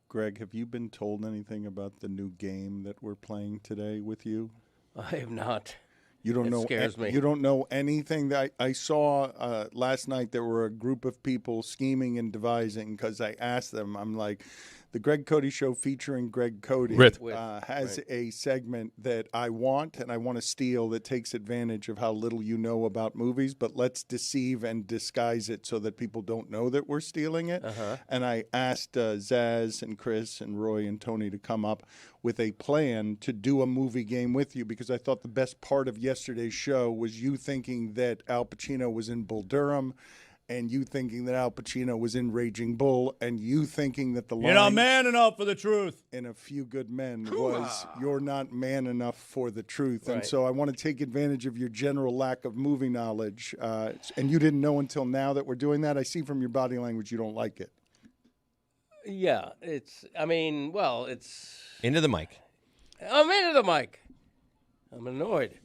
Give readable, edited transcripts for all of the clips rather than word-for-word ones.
Greg, have you been told anything about the new game that we're playing today with you? I have not. You don't know. Scares me. You don't know anything. That I saw last night. There were a group of people scheming and devising because I asked them. I'm like, the Greg Cody Show featuring Greg Cody has a segment that I want and I want to steal that takes advantage of how little you know about movies, but let's deceive and disguise it so that people don't know that we're stealing it. And I asked Zaz and Chris and Roy and Tony to come up with a plan to do a movie game with you, because I thought the best part of yesterday's show was you thinking that Al Pacino was in Bull Durham, and you thinking that Al Pacino was in Raging Bull, and you thinking that the line, "You're not man enough for the truth" in A Few Good Men was, "You're not man enough for the truth." Right. And so I want to take advantage of your general lack of movie knowledge, and you didn't know until now that we're doing that. I see from your body language you don't like it. Yeah, it's Into the mic. I'm into the mic. I'm annoyed.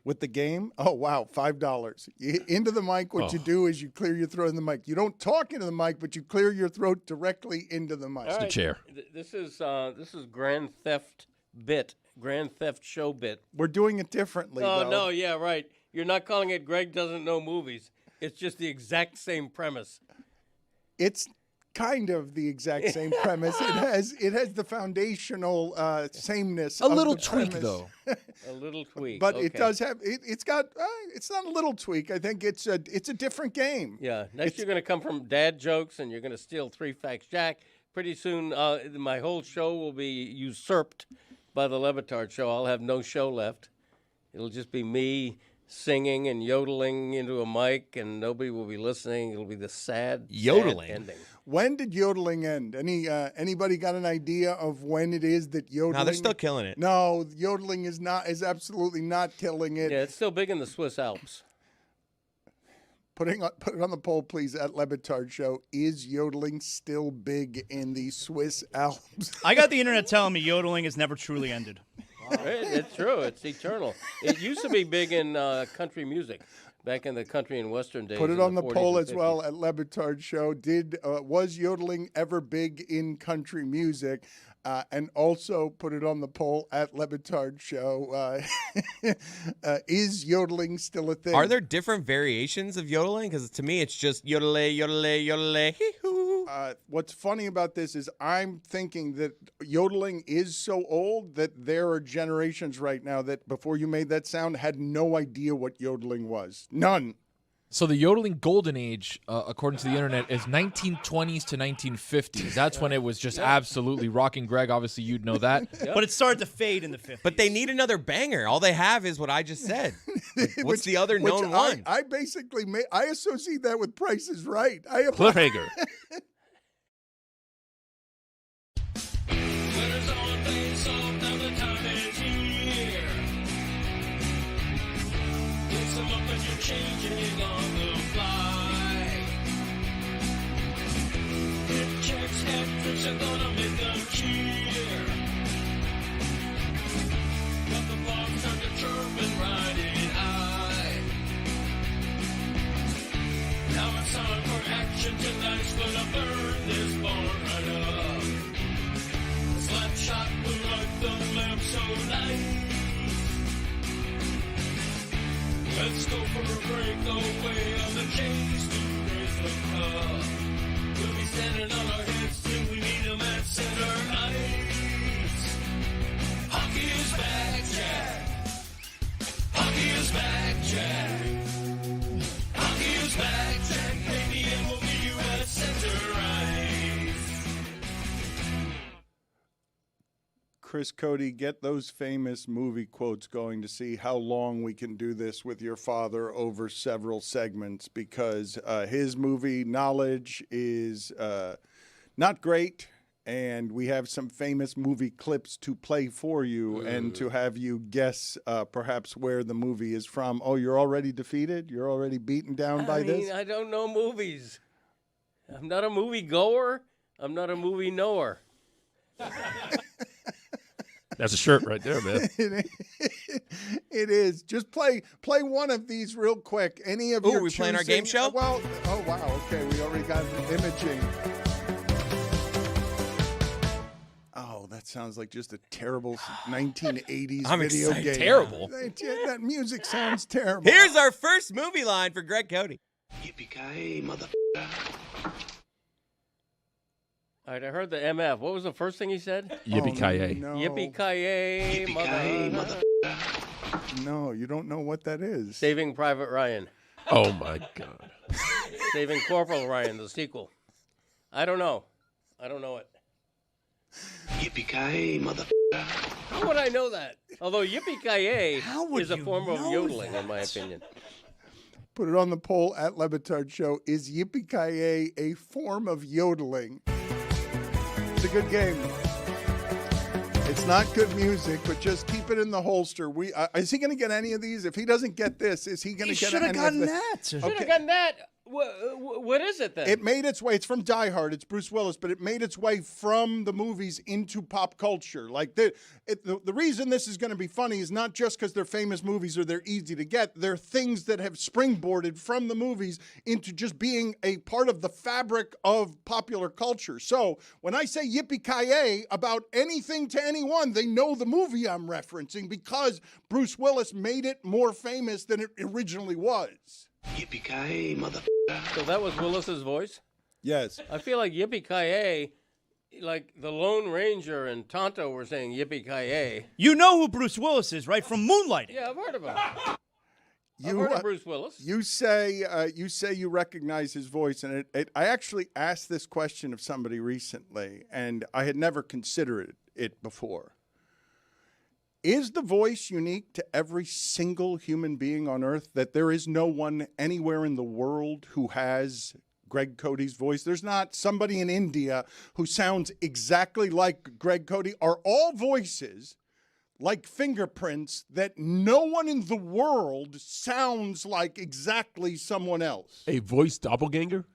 With the game? Oh, wow, $5. Into the mic, what you do is you clear your throat in the mic. You don't talk into the mic, but you clear your throat directly into the mic. All right. the chair. This is Grand Theft Show bit. We're doing it differently, Oh, though. no, yeah, right. You're not calling it Greg Doesn't Know Movies. It's just the exact same premise. It's kind of the exact same premise. It has the foundational sameness. A of little the tweak, premise. though. A little tweak. But okay. it does have. It's got. It's not a little tweak. I think it's a different game. Yeah. Next, you're going to come from dad jokes, and you're going to steal Three Facts Jack. Pretty soon, my whole show will be usurped by the Le Batard Show. I'll have no show left. It'll just be me singing and yodeling into a mic, and nobody will be listening. It'll be the sad Yodeling? sad ending. When did yodeling end? Anybody got an idea of when it is that yodeling? No, they're still killing it. No, yodeling is absolutely not killing it. Yeah, it's still big in the Swiss Alps. Put it on the poll, please, at Le Batard Show. Is yodeling still big in the Swiss Alps? I got the internet telling me yodeling has never truly ended. It's true. It's eternal. It used to be big in country music back in the country and western days. Put it on the 40s poll and as well 50s. at Le Batard Show. Was yodeling ever big in country music? And also put it on the poll at Le Batard Show. Is yodeling still a thing? Are there different variations of yodeling? Because to me, it's just yodele, yodele, yodele, hee-hoo. What's funny about this is I'm thinking that yodeling is so old that there are generations right now that before you made that sound had no idea what yodeling was. None. So the yodeling golden age, according to the internet, is 1920s to 1950s. That's when it was just absolutely rocking. Greg, obviously you'd know that. But it started to fade in the 50s. But they need another banger. All they have is what I just said. What's the other known one? I basically I associate that with Price is Right. Cliffhanger. Winter's on, face off, now the time is here. Get some up and you're changing on the fly. Hit checks, hat tricks are gonna make them cheer. Got the bombs turned to chirp and riding high. Now it's time for action. Tonight's gonna burn this barn right up. Slap shot will light the lamp so nice. Let's go for a breakaway on the chase to raise the cup. We'll be standing on our heads till we meet them at center ice. Hockey is back, Jack. Hockey is back, Jack. Hockey is back, Jack, baby, and we'll meet you at center ice. Chris Cody, get those famous movie quotes going to see how long we can do this with your father over several segments, because his movie knowledge is not great, and we have some famous movie clips to play for you and to have you guess perhaps where the movie is from. Oh, you're already defeated? You're already beaten down by this? I don't know movies. I'm not a movie goer. I'm not a movie knower. That's a shirt right there, man. It is. Just play one of these real quick. Any of Ooh, your are we playing our choosing. game show? Well, oh wow, okay, we already got the imaging. That sounds like just a terrible 1980s I'm video excited. game. Terrible. That music sounds terrible. Here's our first movie line for Greg Cody. Yippee-ki-yay, mother. All right, I heard the MF. What was the first thing he said? Yippee-ki-yay. No. Yippee-ki-yay, Yippee-ki-yay, mother. No, you don't know what that is. Saving Private Ryan. Oh, my God. Saving Corporal Ryan, the sequel. I don't know. I don't know it. Yippee-ki-yay, mother. How would I know that? Although yippee-ki-yay would is a you form of know yodeling, that? in my opinion. Put it on the poll at Le Batard Show. Is Yippee-ki-yay a form of yodeling? It's a good game. It's not good music, but just keep it in the holster. Is he going to get any of these? If he doesn't get this, is he going to get any of this? Should have gotten that. What is it then? It made its way. It's from Die Hard. It's Bruce Willis, but it made its way from the movies into pop culture. Like the reason this is going to be funny is not just because they're famous movies or they're easy to get. They're things that have springboarded from the movies into just being a part of the fabric of popular culture. So when I say yippee-ki-yay about anything to anyone, they know the movie I'm referencing because Bruce Willis made it more famous than it originally was. Yippee-ki-yay, mother. So that was Willis's voice? Yes. I feel like yippee-ki-yay, like the Lone Ranger and Tonto were saying yippee-ki-yay. You know who Bruce Willis is, right? From Moonlighting. Yeah, I've heard of him. I've heard of Bruce Willis. You say you recognize his voice, and I actually asked this question of somebody recently, and I had never considered it before. Is the voice unique to every single human being on Earth, that there is no one anywhere in the world who has Greg Cody's voice? There's not somebody in India who sounds exactly like Greg Cody. Are all voices like fingerprints that no one in the world sounds like exactly someone else? A voice doppelganger?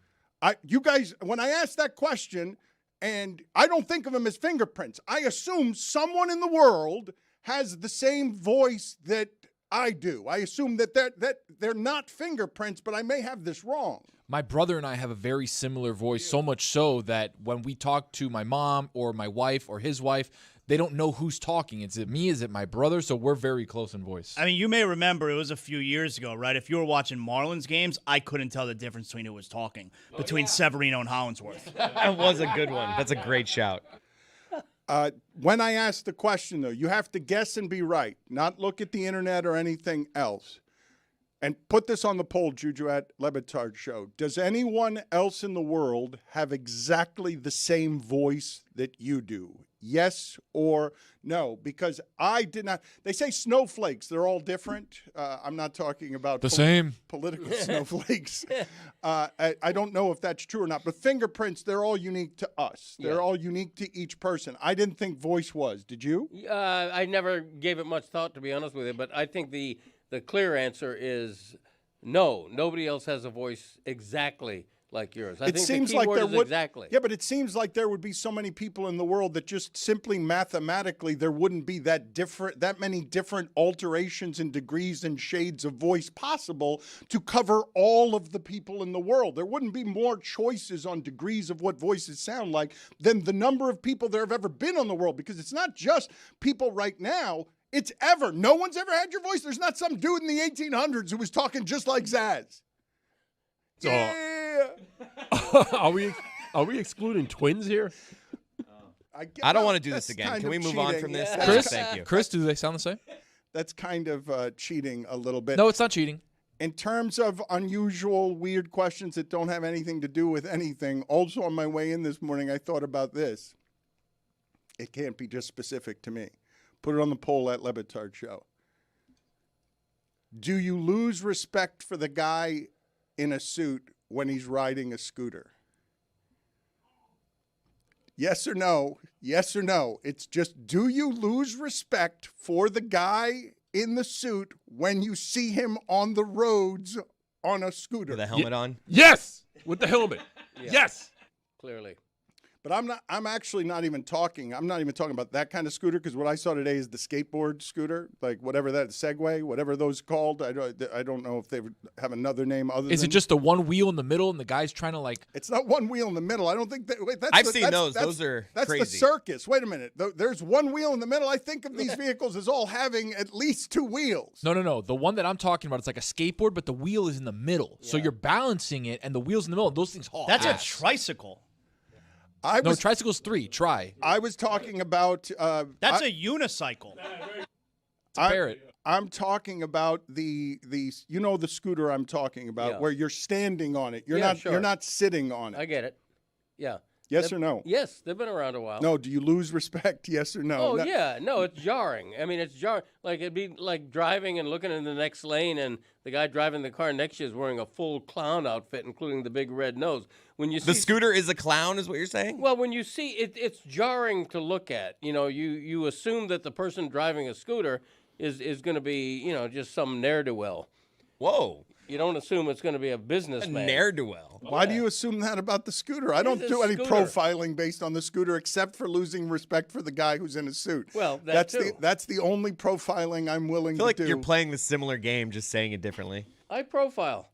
You guys, when I ask that question, and I don't think of them as fingerprints, I assume someone in the world has the same voice that I do. I assume that they're not fingerprints, but I may have this wrong. My brother and I have a very similar voice, so much so that when we talk to my mom or my wife or his wife, they don't know who's talking. Is it me? Is it my brother? So we're very close in voice. I mean, you may remember it was a few years ago, right? If you were watching Marlins games, I couldn't tell the difference between who was talking between Severino and Hollingsworth. That was a good one. That's a great shout. When I ask the question, though, you have to guess and be right, not look at the internet or anything else. And put this on the poll, Juju at Le Batard Show. Does anyone else in the world have exactly the same voice that you do? Yes or no? Because I did not. They say snowflakes. They're all different. I'm not talking about The same. political snowflakes. I don't know if that's true or not. But fingerprints, they're all unique to us. They're all unique to each person. I didn't think voice was. Did you? I never gave it much thought, to be honest with you, but I think the clear answer is no. Nobody else has a voice exactly like yours. I think seems the key like word there is would, exactly. Yeah, but it seems like there would be so many people in the world that just simply mathematically there wouldn't be that many different alterations and degrees and shades of voice possible to cover all of the people in the world. There wouldn't be more choices on degrees of what voices sound like than the number of people there have ever been on the world, because it's not just people right now. It's ever. No one's ever had your voice. There's not some dude in the 1800s who was talking just like Zaz. So, Yeah. are we excluding twins here? I don't want to do that's this again. kind Can we of move on cheating. from this? Yeah. Chris, Thank you. Chris, do they sound the same? That's kind of cheating a little bit. No, it's not cheating. In terms of unusual, weird questions that don't have anything to do with anything, also on my way in this morning, I thought about this. It can't be just specific to me. Put it on the poll at Le Batard Show. Do you lose respect for the guy in a suit when he's riding a scooter? Yes or no? Yes or no? It's just, do you lose respect for the guy in the suit when you see him on the roads on a scooter? With a helmet on? Yes! With the helmet. Yes! Clearly. But I'm actually not even talking. I'm not even talking about that kind of scooter, because what I saw today is the skateboard scooter, like whatever that Segway, whatever those called. I don't know if they have another name other than. Is it just the one wheel in the middle and the guy's trying to like? It's not one wheel in the middle. I don't think that. Wait, I've seen those. Those are that's crazy. the circus. Wait a minute. There's one wheel in the middle. I think of these vehicles as all having at least two wheels. No. The one that I'm talking about, it's like a skateboard, but the wheel is in the middle. So you're balancing it, and the wheel's in the middle. And those things haul That's ass. a tricycle. No, tricycle's 3. Try. I was talking about. That's a unicycle. It's a Barrett. I'm talking about the scooter I'm talking about, where you're standing on it. You're not sitting on it. I get it. Yeah. Yes or no? Yes, they've been around a while. No, do you lose respect? Yes or no? Oh, yeah. No, it's jarring. I mean, it's jarring. Like, it'd be like driving and looking in the next lane, and the guy driving the car next to you is wearing a full clown outfit, including the big red nose. When you see The scooter is a clown, is what you're saying? Well, when you see it, it's jarring to look at. You know, you assume that the person driving a scooter is going to be, just some ne'er-do-well. Whoa. You don't assume it's going to be a businessman. Ne'er-do-well. Why do you assume that about the scooter? I don't do any profiling based on the scooter, except for losing respect for the guy who's in a suit. Well, that's the only profiling I'm willing to do. I feel like you're playing the similar game, just saying it differently. I profile.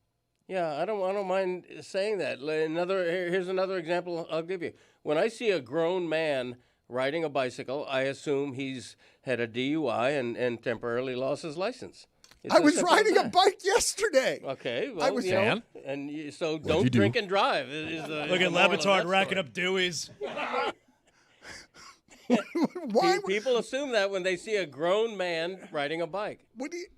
Yeah, I don't mind saying that. Here's another example I'll give you. When I see a grown man riding a bicycle, I assume he's had a DUI and temporarily lost his license. I was riding a bike yesterday. Okay, well, I was so don't drink and drive. Look at Le Batard racking up Deweys. Why? People assume that when they see a grown man riding a bike.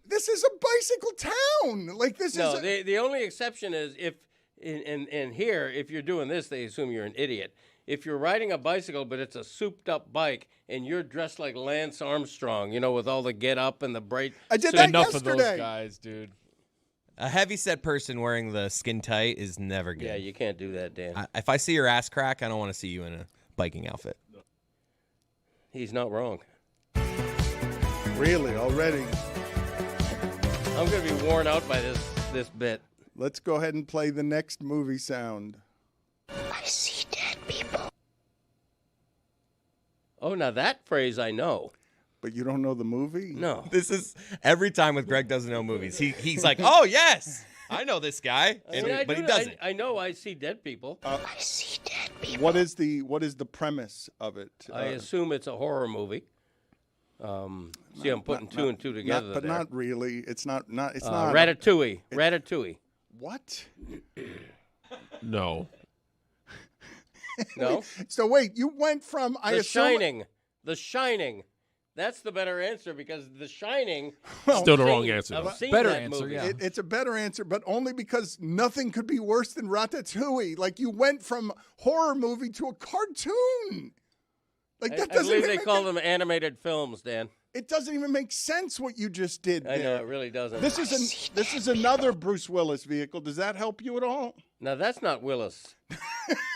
This is a bicycle town. Like this is. The only exception is if in here, if you're doing this, they assume you're an idiot. If you're riding a bicycle, but it's a souped-up bike, and you're dressed like Lance Armstrong, with all the get-up and the braid. I did that enough yesterday. of those guys, dude. A heavy-set person wearing the skin tight is never good. Yeah, you can't do that, Dan. If I see your ass crack, I don't want to see you in a biking outfit. He's not wrong. Really, already. I'm going to be worn out by this bit. Let's go ahead and play the next movie sound. I see dead people. Oh, now that phrase I know. But you don't know the movie? No. This is every time with Greg doesn't know movies. He's like, oh, yes, I know this guy. But he doesn't. I know I see dead people. I see dead people. What is the premise of it? I assume it's a horror movie. See, I'm putting two and two together but there. not really. It's not. It's not. Ratatouille. Ratatouille. What? No. No? So wait, you went from The Shining. The Shining. That's the better answer because The Shining. Still the wrong answer. I've seen Better that answer, movie. yeah. It's a better answer, but only because nothing could be worse than Ratatouille. Like you went from horror movie to a cartoon. Like that I doesn't. believe even they make call them animated films, Dan. It doesn't even make sense what you just did. I know there. it really doesn't. This is another Bruce Willis vehicle. Does that help you at all? Now that's not Willis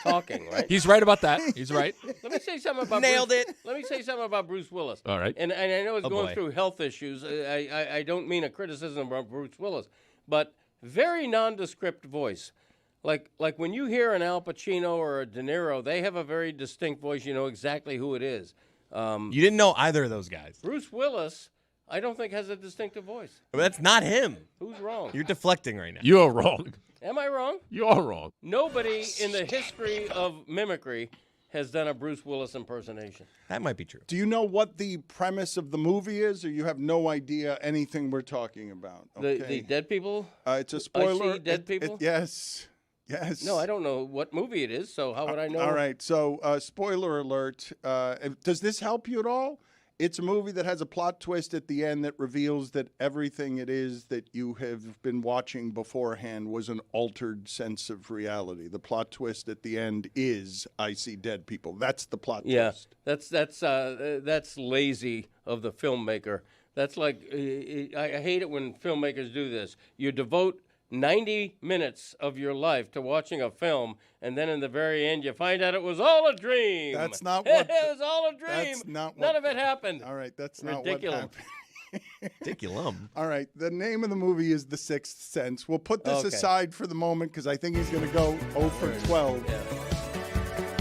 talking, right? He's right about that. He's right. Let me say something about Nailed Bruce, it. Let me say something about Bruce Willis. All right. And I know he's going boy. through health issues. I don't mean a criticism of Bruce Willis, but very nondescript voice. Like when you hear an Al Pacino or a De Niro, they have a very distinct voice. You know exactly who it is. You didn't know either of those guys. Bruce Willis, I don't think has a distinctive voice. But that's not him. Who's wrong? You're deflecting right now. You're wrong. Am I wrong? You are wrong. Nobody in the history of mimicry has done a Bruce Willis impersonation. That might be true. Do you know what the premise of the movie is, or you have no idea anything we're talking about? The dead people? It's a spoiler. I see dead people? Yes. Yes. No, I don't know what movie it is, so how would I know? All right. So, spoiler alert. Does this help you at all? It's a movie that has a plot twist at the end that reveals that everything it is that you have been watching beforehand was an altered sense of reality. The plot twist at the end is I see dead people. That's the plot twist. That's lazy of the filmmaker. That's like I hate it when filmmakers do this. You devote 90 minutes of your life to watching a film, and then in the very end, you find out it was all a dream. That's not what. It was all a dream. That's not None what, of it happened. All right, that's Ridiculous. not what happened. Ridiculum. All right, the name of the movie is The Sixth Sense. We'll put this Okay. aside for the moment because I think he's going to go 0 for 12. Yeah.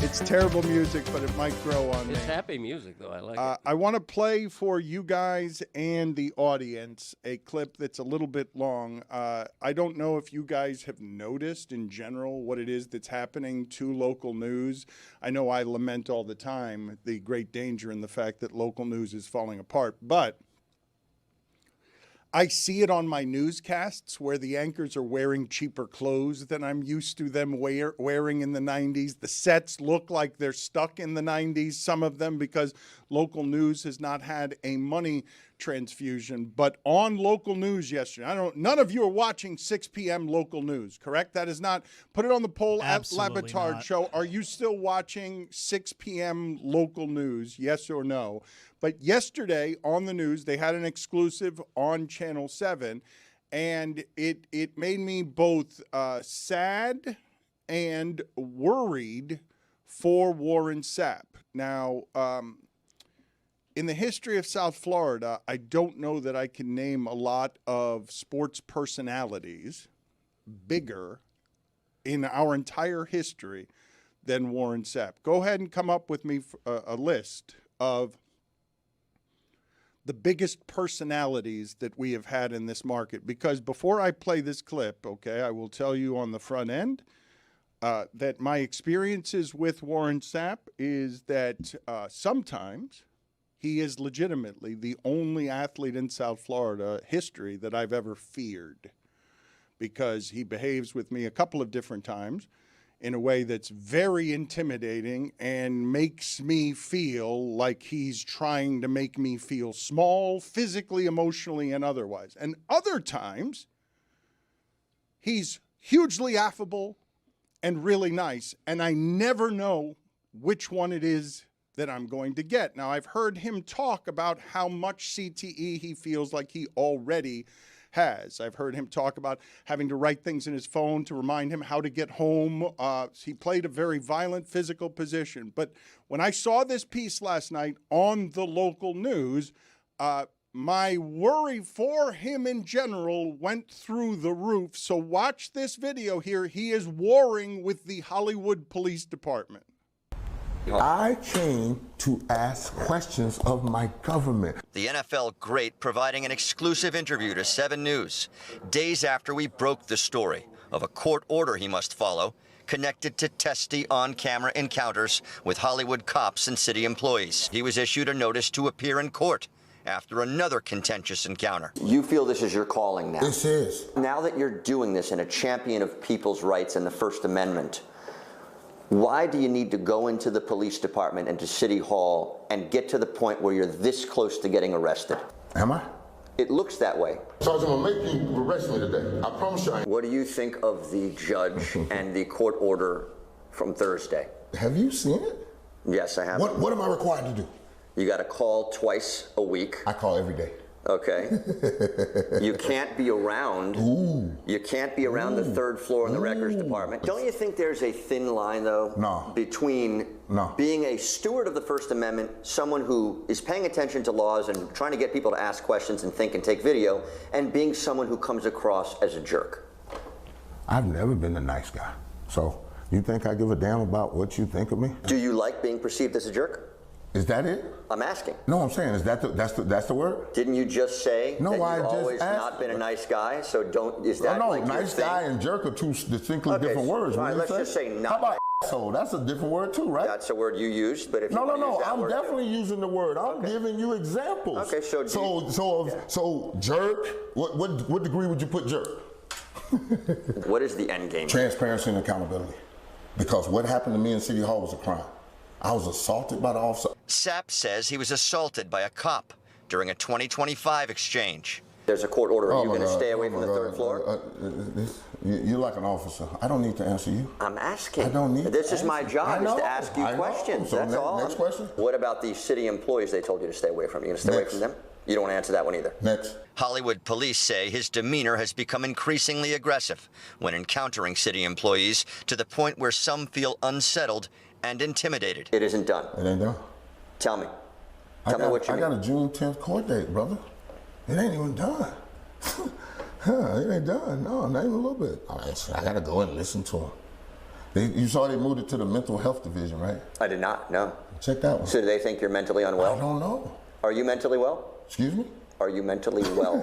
It's terrible music, but it might grow on me. It's happy music, though. I like it. I want to play for you guys and the audience a clip that's a little bit long. I don't know if you guys have noticed in general what it is that's happening to local news. I know I lament all the time the great danger in the fact that local news is falling apart, but I see it on my newscasts where the anchors are wearing cheaper clothes than I'm used to them wearing in the 90s. The sets look like they're stuck in the 90s, some of them, because local news has not had a money transfusion. But on local news yesterday, none of you are watching 6 p.m. local news, correct? That is not, put it on the poll at Le Batard Show. Are you still watching 6 p.m. local news, yes or no? But yesterday on the news, they had an exclusive on Channel 7, and it made me both sad and worried for Warren Sapp. Now, in the history of South Florida, I don't know that I can name a lot of sports personalities bigger in our entire history than Warren Sapp. Go ahead and come up with me a list of the biggest personalities that we have had in this market. Because before I play this clip, okay, I will tell you on the front end that my experiences with Warren Sapp is that sometimes he is legitimately the only athlete in South Florida history that I've ever feared, because he behaves with me a couple of different times in a way that's very intimidating and makes me feel like he's trying to make me feel small, physically, emotionally, and otherwise. And other times, he's hugely affable and really nice, and I never know which one it is that I'm going to get. Now, I've heard him talk about how much CTE he feels like he already has. I've heard him talk about having to write things in his phone to remind him how to get home. He played a very violent physical position. But when I saw this piece last night on the local news, my worry for him in general went through the roof. So watch this video here. He is warring with the Hollywood Police Department. I came to ask questions of my government. The NFL great providing an exclusive interview to 7 News, days after we broke the story of a court order he must follow connected to testy on-camera encounters with Hollywood cops and city employees. He was issued a notice to appear in court after another contentious encounter. You feel this is your calling now? This is. Now that you're doing this and a champion of people's rights and the First Amendment, why do you need to go into the police department and to City Hall and get to the point where you're this close to getting arrested? Am I? It looks that way. Sergeant, I'm gonna make you arrest me today. I promise you. What do you think of the judge and the court order from Thursday? Have you seen it? Yes, I have. What am I required to do? You got to call twice a week. I call every day. Okay. You can't be around. Ooh. You can't be around the third floor in the records department. Don't you think there's a thin line, though, between being a steward of the First Amendment, someone who is paying attention to laws and trying to get people to ask questions and think and take video, and being someone who comes across as a jerk? I've never been a nice guy. So you think I give a damn about what you think of me? Do you like being perceived as a jerk? Is that it? I'm asking. No, I'm saying, is that's the word? Didn't you just say that you've always asked, not been a nice guy? So don't, is that no, like nice guy and jerk are two distinctly different words. All right, let's just say not. How about asshole? That's a different word too, right? That's a word you used, but if no, I'm word definitely using the word. I'm giving you examples. Okay, so jerk. What degree would you put jerk? What is the end game? Transparency and accountability. Because what happened to me in City Hall was a crime. I was assaulted by the officer. Sapp says he was assaulted by a cop during a 2025 exchange. There's a court order. Are you going to stay away from the third floor? You're like an officer. I don't need to answer you. I'm asking. I don't need This is my job, is to ask you questions. So that's all. Next question. What about the city employees they told you to stay away from? You going to stay away from them? You don't want to answer that one either. Next. Hollywood police say his demeanor has become increasingly aggressive when encountering city employees, to the point where some feel unsettled and intimidated. It isn't done. It ain't done. Tell me. Tell me what you mean. I got a June 10th court date, brother. It ain't even done. It ain't done. No, not even a little bit. I got to go and listen to him. You saw they moved it to the mental health division, right? I did not, no. Check that one. So do they think you're mentally unwell? I don't know. Are you mentally well? Excuse me? Are you mentally well?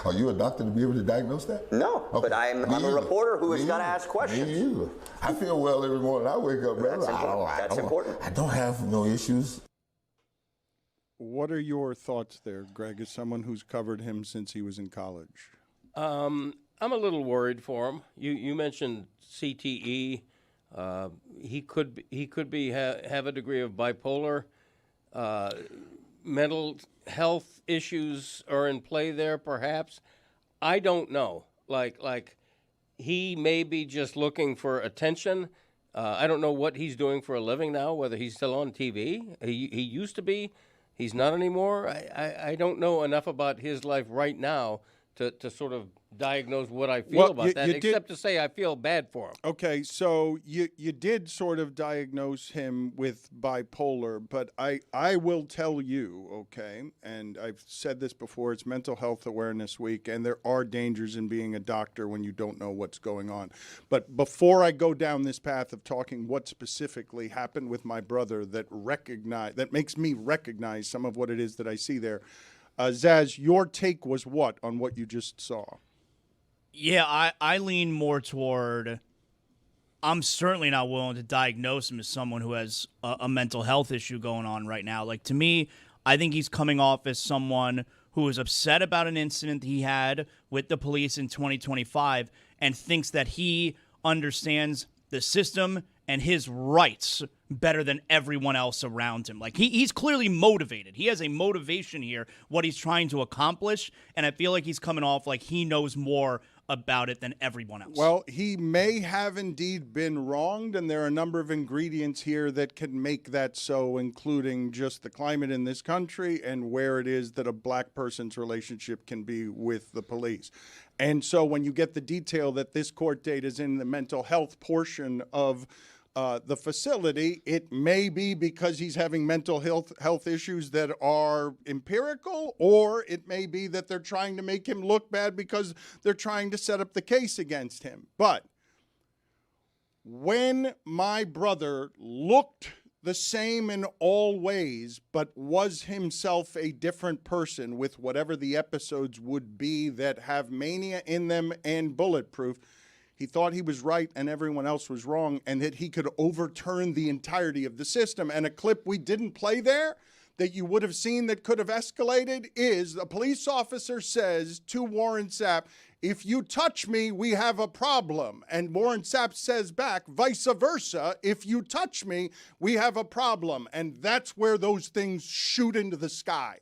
Are you a doctor to be able to diagnose that? No, Okay. but I'm a reporter who has got to ask questions. Me either. I feel well every morning I wake up, brother. That's important. I don't have no issues. What are your thoughts there, Greg, as someone who's covered him since he was in college? I'm a little worried for him. You mentioned CTE. He could be have a degree of bipolar. Mental health issues are in play there, perhaps. I don't know. Like he may be just looking for attention. I don't know what he's doing for a living now, whether he's still on TV. He used to be. He's not anymore. I don't know enough about his life right now to sort of diagnose what I feel about that, except to say I feel bad for him. Okay, so you did sort of diagnose him with bipolar, but I will tell you, okay, and I've said this before, it's Mental Health Awareness Week, and there are dangers in being a doctor when you don't know what's going on. But before I go down this path of talking what specifically happened with my brother that makes me recognize some of what it is that I see there, Zaz, your take was what on what you just saw? Yeah, I lean more toward I'm certainly not willing to diagnose him as someone who has a mental health issue going on right now. Like, to me, I think he's coming off as someone who is upset about an incident he had with the police in 2025 and thinks that he understands the system and his rights better than everyone else around him. Like, he's clearly motivated. He has a motivation here, what he's trying to accomplish, and I feel like he's coming off like he knows more about it than everyone else. Well, he may have indeed been wronged, and there are a number of ingredients here that can make that so, including just the climate in this country and where it is that a black person's relationship can be with the police. And so when you get the detail that this court date is in the mental health portion of the facility, it may be because he's having mental health issues that are empirical, or it may be that they're trying to make him look bad because they're trying to set up the case against him. But when my brother looked the same in all ways, but was himself a different person with whatever the episodes would be that have mania in them and bulletproof, he thought he was right and everyone else was wrong, and that he could overturn the entirety of the system. And a clip we didn't play there that you would have seen that could have escalated is a police officer says to Warren Sapp, "If you touch me, we have a problem." And Warren Sapp says back, vice versa, "If you touch me, we have a problem." And that's where those things shoot into the sky.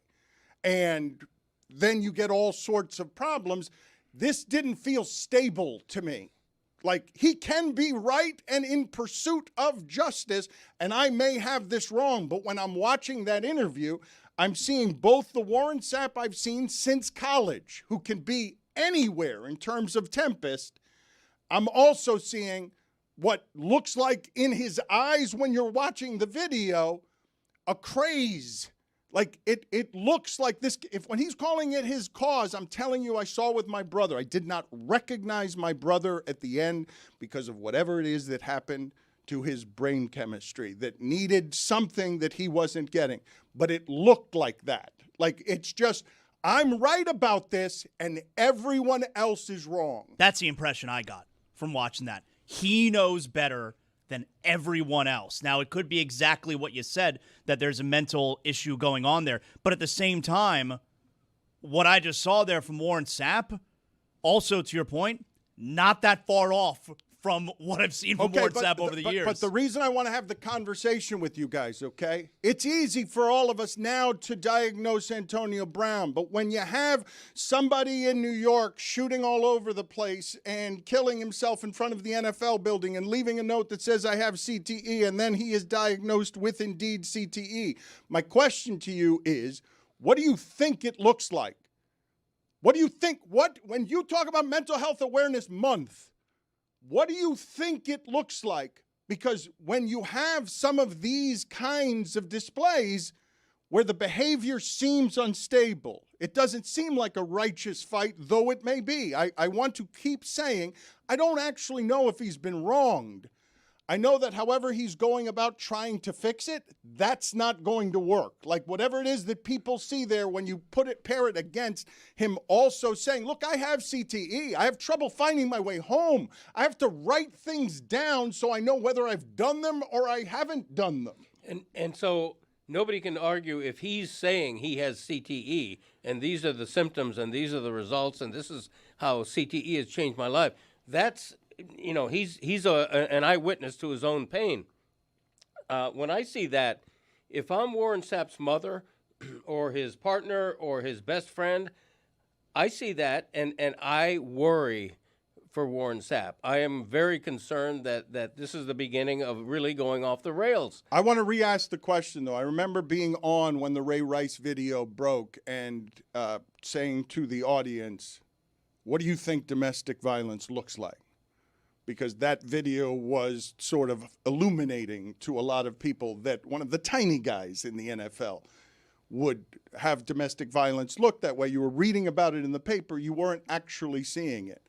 And then you get all sorts of problems. This didn't feel stable to me. Like, he can be right and in pursuit of justice, and I may have this wrong, but when I'm watching that interview, I'm seeing both the Warren Sapp I've seen since college, who can be anywhere in terms of tempest. I'm also seeing what looks like in his eyes when you're watching the video, a craze. Like, it looks like this. When he's calling it his cause, I'm telling you, I saw with my brother. I did not recognize my brother at the end because of whatever it is that happened to his brain chemistry that needed something that he wasn't getting. But it looked like that. Like, it's just, I'm right about this and everyone else is wrong. That's the impression I got from watching that. He knows better than everyone else. Now, it could be exactly what you said, that there's a mental issue going on there. But at the same time, what I just saw there from Warren Sapp, also to your point, not that far off from what I've seen from Warren Sapp over the years. But the reason I want to have the conversation with you guys, okay? It's easy for all of us now to diagnose Antonio Brown, but when you have somebody in New York shooting all over the place and killing himself in front of the NFL building and leaving a note that says, "I have CTE," and then he is diagnosed with indeed CTE, my question to you is, what do you think it looks like? What do you think? When you talk about Mental Health Awareness Month, what do you think it looks like? Because when you have some of these kinds of displays where the behavior seems unstable, it doesn't seem like a righteous fight, though it may be. I want to keep saying, I don't actually know if he's been wronged, I know that however he's going about trying to fix it, that's not going to work. Like whatever it is that people see there, when you pair it against him also saying, look, I have CTE. I have trouble finding my way home. I have to write things down so I know whether I've done them or I haven't done them. And so nobody can argue if he's saying he has CTE and these are the symptoms and these are the results and this is how CTE has changed my life. That's, you know, he's an eyewitness to his own pain. When I see that, if I'm Warren Sapp's mother or his partner or his best friend, I see that and I worry for Warren Sapp. I am very concerned that this is the beginning of really going off the rails. I want to re-ask the question, though. I remember being on when the Ray Rice video broke and saying to the audience, what do you think domestic violence looks like? Because that video was sort of illuminating to a lot of people that one of the tiny guys in the NFL would have domestic violence look that way. You were reading about it in the paper. You weren't actually seeing it.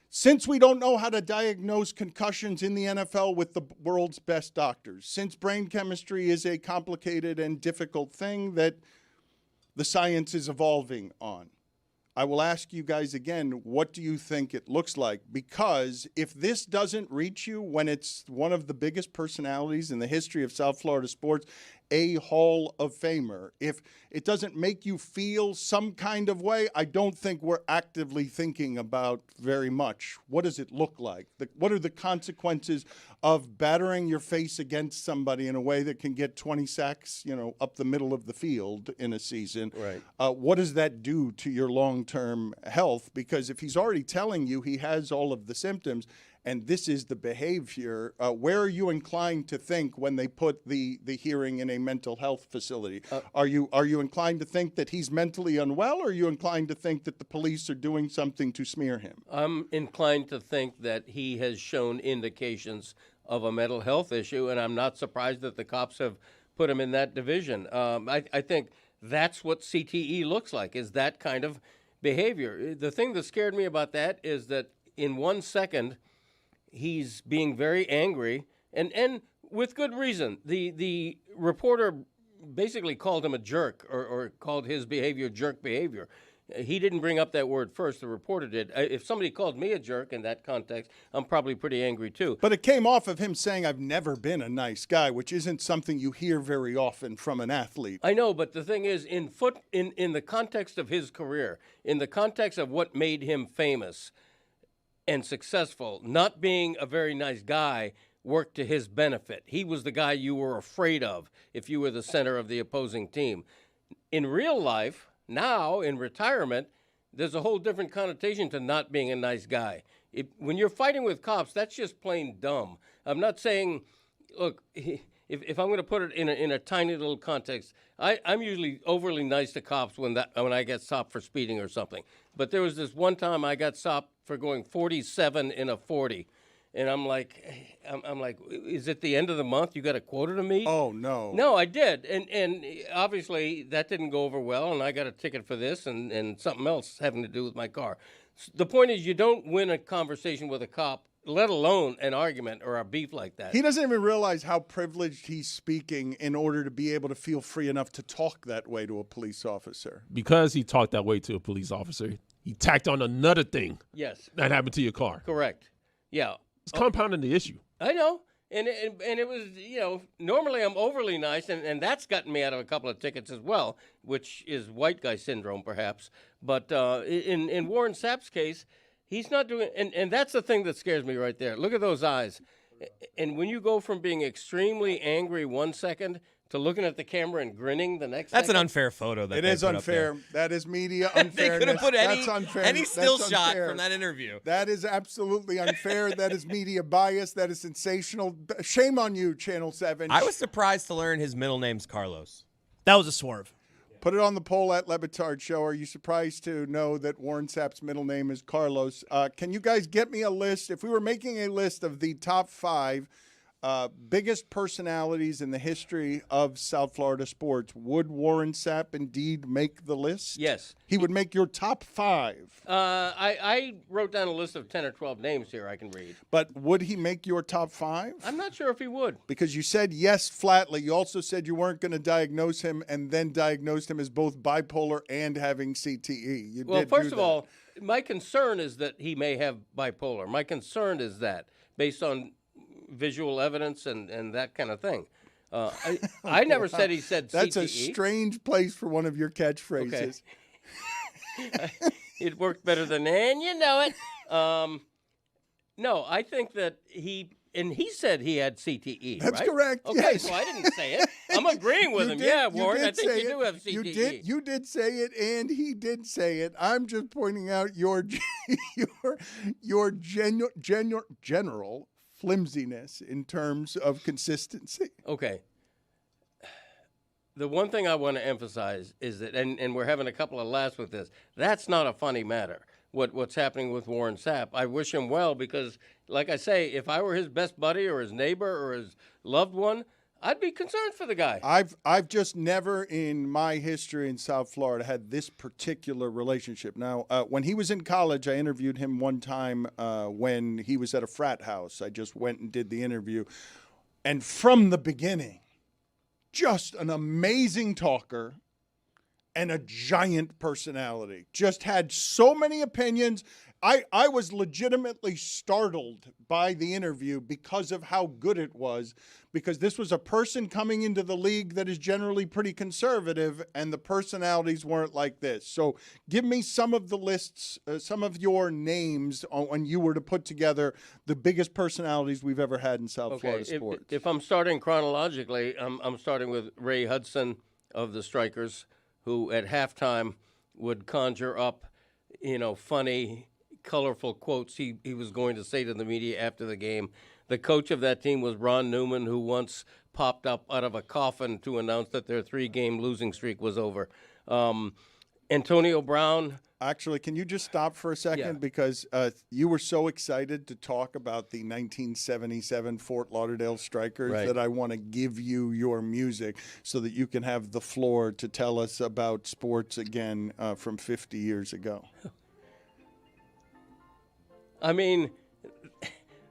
Since we don't know how to diagnose concussions in the NFL with the world's best doctors, since brain chemistry is a complicated and difficult thing that the science is evolving on, I will ask you guys again, what do you think it looks like? Because if this doesn't reach you when it's one of the biggest personalities in the history of South Florida sports, a Hall of Famer, if it doesn't make you feel some kind of way, I don't think we're actively thinking about very much. What does it look like? What are the consequences of battering your face against somebody in a way that can get 20 sacks, up the middle of the field in a season? Right. What does that do to your long-term health? Because if he's already telling you he has all of the symptoms, and this is the behavior, where are you inclined to think when they put the hearing in a mental health facility? Are you inclined to think that he's mentally unwell, or are you inclined to think that the police are doing something to smear him? I'm inclined to think that he has shown indications of a mental health issue, and I'm not surprised that the cops have put him in that division. I think that's what CTE looks like, is that kind of behavior. The thing that scared me about that is that in 1 second, he's being very angry, and with good reason. The reporter basically called him a jerk, or called his behavior jerk behavior. He didn't bring up that word first. The reporter did. If somebody called me a jerk in that context, I'm probably pretty angry too. But it came off of him saying, I've never been a nice guy, which isn't something you hear very often from an athlete. I know, but the thing is, in the context of his career, in the context of what made him famous and successful, not being a very nice guy worked to his benefit. He was the guy you were afraid of if you were the center of the opposing team. In real life, now in retirement, there's a whole different connotation to not being a nice guy. When you're fighting with cops, that's just plain dumb. I'm not saying, look, if I'm going to put it in a tiny little context, I'm usually overly nice to cops when I get stopped for speeding or something. But there was this one time I got stopped for going 47 in a 40. And I'm like, is it the end of the month? You got a quota to meet? Oh, no. No, I did. And obviously that didn't go over well, and I got a ticket for this and something else having to do with my car. The point is, you don't win a conversation with a cop, let alone an argument or a beef like that. He doesn't even realize how privileged he's speaking in order to be able to feel free enough to talk that way to a police officer. Because he talked that way to a police officer, he tacked on another thing. Yes. That happened to your car. Correct. Yeah. It's compounding the issue. I know. And it was, normally I'm overly nice, and that's gotten me out of a couple of tickets as well, which is white guy syndrome perhaps. But in Warren Sapp's case, he's not doing, and that's the thing that scares me right there. Look at those eyes. And when you go from being extremely angry 1 second to looking at the camera and grinning the next That's second. an unfair photo. That it is unfair. That is media unfairness. They could have put That's unfair. any still That's shot unfair. from that interview. That is absolutely unfair. That is media bias. That is sensational. Shame on you, Channel 7. I was surprised to learn his middle name's Carlos. That was a swerve. Put it on the poll at Le Batard Show. Are you surprised to know that Warren Sapp's middle name is Carlos? Can you guys get me a list? If we were making a list of the top 5 biggest personalities in the history of South Florida sports. Would Warren Sapp indeed make the list? Yes. He would make your top 5. I wrote down a list of 10 or 12 names here I can read. But would he make your top 5? I'm not sure if he would. Because you said yes flatly. You also said you weren't going to diagnose him and then diagnosed him as both bipolar and having CTE. Well, first of all, my concern is that he may have bipolar. My concern is that, based on visual evidence and that kind of thing. I never said he said That's CTE. a strange place for one of your catchphrases. Okay. It worked better than, and you know it. No, I think that he said he had CTE, That's right? correct, Okay, yes. so I didn't say it. I'm agreing with him. Yeah, Warren, I think you do have CTE. You did say it, and he did say it. I'm just pointing out your general flimsiness in terms of consistency. Okay. The one thing I want to emphasize is that, and we're having a couple of laughs with this, that's not a funny matter, what's happening with Warren Sapp. I wish him well because, like I say, if I were his best buddy or his neighbor or his loved one, I'd be concerned for the guy. I've just never in my history in South Florida had this particular relationship. Now, when he was in college, I interviewed him one time when he was at a frat house. I just went and did the interview. And from the beginning, just an amazing talker and a giant personality. Just had so many opinions. I was legitimately startled by the interview because of how good it was, because this was a person coming into the league that is generally pretty conservative, and the personalities weren't like this. So give me some of the lists, some of your names when you were to put together the biggest personalities we've ever had in South Florida sports. If I'm starting chronologically, I'm starting with Ray Hudson of the Strikers, who at halftime would conjure up, funny, colorful quotes he was going to say to the media after the game. The coach of that team was Ron Newman, who once popped up out of a coffin to announce that their 3-game losing streak was over. Antonio Brown. Actually, can you just stop for a second? Yeah. Because you were so excited to talk about the 1977 Fort Lauderdale Strikers that I want to give you your music so that you can have the floor to tell us about sports again from 50 years ago. I mean,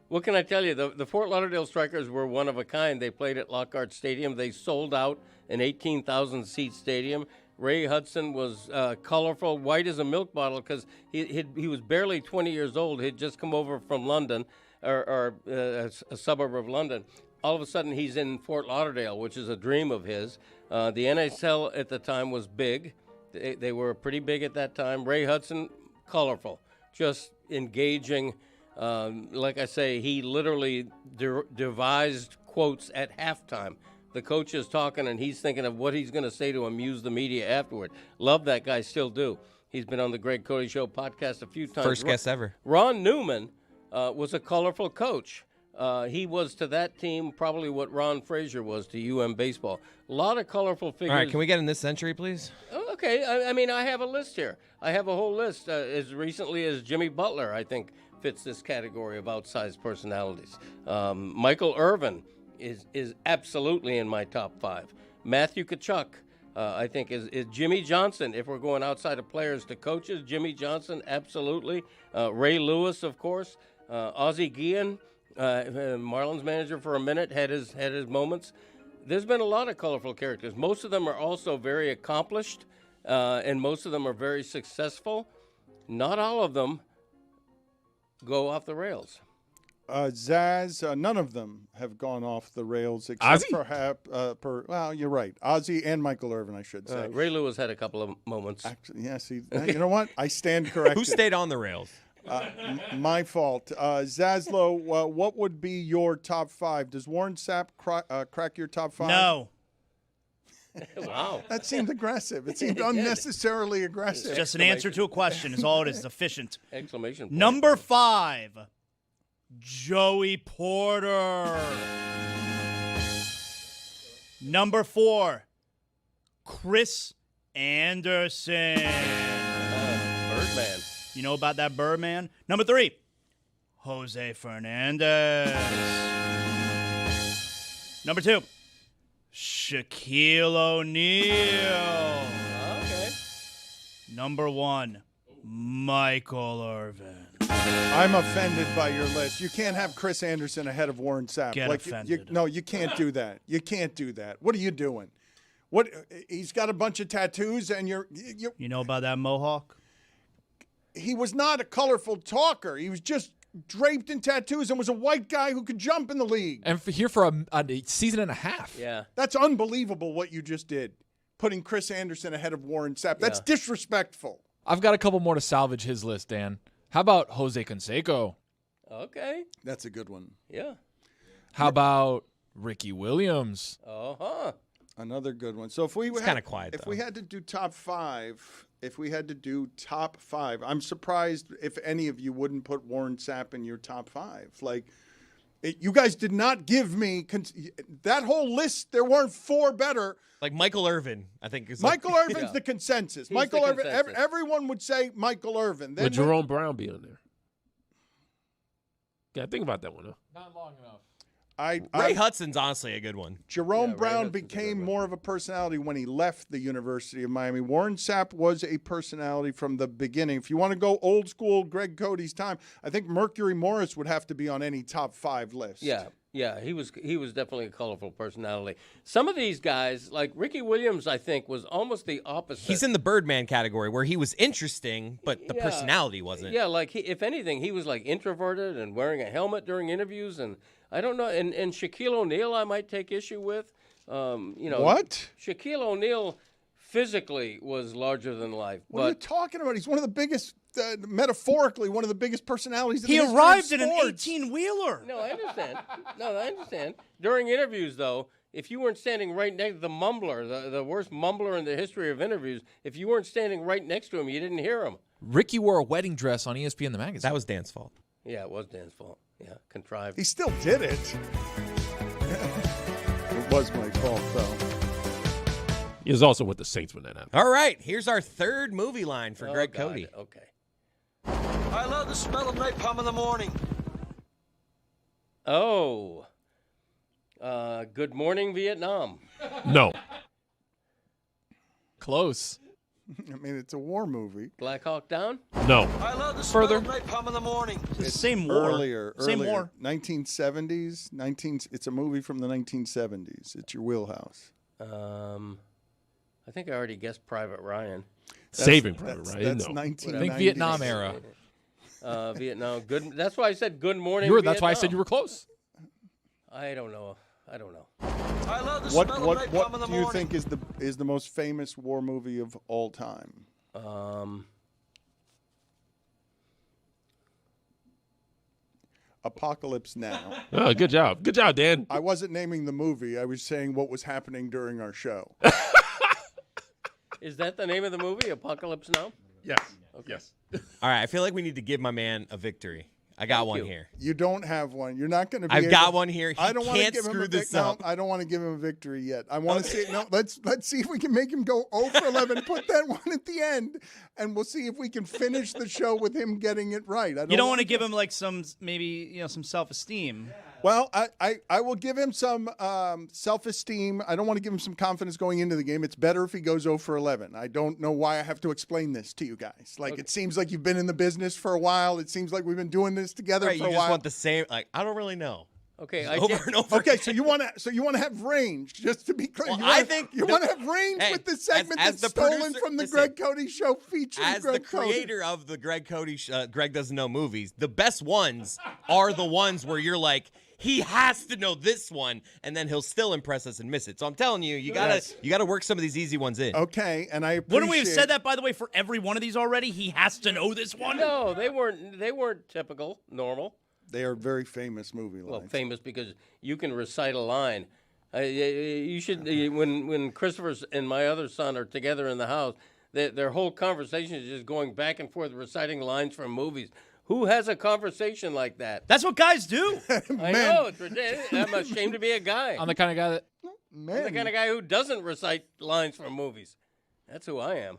what can I tell you? The Fort Lauderdale Strikers were one of a kind. They played at Lockhart Stadium. They sold out an 18,000-seat stadium. Ray Hudson was colorful, white as a milk bottle, because he was barely 20 years old. He'd just come over from London, or a suburb of London. All of a sudden, he's in Fort Lauderdale, which is a dream of his. The NHL at the time was big. They were pretty big at that time. Ray Hudson, colorful, just engaging. Like I say, he literally devised quotes at halftime. The coach is talking, and he's thinking of what he's going to say to amuse the media afterward. Love that guy, still do. He's been on the Greg Cody Show podcast a few times. First guest ever. Ron Newman was a colorful coach. He was to that team probably what Ron Frazier was to UM baseball. A lot of colorful figures. All right, can we get in this century, please? Okay, I mean, I have a list here. I have a whole list. As recently as Jimmy Butler, I think, fits this category of outsized personalities. Michael Irvin is absolutely in my top 5. Matthew Tkachuk, I think, is Jimmy Johnson. If we're going outside of players to coaches, Jimmy Johnson, absolutely. Ray Lewis, of course. Ozzie Guillen, Marlins manager for a minute, had his moments. There's been a lot of colorful characters. Most of them are also very accomplished, and most of them are very successful. Not all of them go off the rails. Zaz, none of them have gone off the rails except well, you're right. Ozzie and Michael Irvin, I should say. Ray Lewis had a couple of moments. Actually, yeah, see, you know what? I stand corrected. Who stayed on the rails? My fault. Zaslow, what would be your top 5? Does Warren Sapp crack your top 5? No. Wow. That seemed aggressive. It seemed unnecessarily aggressive. It's just an answer to a question is all it is. Efficient. Exclamation point. Number 5, Joey Porter. Number 4, Chris Anderson. Birdman. You know about that Birdman? Number 3, Jose Fernandez. Number 2, Shaquille O'Neal. Okay. Number 1, Michael Irvin. I'm offended by your list. You can't have Chris Anderson ahead of Warren Sapp. Get offended. No, you can't do that. You can't do that. What are you doing? What? He's got a bunch of tattoos, and you know about that mohawk? He was not a colorful talker. He was just draped in tattoos and was a white guy who could jump in the league. And here for a season and a half. Yeah. That's unbelievable what you just did, putting Chris Anderson ahead of Warren Sapp. That's disrespectful. I've got a couple more to salvage his list, Dan. How about Jose Canseco? Okay. That's a good one. Yeah. How about Ricky Williams? Uh-huh. Another good one. So if we It's kind of quiet, if though. we had to do top 5, I'm surprised if any of you wouldn't put Warren Sapp in your top 5. Like, you guys did not give me that whole list. There weren't 4 better. Like Michael Irvin, I think is Michael Irvin's the consensus. He's Michael the Irvin. consensus. Everyone would say Michael Irvin. Then Would Jerome Brown be on there? Yeah, think about that one. Huh? Not long enough. Ray Hudson's honestly a good one. Jerome Ray Brown Hudson's a good became one. more of a personality when he left the University of Miami. Warren Sapp was a personality from the beginning. If you want to go old school Greg Cody's time, I think Mercury Morris would have to be on any top 5 list. Yeah, he was definitely a colorful personality. Some of these guys, like Ricky Williams, I think, was almost the opposite. He's in the Birdman category where he was interesting, but the Yeah. personality wasn't. Yeah, like if anything, he was like introverted and wearing a helmet during interviews, and I don't know. And Shaquille O'Neal, I might take issue with. What? Shaquille O'Neal physically was larger than life. What are you talking about? He's one of the biggest, metaphorically, one of the biggest personalities in He the history arrived of in an sports. 18-wheeler. No, I understand. During interviews, though, if you weren't standing right next to the mumbler, the worst mumbler in the history of interviews, if you weren't standing right next to him, you didn't hear him. Ricky wore a wedding dress on ESPN the magazine. That was Dan's fault. Yeah, it was Dan's fault. Yeah, contrived. He still did it. It was my fault, though. He was also with the Saints when that happened. All right, here's our third movie line for Greg God. Cody. Okay. I love the smell of napalm in the morning. Oh. Good Morning, Vietnam. No. Close. I mean, it's a war movie. Black Hawk Down? No. I love the smell Further. of napalm in the morning. It's the same war. Same war. 1970s. It's a movie from the 1970s. It's your wheelhouse. I think I already guessed Private Ryan. Saving Private Ryan. That's No. 1990s. Think Vietnam era. Vietnam. Good. That's why I said Good Morning, That's why I said Vietnam. you were close. I don't know. I love the What smell of napalm in the do you morning. think is the most famous war movie of all time? Apocalypse Now. Oh, good job. Good job, Dan. I wasn't naming the movie. I was saying what was happening during our show. Is that the name of the movie, Apocalypse Now? Yes. Okay. Yes. All right, I feel like we need to give my man a victory. I got one here. You don't have one. You're not going to be I've got one here. He I don't want to can't give him screw a this no, up. I don't want to give him a victory yet. I want to see no. Let's see if we can make him go 0 for 11. Put that one at the end, and we'll see if we can finish the show with him getting it right. You don't want to give him like some self-esteem. Well, I will give him some self-esteem. I don't want to give him some confidence going into the game. It's better if he goes 0 for 11. I don't know why I have to explain this to you guys. Like, It seems like you've been in the business for a while. It seems like we've been doing this together Right, for you a just while. want the same. Like, I don't really know. Okay, Just over and over. Okay, so you want to have range, just to be clear. Well, you wanna, I think you want to have range hey, with the segment as that's the stolen producer- from the listen, Greg Cody Show featuring As Greg the creator of the Greg Cody, Greg Doesn't Know movies, the best ones are the ones where you're like, he has to know this one, and then he'll still impress us and miss it. So I'm telling you, you gotta work some of these easy ones in. Okay, and I appreciate. Wouldn't we have said that, by the way, for every one of these already? He has to know this one? No, they weren't typical, normal. They are very famous movie lines. Well, famous because you can recite a line. You should when Christopher and my other son are together in the house, their whole conversation is just going back and forth reciting lines from movies. Who has a conversation like that? That's what guys do. I know it's ridiculous. I'm ashamed to be a guy. I'm the kind of guy that. I'm the kind of guy who doesn't recite lines from movies. That's who I am.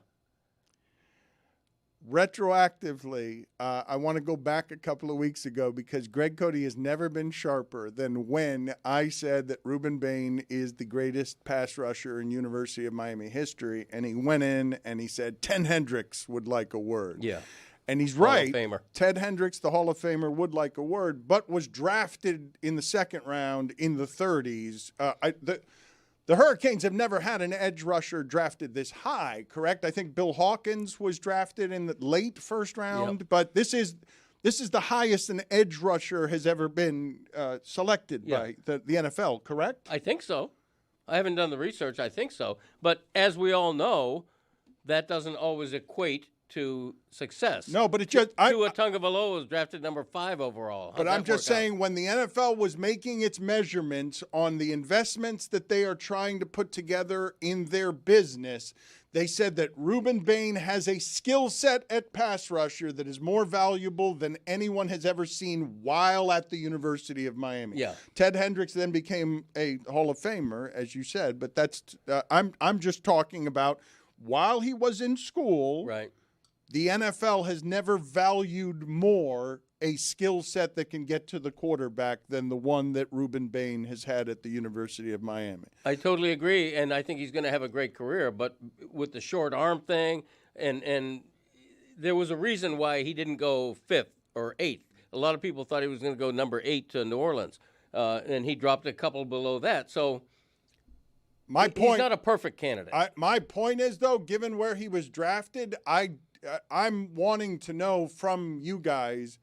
retroactively, I want to go back a couple of weeks ago because Greg Cody has never been sharper than when I said that Ruben Bane is the greatest pass rusher in University of Miami history, and he went in and he said Ted Hendricks would like a word. Yeah. And he's Hall of right. Famer. Ted Hendricks, the Hall of Famer, would like a word, but was drafted in the second round in the 30s. The Hurricanes have never had an edge rusher drafted this high, correct? I think Bill Hawkins was drafted in the late first round, but this is the highest an edge rusher has ever been selected by the NFL, correct? I think so. I haven't done the research. I think so. But as we all know, that doesn't always equate to success. No, but it just Tua Tagovailoa was drafted number 5 overall. But I'm just saying, when the NFL was making its measurements on the investments that they are trying to put together in their business, they said that Ruben Bane has a skill set at pass rusher that is more valuable than anyone has ever seen while at the University of Miami. Yeah. Ted Hendricks then became a Hall of Famer, as you said, but that's I'm just talking about while he was in school. Right. The NFL has never valued more a skill set that can get to the quarterback than the one that Ruben Bane has had at the University of Miami. I totally agree, and I think he's going to have a great career. But with the short arm thing, and there was a reason why he didn't go 5th or 8th. A lot of people thought he was going to go number 8 to New Orleans, and he dropped a couple below that. So he's not a perfect candidate. My point is, though, given where he was drafted, I'm wanting to know from you guys,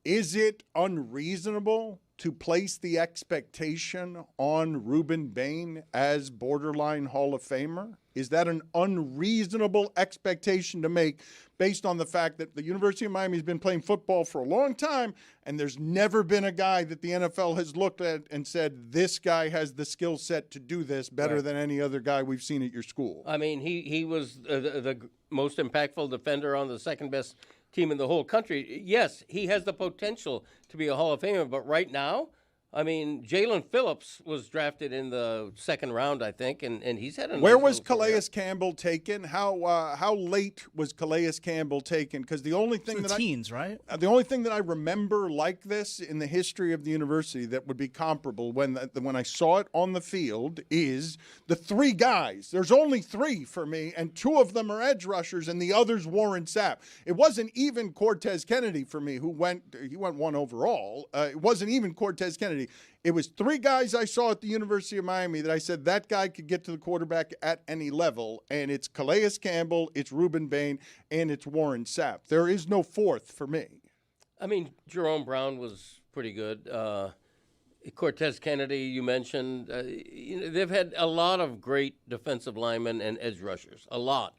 is it unreasonable to place the expectation on Ruben Bane as borderline Hall of Famer? Is that an unreasonable expectation to make based on the fact that the University of Miami has been playing football for a long time and there's never been a guy that the NFL has looked at and said, this guy has the skill set to do this better than any other guy we've seen at your school? I mean, he was the most impactful defender on the second best team in the whole country. Yes, he has the potential to be a Hall of Famer, but right now, I mean, Jalen Phillips was drafted in the second round, I think, and he's had a Where was Calais Campbell taken? How late was Calais Campbell taken? Because the only thing right? The only thing that I remember like this in the history of the university that would be comparable when I saw it on the field is the 3 guys. There's only 3 for me, and 2 of them are edge rushers, and the other's Warren Sapp. It wasn't even Cortez Kennedy for me, he went 1 overall. It wasn't even Cortez Kennedy. It was 3 guys I saw at the University of Miami that I said that guy could get to the quarterback at any level, and it's Calais Campbell, it's Ruben Bane, and it's Warren Sapp. There is no 4th for me. I mean, Jerome Brown was pretty good. Cortez Kennedy, you mentioned. They've had a lot of great defensive linemen and edge rushers, a lot.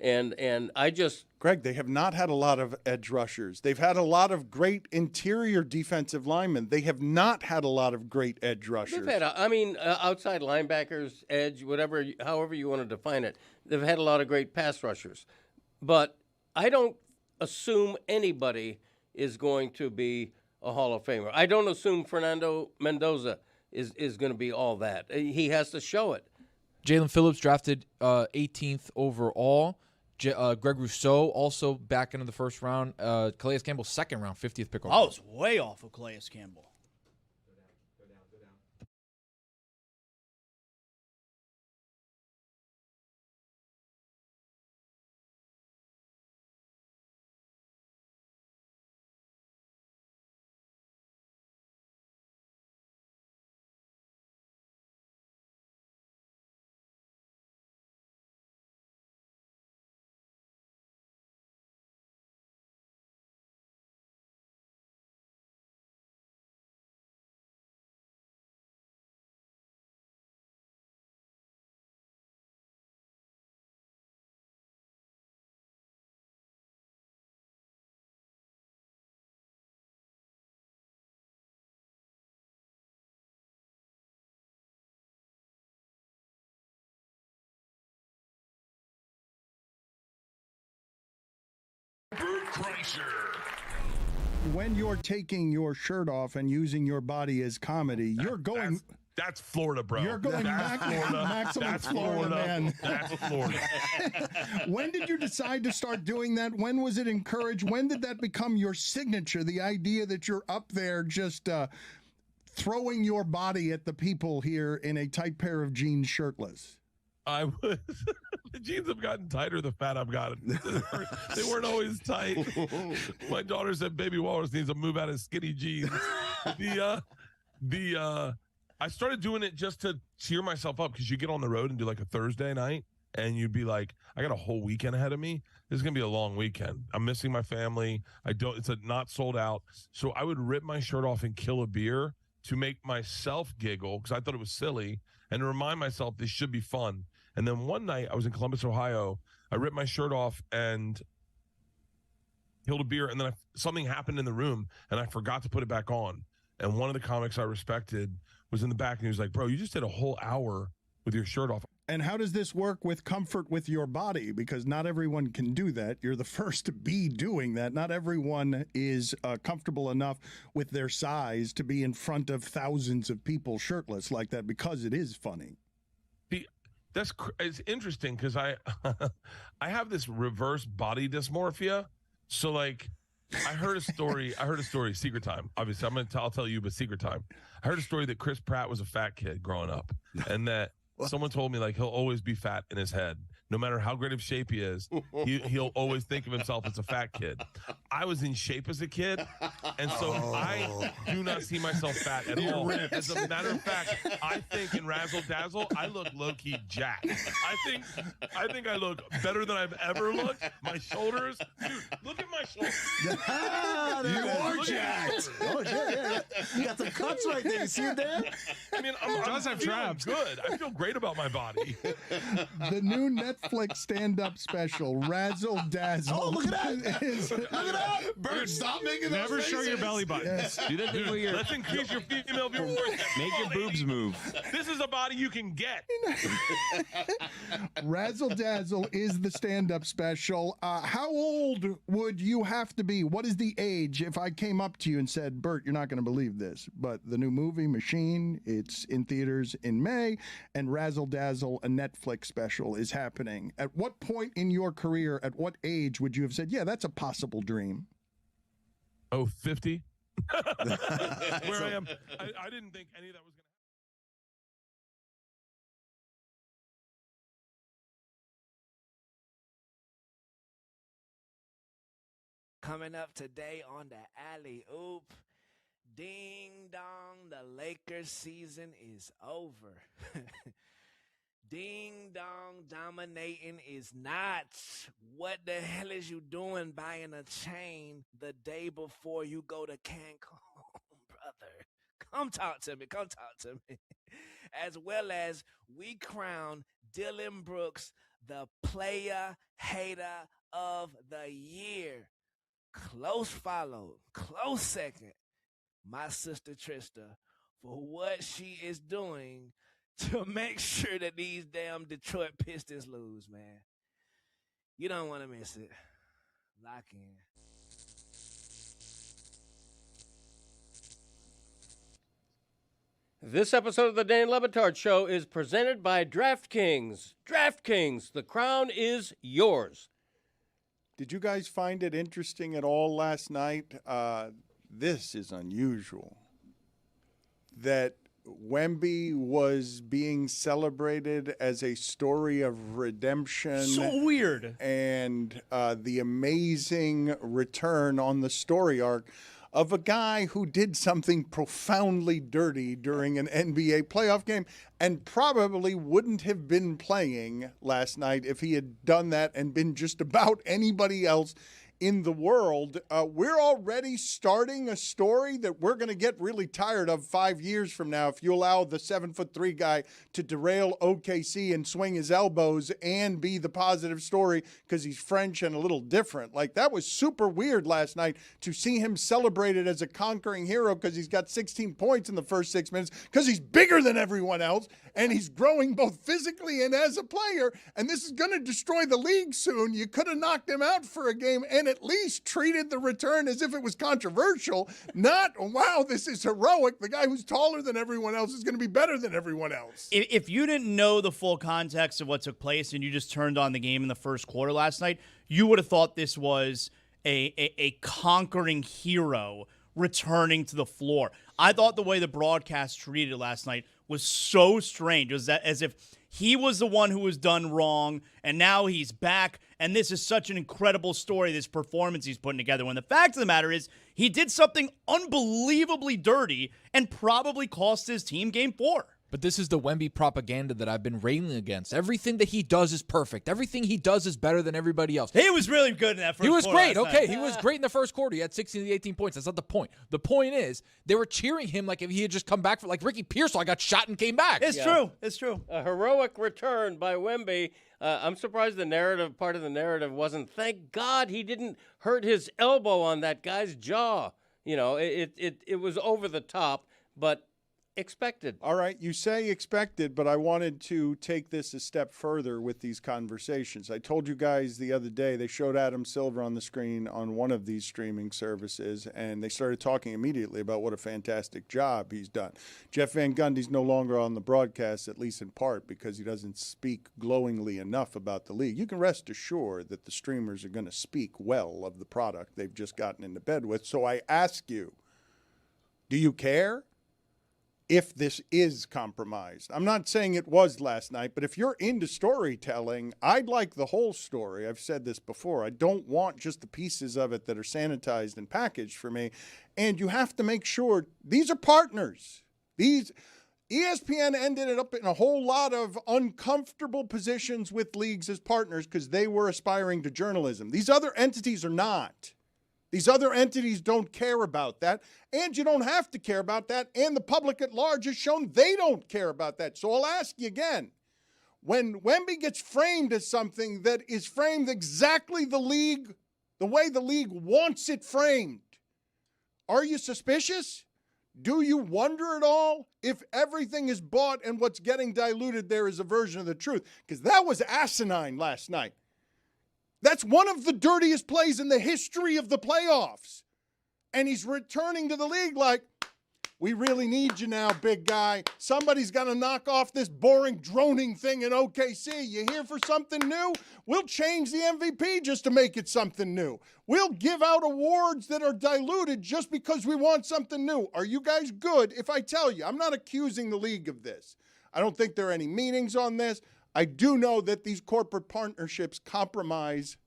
And I just... Greg, they have not had a lot of edge rushers. They've had a lot of great interior defensive linemen. They have not had a lot of great edge rushers. They've had, outside linebackers, edge, however you want to define it. They've had a lot of great pass rushers. But I don't assume anybody is going to be a Hall of Famer. I don't assume Fernando Mendoza is going to be all that. He has to show it. Jalen Phillips drafted 18th overall. Greg Rousseau also back into the first round. Calais Campbell, second round, 50th pick overall. I was way off of Calais Campbell. Bert Kreischer. When you're taking your shirt off and using your body as comedy, you're going... That's Florida, bro. You're going maximum Florida, man. That's Florida. When did you decide to start doing that? When was it encouraged? When did that become your signature? The idea that you're up there just throwing your body at the people here in a tight pair of jeans, shirtless. I was. The jeans have gotten tighter the fat I've gotten. They weren't always tight. My daughter said Baby Walrus needs to move out of skinny jeans. I started doing it just to cheer myself up because you get on the road and do like a Thursday night and you'd be like, I got a whole weekend ahead of me. This is going to be a long weekend. I'm missing my family. It's not sold out. So I would rip my shirt off and kill a beer to make myself giggle because I thought it was silly and to remind myself this should be fun. And then one night I was in Columbus, Ohio. I ripped my shirt off and killed a beer. And then something happened in the room and I forgot to put it back on. And one of the comics I respected was in the back and he was like, bro, you just did a whole hour with your shirt off. And how does this work with comfort with your body? Because not everyone can do that. You're the first to be doing that. Not everyone is comfortable enough with their size to be in front of thousands of people shirtless like that because it is funny. It's interesting because I have this reverse body dysmorphia. So like I heard a story, secret time. Obviously, I'll tell you, but secret time. I heard a story that Chris Pratt was a fat kid growing up and that someone told me like he'll always be fat in his head. No matter how great of shape he is, he'll always think of himself as a fat kid. I was in shape as a kid, and so I do not see myself fat at all. As a matter of fact, I think in Razzle Dazzle, I look low-key jacked. I think I look better than I've ever looked. My shoulders, dude, look at my shoulders. You are jacked. Oh, yeah. You got some cuts right there. You see it there? I mean, I'm feeling good. I feel great about my body. The new Netflix stand-up special, Razzle Dazzle. Oh, look at that! Look at that! Bert, stop making those Never show your belly button. Yes. Do that thing where you're... Let's increase your female viewers. Make your boobs move. This is a body you can get. Razzle Dazzle is the stand-up special. How old would you have to be? What is the age if I came up to you and said, Bert, you're not going to believe this, but the new movie, Machine, it's in theaters in May, and Razzle Dazzle, a Netflix special, is happening. At what point in your career, at what age would you have said, yeah, that's a possible dream? Oh, 50? Where I am. I didn't think any of that was going to happen. Coming up today on the Alley Oop. Ding dong, the Lakers season is over. Ding dong, dominating is not. What the hell is you doing buying a chain the day before you go to Cancun, brother? Come talk to me. As well as we crown Dylan Brooks the player hater of the year. Close follow, close second, my sister Trista, for what she is doing to make sure that these damn Detroit Pistons lose, man. You don't want to miss it. Lock in. This episode of the Dan Le Batard Show is presented by DraftKings. DraftKings, the crown is yours. Did you guys find it interesting at all last night? This is unusual. That Wemby was being celebrated as a story of redemption. So weird. And the amazing return on the story arc of a guy who did something profoundly dirty during an NBA playoff game and probably wouldn't have been playing last night if he had done that and been just about anybody else in the world. We're already starting a story that we're going to get really tired of 5 years from now if you allow the 7'3" guy to derail OKC and swing his elbows and be the positive story because he's French and a little different. Like, that was super weird last night to see him celebrated as a conquering hero because he's got 16 points in the first 6 minutes because he's bigger than everyone else and he's growing both physically and as a player, and this is going to destroy the league soon. You could have knocked him out for a game and at least treated the return as if it was controversial, not, wow, this is heroic. The guy who's taller than everyone else is going to be better than everyone else. If you didn't know the full context of what took place and you just turned on the game in the first quarter last night, you would have thought this was a conquering hero returning to the floor. I thought the way the broadcast treated it last night was so strange. It was that as if he was the one who was done wrong, and now he's back, and this is such an incredible story, this performance he's putting together, when the fact of the matter is he did something unbelievably dirty and probably cost his team Game 4. But this is the Wemby propaganda that I've been railing against. Everything that he does is perfect. Everything he does is better than everybody else. He was really good in that first quarter. He was great. last Okay, night. he was great in the first quarter. He had 16 to 18 points. That's not the point. The point is they were cheering him like if he had just come back like Ricky Pearsall got shot and came back. It's true. It's true. A heroic return by Wemby. I'm surprised part of the narrative wasn't, thank God he didn't hurt his elbow on that guy's jaw. You know, it was over the top, but expected. All right, you say expected, but I wanted to take this a step further with these conversations. I told you guys the other day they showed Adam Silver on the screen on one of these streaming services, and they started talking immediately about what a fantastic job he's done. Jeff Van Gundy's no longer on the broadcast, at least in part, because he doesn't speak glowingly enough about the league. You can rest assured that the streamers are going to speak well of the product they've just gotten into bed with. So I ask you, do you care if this is compromised? I'm not saying it was last night, but if you're into storytelling, I'd like the whole story. I've said this before. I don't want just the pieces of it that are sanitized and packaged for me. And you have to make sure these are partners. ESPN ended up in a whole lot of uncomfortable positions with leagues as partners because they were aspiring to journalism. These other entities are not. These other entities don't care about that, and you don't have to care about that, and the public at large has shown they don't care about that. So I'll ask you again, when Wemby gets framed as something that is framed exactly the way the league wants it framed, are you suspicious? Do you wonder at all if everything is bought and what's getting diluted there is a version of the truth? Because that was asinine last night. That's one of the dirtiest plays in the history of the playoffs. And he's returning to the league like, we really need you now, big guy. Somebody's got to knock off this boring droning thing in OKC. You here for something new? We'll change the MVP just to make it something new. We'll give out awards that are diluted just because we want something new. Are you guys good if I tell you? I'm not accusing the league of this. I don't think there are any meetings on this. I do know that these corporate partnerships compromise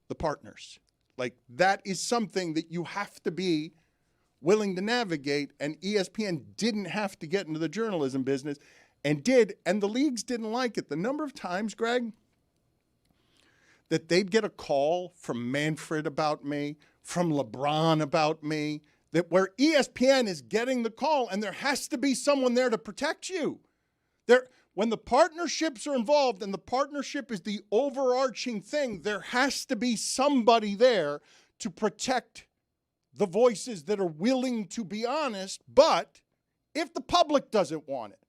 the partners. Like, that is something that you have to be willing to navigate, and ESPN didn't have to get into the journalism business and did, and the leagues didn't like it. The number of times, Greg, that they'd get a call from Manfred about me, from LeBron about me, that where ESPN is getting the call, and there has to be someone there to protect you. When the partnerships are involved and the partnership is the overarching thing, there has to be somebody there to protect the voices that are willing to be honest. But if the public doesn't want it,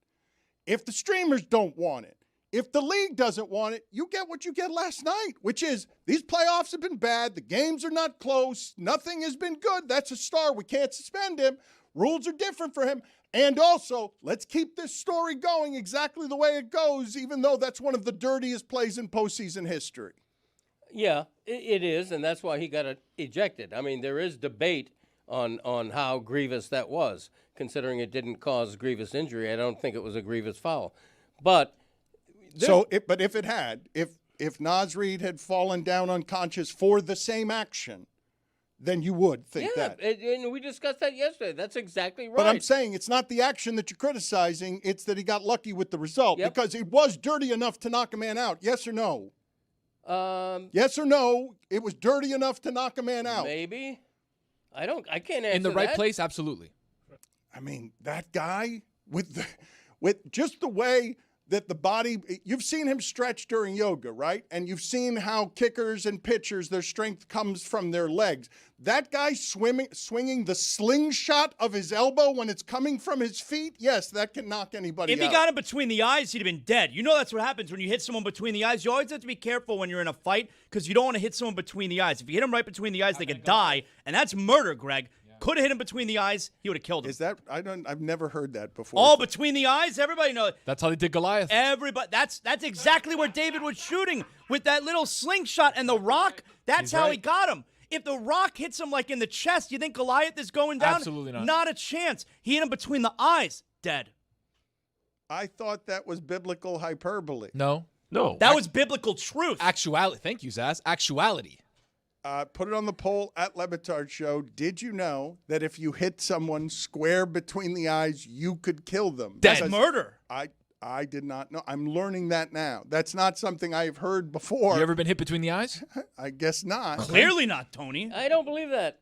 if the streamers don't want it, if the league doesn't want it, you get what you get last night, which is these playoffs have been bad. The games are not close. Nothing has been good. That's a star. We can't suspend him. Rules are different for him. And also, let's keep this story going exactly the way it goes, even though that's one of the dirtiest plays in postseason history. Yeah, it is, and that's why he got ejected. I mean, there is debate on how grievous that was, considering it didn't cause grievous injury. I don't think it was a grievous foul. But but if it had, if Naz Reid had fallen down unconscious for the same action, then you would think that. And we discussed that yesterday. That's exactly right. But I'm saying it's not the action that you're criticizing. It's that he got lucky with the result because it was dirty enough to knock a man out. Yes or no? Yes or no? It was dirty enough to knock a man out. Maybe. I can't answer in the right that. place, absolutely. I mean, that guy with just the way that the body, you've seen him stretch during yoga, right? And you've seen how kickers and pitchers, their strength comes from their legs. That guy swinging the slingshot of his elbow when it's coming from his feet, yes, that can knock anybody out. If he got him between the eyes, he'd have been dead. You know that's what happens when you hit someone between the eyes. You always have to be careful when you're in a fight because you don't want to hit someone between the eyes. If you hit him right between the eyes, they could die, and that's murder, Greg. Could have hit him between the eyes. He would have killed him. Is that? I've never heard that before. All between the eyes. Everybody knows. That's how they did Goliath. Everybody. That's exactly where David was shooting with that little slingshot and the rock. That's how he got him. If the rock hits him like in the chest, you think Goliath is going down? Absolutely not. Not a chance. He hit him between the eyes. Dead. I thought that was biblical hyperbole. No. That was biblical truth. Actuality. Thank you, Zaz. Actuality. Put it on the poll at Le Batard Show. Did you know that if you hit someone square between the eyes, you could kill them? That's murder. I did not know. I'm learning that now. That's not something I've heard before. You ever been hit between the eyes? I guess not. Clearly not, Tony. I don't believe that.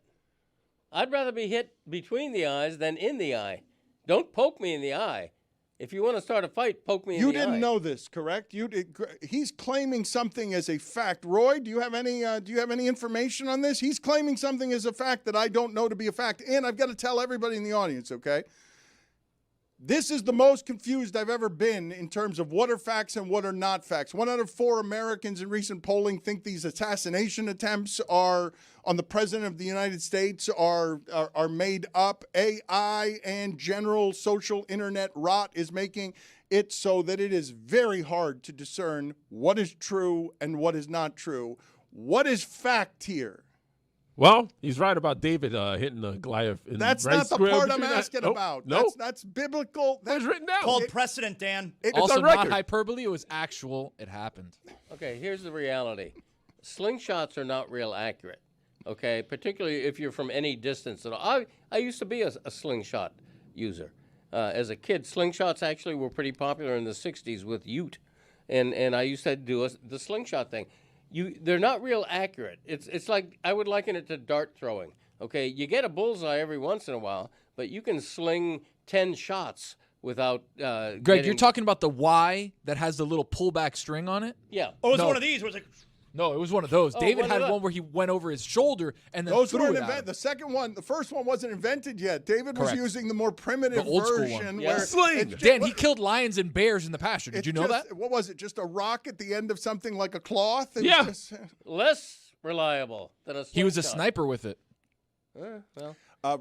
I'd rather be hit between the eyes than in the eye. Don't poke me in the eye. If you want to start a fight, poke me in the eye. You didn't know this, correct? He's claiming something as a fact. Roy, do you have any information on this? He's claiming something as a fact that I don't know to be a fact. And I've got to tell everybody in the audience, okay? This is the most confused I've ever been in terms of what are facts and what are not facts. 1 out of 4 Americans in recent polling think these assassination attempts are on the president of the United States are made up. AI and general social internet rot is making it so that it is very hard to discern what is true and what is not true. What is fact here? Well, he's right about David hitting the Goliath. That's not the part I'm asking about. Nope. That's biblical. That's written down. Called precedent, Dan. Also, not hyperbole. It was actual. It happened. Okay, here's the reality. Slingshots are not real accurate, okay, particularly if you're from any distance at all. I used to be a slingshot user. As a kid, slingshots actually were pretty popular in the 60s with Ute, and I used to do the slingshot thing. They're not real accurate. It's like I would liken it to dart throwing. Okay, you get a bullseye every once in a while, but you can sling 10 shots without. Greg, you're talking about the Y that has the little pullback string on it? Yeah. Oh, it was one of these. It was like. No, it was one of those. David had one where he went over his shoulder and then those threw weren't it at him. invented. The second one, the first one wasn't invented yet. David Correct. was using the more primitive The old school version. one. Where Sling. Dan, he killed lions and bears in the pasture. Did you know that? What was it? Just a rock at the end of something like a cloth? And Yeah. Less reliable than a slingshot. He was a sniper with it. Well,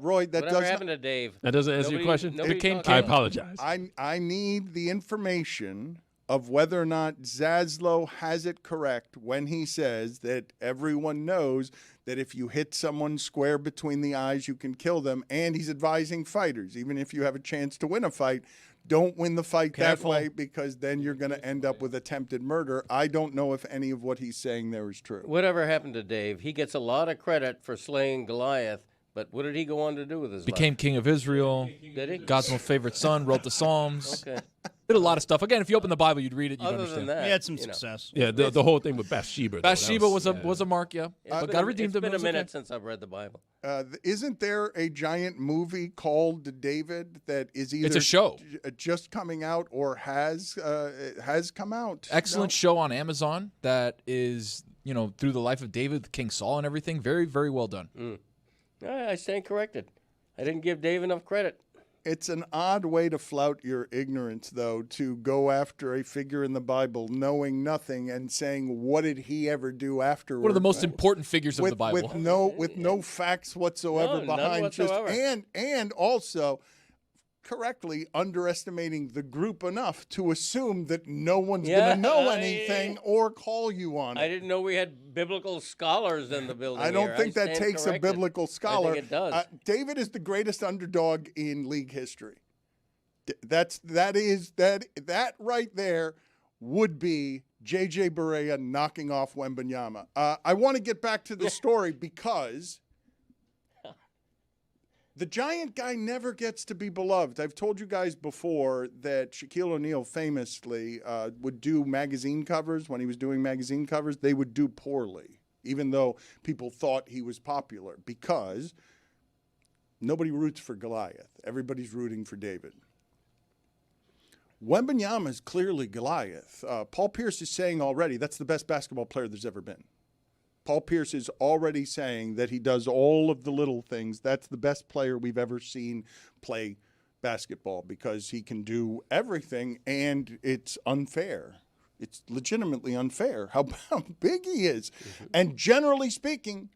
Roy, that whatever does happened to Dave? That doesn't answer your question? I apologize. I need the information of whether or not Zaslow has it correct when he says that everyone knows that if you hit someone square between the eyes, you can kill them. And he's advising fighters, even if you have a chance to win a fight, don't win the fight that way because then you're going to end up with attempted murder. I don't know if any of what he's saying there is true. Whatever happened to Dave? He gets a lot of credit for slaying Goliath, but what did he go on to do with his Became life? king of Israel. Did he? God's most favorite son. Wrote the Psalms. Okay. Did a lot of stuff. Again, if you open the Bible, you'd read it. You'd Other understand. than that, He had some success. Yeah, the whole thing with Bathsheba. though, that Bathsheba was a mark, yeah. But God redeemed him. It's been It was a minute okay. since I've read the Bible. Isn't there a giant movie called David that is either It's a show. just coming out or has come out? Excellent show on Amazon that is, through the life of David, King Saul and everything. Very, very well done. I stand corrected. I didn't give Dave enough credit. It's an odd way to flout your ignorance, though, to go after a figure in the Bible knowing nothing and saying, what did he ever do afterwards? One of the most important figures of the Bible. With no facts whatsoever None behind. whatsoever. And also correctly underestimating the group enough to assume that no one's going to know anything or call you on it. I didn't know we had biblical scholars in the building. I don't here. think that stand takes corrected. a biblical scholar. I think it does. David is the greatest underdog in league history. That right there would be J.J. Barea knocking off Wembanyama. I want to get back to the story because the giant guy never gets to be beloved. I've told you guys before that Shaquille O'Neal famously would do magazine covers. When he was doing magazine covers, they would do poorly, even though people thought he was popular, because nobody roots for Goliath. Everybody's rooting for David. Wembanyama is clearly Goliath. Paul Pierce is saying already that's the best basketball player there's ever been. Paul Pierce is already saying that he does all of the little things. That's the best player we've ever seen play basketball because he can do everything, and it's unfair. It's legitimately unfair how big he is. And generally speaking,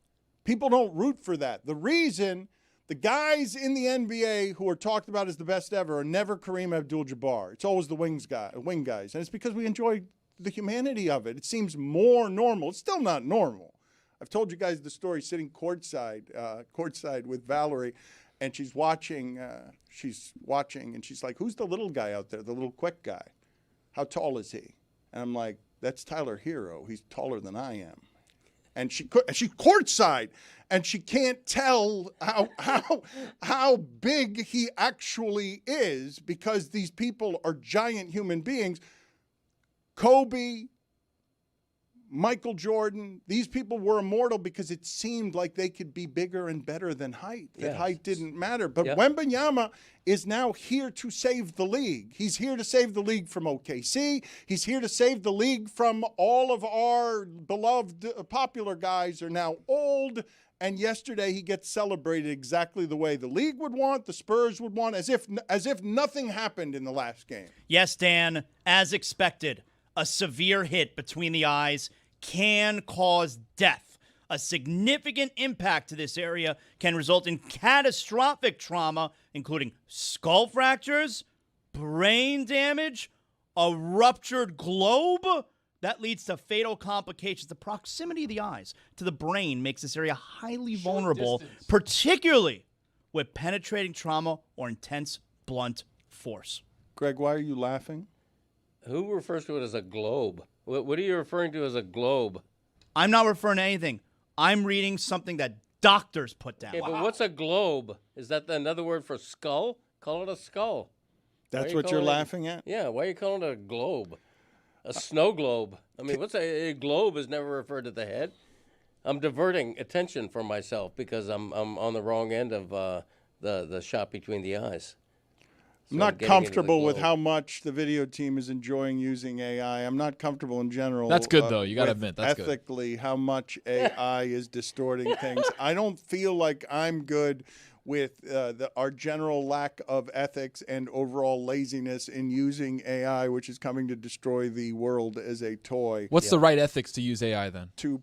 people don't root for that. The reason the guys in the NBA who are talked about as the best ever are never Kareem Abdul-Jabbar. It's always the wing guys. And it's because we enjoy the humanity of it. It seems more normal. It's still not normal. I've told you guys the story sitting courtside with Valerie, and she's watching, and she's like, who's the little guy out there, the little quick guy? How tall is he? And I'm like, that's Tyler Hero. He's taller than I am. And she's courtside, and she can't tell how big he actually is because these people are giant human beings. Kobe, Michael Jordan, these people were immortal because it seemed like they could be bigger and better than height. That height didn't matter. But Wembanyama is now here to save the league. He's here to save the league from OKC. He's here to save the league from all of our beloved popular guys are now old. And yesterday he gets celebrated exactly the way the league would want, the Spurs would want, as if nothing happened in the last game. Yes, Dan, as expected, a severe hit between the eyes can cause death. A significant impact to this area can result in catastrophic trauma, including skull fractures, brain damage, a ruptured globe. That leads to fatal complications. The proximity of the eyes to the brain makes this area highly vulnerable, particularly with penetrating trauma or intense blunt force. Greg, why are you laughing? Who refers to it as a globe? What are you referring to as a globe? I'm not referring to anything. I'm reading something that doctors put down. Okay, but what's a globe? Is that another word for skull? Call it a skull. That's what you're laughing at? Yeah, why are you calling it a globe? A snow globe. I mean, what's a globe is never referred to the head. I'm diverting attention from myself because I'm on the wrong end of the shot between the eyes. I'm not comfortable with how much the video team is enjoying using AI. I'm not comfortable in general. That's good, though. You got to admit, that's good. Ethically, how much AI is distorting things. I don't feel like I'm good with our general lack of ethics and overall laziness in using AI, which is coming to destroy the world as a toy. What's the right ethics to use AI then? To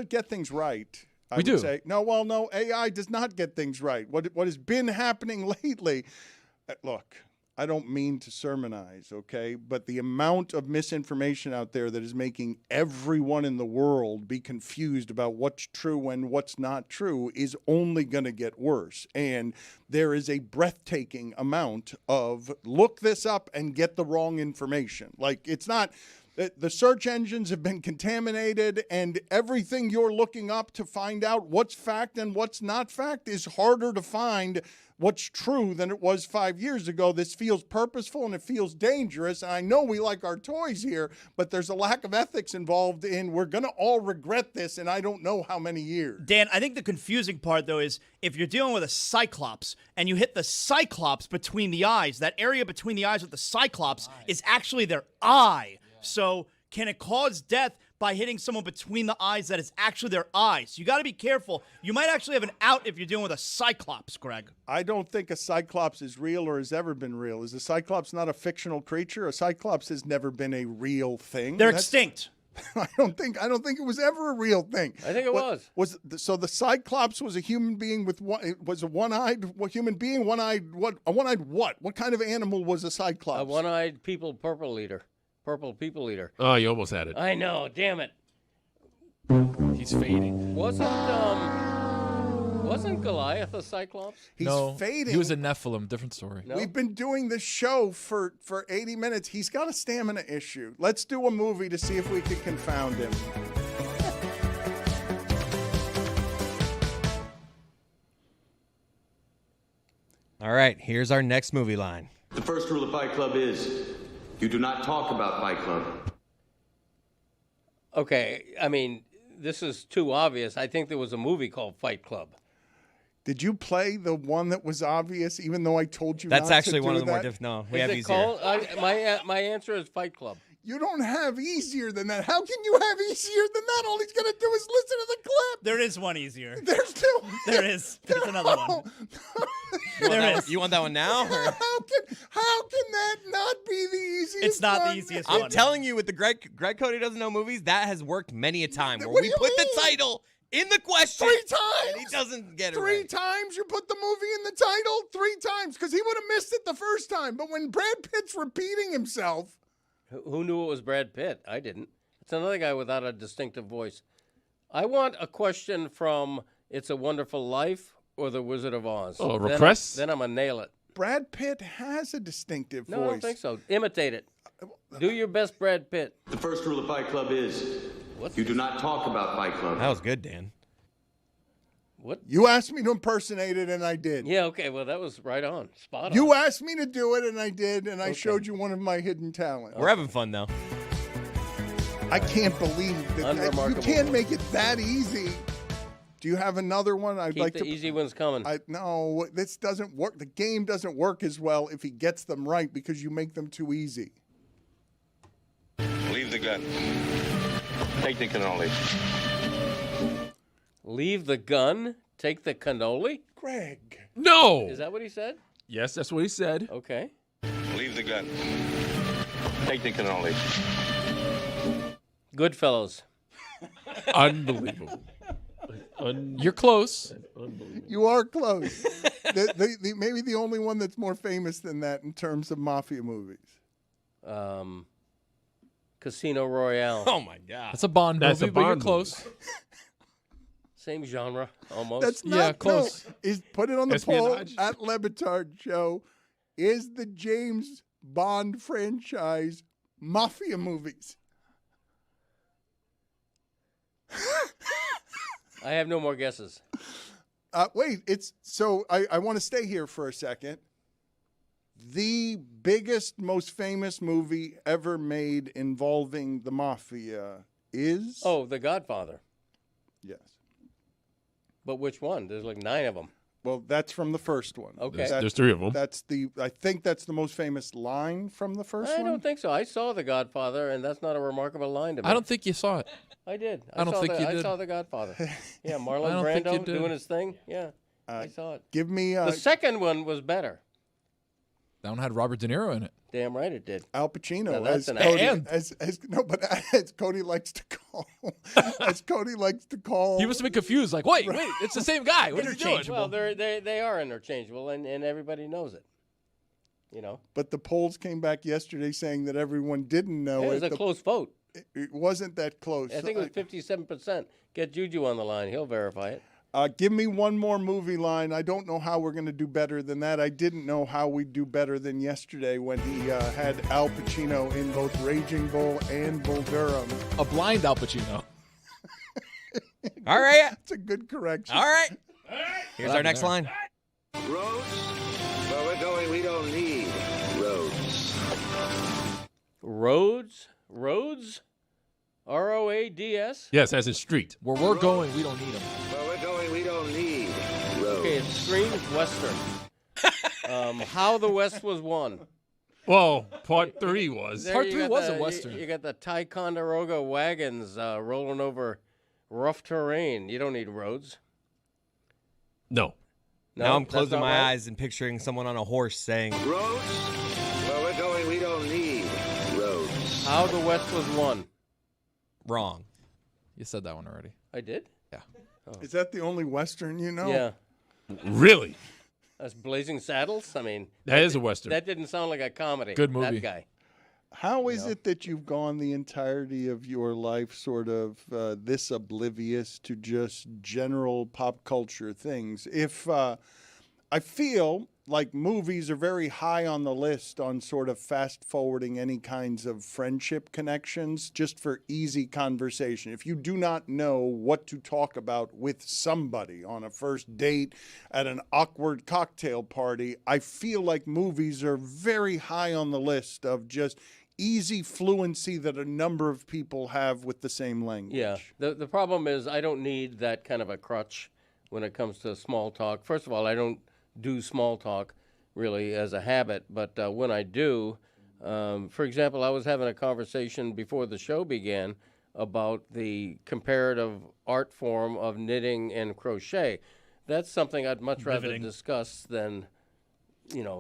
get things right. I We would do. say. No, AI does not get things right. What has been happening lately, look, I don't mean to sermonize, okay? But the amount of misinformation out there that is making everyone in the world be confused about what's true and what's not true is only going to get worse. And there is a breathtaking amount of look this up and get the wrong information. Like, it's not... The search engines have been contaminated, and everything you're looking up to find out what's fact and what's not fact is harder to find what's true than it was 5 years ago. This feels purposeful and it feels dangerous. And I know we like our toys here, but there's a lack of ethics involved in we're going to all regret this in I don't know how many years. Dan, I think the confusing part, though, is if you're dealing with a cyclops and you hit the cyclops between the eyes, that area between the eyes with the cyclops is actually their eye. So can it cause death by hitting someone between the eyes that is actually their eyes? You got to be careful. You might actually have an out if you're dealing with a cyclops, Greg. I don't think a cyclops is real or has ever been real. Is a cyclops not a fictional creature? A cyclops has never been a real thing. They're extinct. I don't think it was ever a real thing. I think it was. So the cyclops was a human being with was a one-eyed human being, one-eyed what? A one-eyed what? What kind of animal was a cyclops? A one-eyed purple eater. Purple people eater. Oh, you almost had it. I know, damn it. He's fading. Wasn't Goliath a cyclops? He's fading. He was a Nephilim. Different story. No? We've been doing this show for 80 minutes. He's got a stamina issue. Let's do a movie to see if we can confound him. All right, here's our next movie line. The first rule of Fight Club is you do not talk about Fight Club. Okay, I mean, this is too obvious. I think there was a movie called Fight Club. Did you play the one that was obvious, even though I told you That's not actually to one do of the more that? difficult. No, we Is have it easier. called? My answer is Fight Club. You don't have easier than that. How can you have easier than that? All he's going to do is listen to the clip. There is one easier. There's two. There is. There's another one. There is. You want that one now? Or? How can that not be the easiest? It's not one? the easiest I'm one. telling you, with the Greg Cody doesn't know movies, that has worked many a time. Where What do we you put the mean? title in the question 3 times. and he doesn't get it Three right. times you put the movie in the title? 3 times, because he would have missed it the first time. But when Brad Pitt's repeating himself. Who knew it was Brad Pitt? I didn't. It's another guy without a distinctive voice. I want a question from It's a Wonderful Life or The Wizard of Oz. Oh, requests? Then I'm going to nail it. Brad Pitt has a distinctive voice. No, I don't think so. Imitate it. Do your best Brad Pitt. The first rule of Fight Club is you do not talk about Fight Club. That was good, Dan. What? You asked me to impersonate it, and I did. Yeah, okay. Well, that was right on. Spot on. You asked me to do it, and I did, and I showed you one of my hidden talents. We're having fun, though. I can't believe that you Unremarkable. can't make it that easy. Do you have another one? I'd Keep like the to. easy ones coming. No, this doesn't work. The game doesn't work as well if he gets them right because you make them too easy. Leave the gun. Take the cannoli. Leave the gun, take the cannoli? Greg. No. Is that what he said? Yes, that's what he said. Okay. Leave the gun. Take the cannoli. Goodfellas. Unbelievable. You're close. You are close. Maybe the only one that's more famous than that in terms of mafia movies. Casino Royale. Oh, my God. That's a Bond That's movie, a but you're Bond close. Same genre, almost. That's not, Yeah, close. No, put it on the poll Espionage. at Le Batard Show. Is the James Bond franchise mafia movies? I have no more guesses. Wait, I want to stay here for a second. The biggest, most famous movie ever made involving the mafia is? Oh, The Godfather. Yes. But which one? There's like 9 of them. Well, that's from the first one. Okay. There's 3 of them. I think that's the most famous line from the first I one. don't think so. I saw The Godfather, and that's not a remarkable line to me. I don't think you saw it. I did. I don't think you I did. saw The Godfather. Yeah, I Marlon don't think you Brando did. doing his thing. Yeah, I saw it. Give me The second one was better. That one had Robert De Niro in it. Damn right it did. Al Pacino Now that's as an Cody, and- as Cody likes to call. As Cody likes to call. He must have been confused. Like, wait, it's the same guy. What are you doing? Well, they are interchangeable, and everybody knows it. You know. But the polls came back yesterday saying that everyone didn't know It was a close vote. It wasn't that close. I think it was 57%. Get Juju on the line. He'll verify it. Give me one more movie line. I don't know how we're going to do better than that. I didn't know how we'd do better than yesterday when he had Al Pacino in both Raging Bull and Bull Durham. A blind Al Pacino. All right. That's a good correction. All right. Here's our next line. Roads? Where we're going, we don't need roads. Roads? ROADS? Yes, as in street. Where we're going, we don't need them. Where we're going, we don't need roads. Okay, it screams Western. How the West was won. Well, part 3 was. There Part you 3 got was the- a Western. You got the Ticonderoga wagons rolling over rough terrain. You don't need roads. No. No, Now I'm that's closing not my right? eyes and picturing someone on a horse saying, Roads? Where we're going, we don't need roads. How the West was won. wrong. You said that one already. I did? Yeah. Is that the only Western you know? Yeah. Really? That's Blazing Saddles? I mean, That is a Western. that didn't sound like a comedy. Good movie. That guy. How is it that you've gone the entirety of your life sort of this oblivious to just general pop culture things? If I feel like movies are very high on the list on sort of fast forwarding any kinds of friendship connections just for easy conversation. If you do not know what to talk about with somebody on a first date, at an awkward cocktail party, I feel like movies are very high on the list of just easy fluency that a number of people have with the same language. Yeah. The problem is I don't need that kind of a crutch. when it comes to small talk. First of all, I don't do small talk really as a habit, but when I do, for example, I was having a conversation before the show began about the comparative art form of knitting and crochet. That's something I'd much rather discuss than,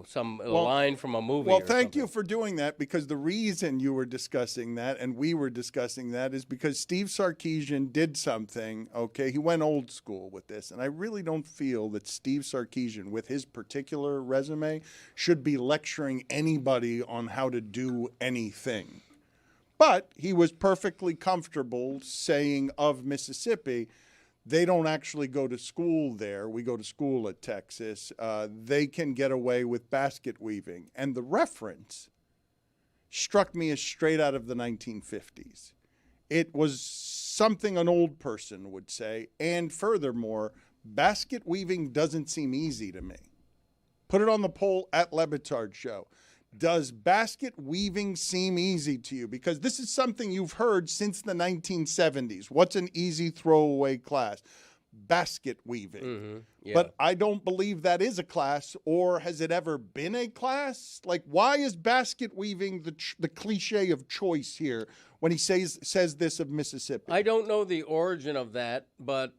some line from a movie. Well, thank you for doing that, because the reason you were discussing that and we were discussing that is because Steve Sarkisian did something, okay? He went old school with this, and I really don't feel that Steve Sarkisian, with his particular resume, should be lecturing anybody on how to do anything. But he was perfectly comfortable saying of Mississippi, they don't actually go to school there. We go to school at Texas. They can get away with basket weaving. And the reference struck me as straight out of the 1950s. It was something an old person would say. And furthermore, basket weaving doesn't seem easy to me. Put it on the poll at Le Batard Show. Does basket weaving seem easy to you? Because this is something you've heard since the 1970s. What's an easy throwaway class? Basket weaving. Mm-hmm. Yeah. But I don't believe that is a class, or has it ever been a class? Like, why is basket weaving the cliche of choice here when he says this of Mississippi? I don't know the origin of that, but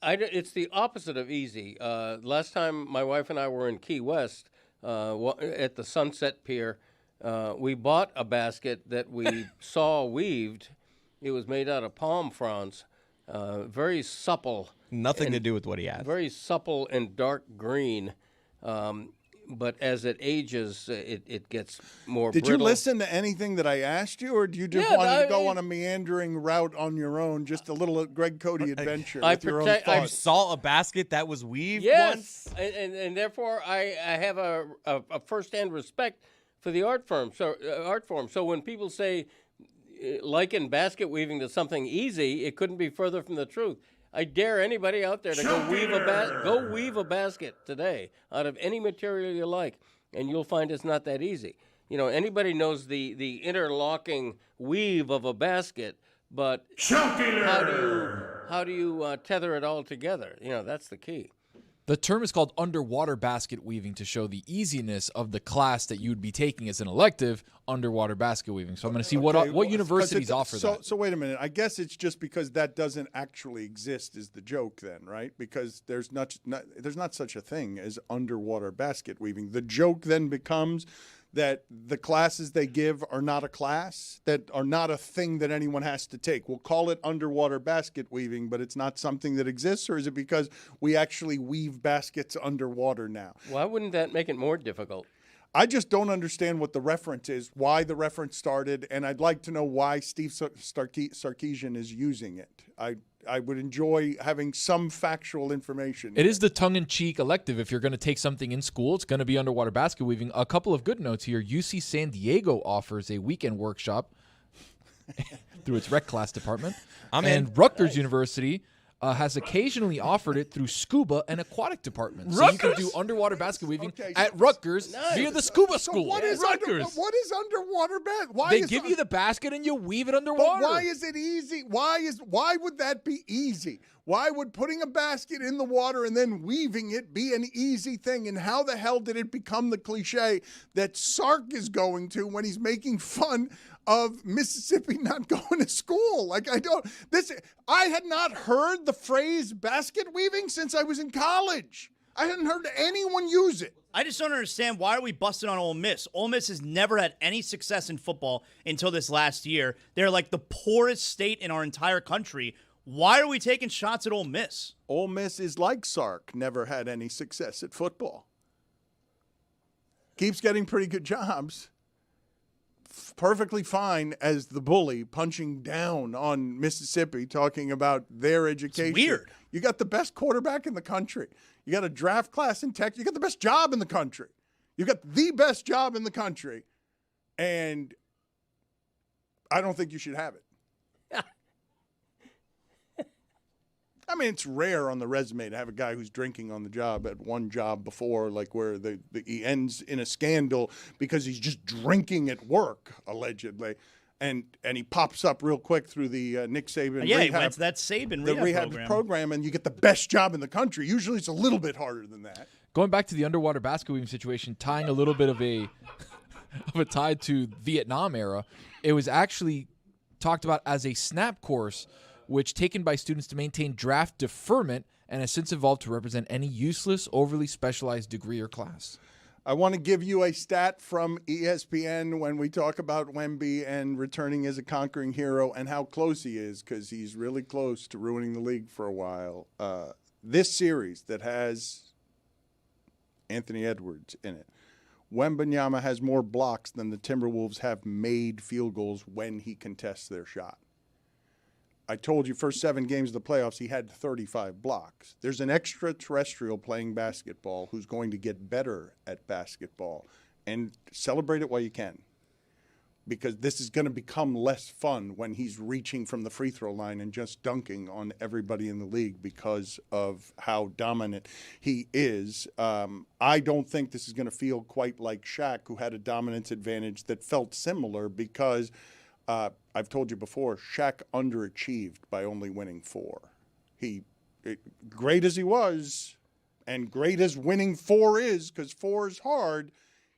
it's the opposite of easy. Last time my wife and I were in Key West, at the Sunset Pier, we bought a basket that we saw weaved. It was made out of palm fronds, very supple. Nothing to do with what he has. Very supple and dark green. But as it ages, it gets more Did brittle. you listen to anything that I asked you, or do you just want to go on a meandering route on your own, just a little Greg Cody adventure with your own thoughts? I saw a basket that was weaved Yes, once. and therefore I have a firsthand respect for the art form. So when people say liken basket weaving to something easy, it couldn't be further from the truth. I dare anybody out there to go weave a basket today out of any material you like, and you'll find it's not that easy. Anybody knows the interlocking weave of a basket, but how do you tether it all together? That's the key. The term is called underwater basket weaving to show the easiness of the class that you would be taking as an elective, underwater basket weaving. So I'm going to see what universities offer that. So wait a minute. I guess it's just because that doesn't actually exist is the joke then, right? Because there's not such a thing as underwater basket weaving. The joke then becomes that the classes they give are not a class, that are not a thing that anyone has to take. We'll call it underwater basket weaving, but it's not something that exists, or is it because we actually weave baskets underwater now? Why wouldn't that make it more difficult? I just don't understand what the reference is, why the reference started, and I'd like to know why Steve Sarkisian is using it. I would enjoy having some factual information. It is the tongue-in-cheek elective. If you're going to take something in school, it's going to be underwater basket weaving. A couple of good notes here. UC San Diego offers a weekend workshop through its rec class department. Rutgers University has occasionally offered it through scuba and aquatic departments. So you can do underwater basket weaving at Rutgers via the scuba school. What is what is underwater basket? They give you the basket and you weave it underwater. But why is it easy? Why would that be easy? Why would putting a basket in the water and then weaving it be an easy thing? And how the hell did it become the cliche that Sark is going to when he's making fun of Mississippi not going to school? I had not heard the phrase basket weaving since I was in college. I hadn't heard anyone use it. I just don't understand, why are we busting on Ole Miss? Ole Miss has never had any success in football until this last year. They're like the poorest state in our entire country. Why are we taking shots at Ole Miss? Ole Miss is like Sark, never had any success at football. Keeps getting pretty good jobs. Perfectly fine as the bully punching down on Mississippi, talking about their education. It's weird. You got the best quarterback in the country. You got a draft class in Texas. You got the best job in the country. You got the best job in the country. And I don't think you should have it. I mean, it's rare on the resume to have a guy who's drinking on the job at one job before, like where he ends in a scandal because he's just drinking at work, allegedly. And he pops up real quick through the Nick Saban Yeah, rehab, he went to that Saban the rehab program, and you get the best job in the country. Usually it's a little bit harder than that. Going back to the underwater basket weaving situation, tying a little bit of a tie to Vietnam era, it was actually talked about as a SNAP course, which taken by students to maintain draft deferment and has since evolved to represent any useless, overly specialized degree or class. I want to give you a stat from ESPN when we talk about Wemby and returning as a conquering hero and how close he is, because he's really close to ruining the league for a while. This series that has Anthony Edwards in it, Wembanyama has more blocks than the Timberwolves have made field goals when he contests their shot. I told you first 7 games of the playoffs, he had 35 blocks. There's an extraterrestrial playing basketball who's going to get better at basketball, and celebrate it while you can, because this is going to become less fun when he's reaching from the free throw line and just dunking on everybody in the league because of how dominant he is. I don't think this is going to feel quite like Shaq, who had a dominance advantage that felt similar because I've told you before, Shaq underachieved by only winning 4. Great as he was, and great as winning 4 is, because 4 is hard,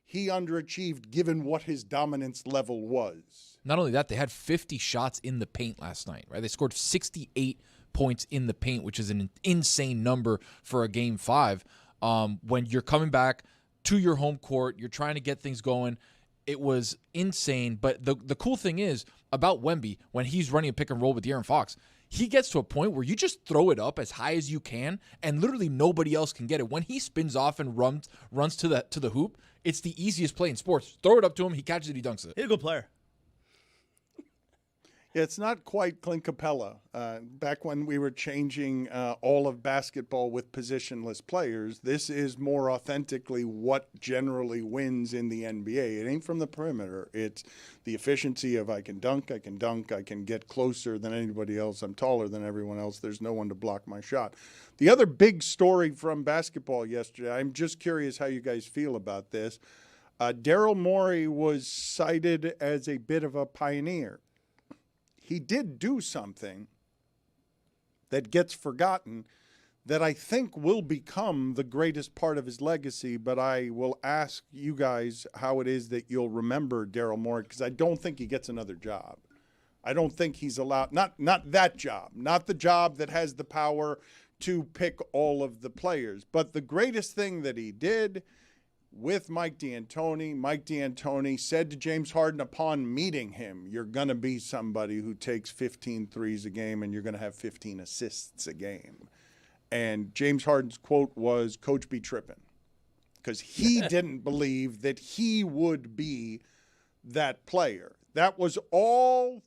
he underachieved given what his dominance level was. Not only that, they had 50 shots in the paint last night, right? They scored 68 points in the paint, which is an insane number for a Game 5. When you're coming back to your home court, you're trying to get things going. It was insane. But the cool thing is about Wemby, when he's running a pick and roll with De'Aaron Fox, he gets to a point where you just throw it up as high as you can, and literally nobody else can get it. When he spins off and runs to the hoop, it's the easiest play in sports. Throw it up to him, he catches it, he dunks it. He's a good player. Yeah, it's not quite Clint Capella. Back when we were changing all of basketball with positionless players, this is more authentically what generally wins in the NBA. It ain't from the perimeter. It's the efficiency of I can dunk, I can get closer than anybody else. I'm taller than everyone else. There's no one to block my shot. The other big story from basketball yesterday, I'm just curious how you guys feel about this. Daryl Morey was cited as a bit of a pioneer. He did do something that gets forgotten that I think will become the greatest part of his legacy, but I will ask you guys how it is that you'll remember Daryl Morey, because I don't think he gets another job. I don't think he's allowed, not that job, not the job that has the power to pick all of the players, but the greatest thing that he did with Mike D'Antoni said to James Harden upon meeting him, you're going to be somebody who takes 15 threes a game and you're going to have 15 assists a game. And James Harden's quote was, "Coach be tripping," because he didn't believe that he would be that player. That was all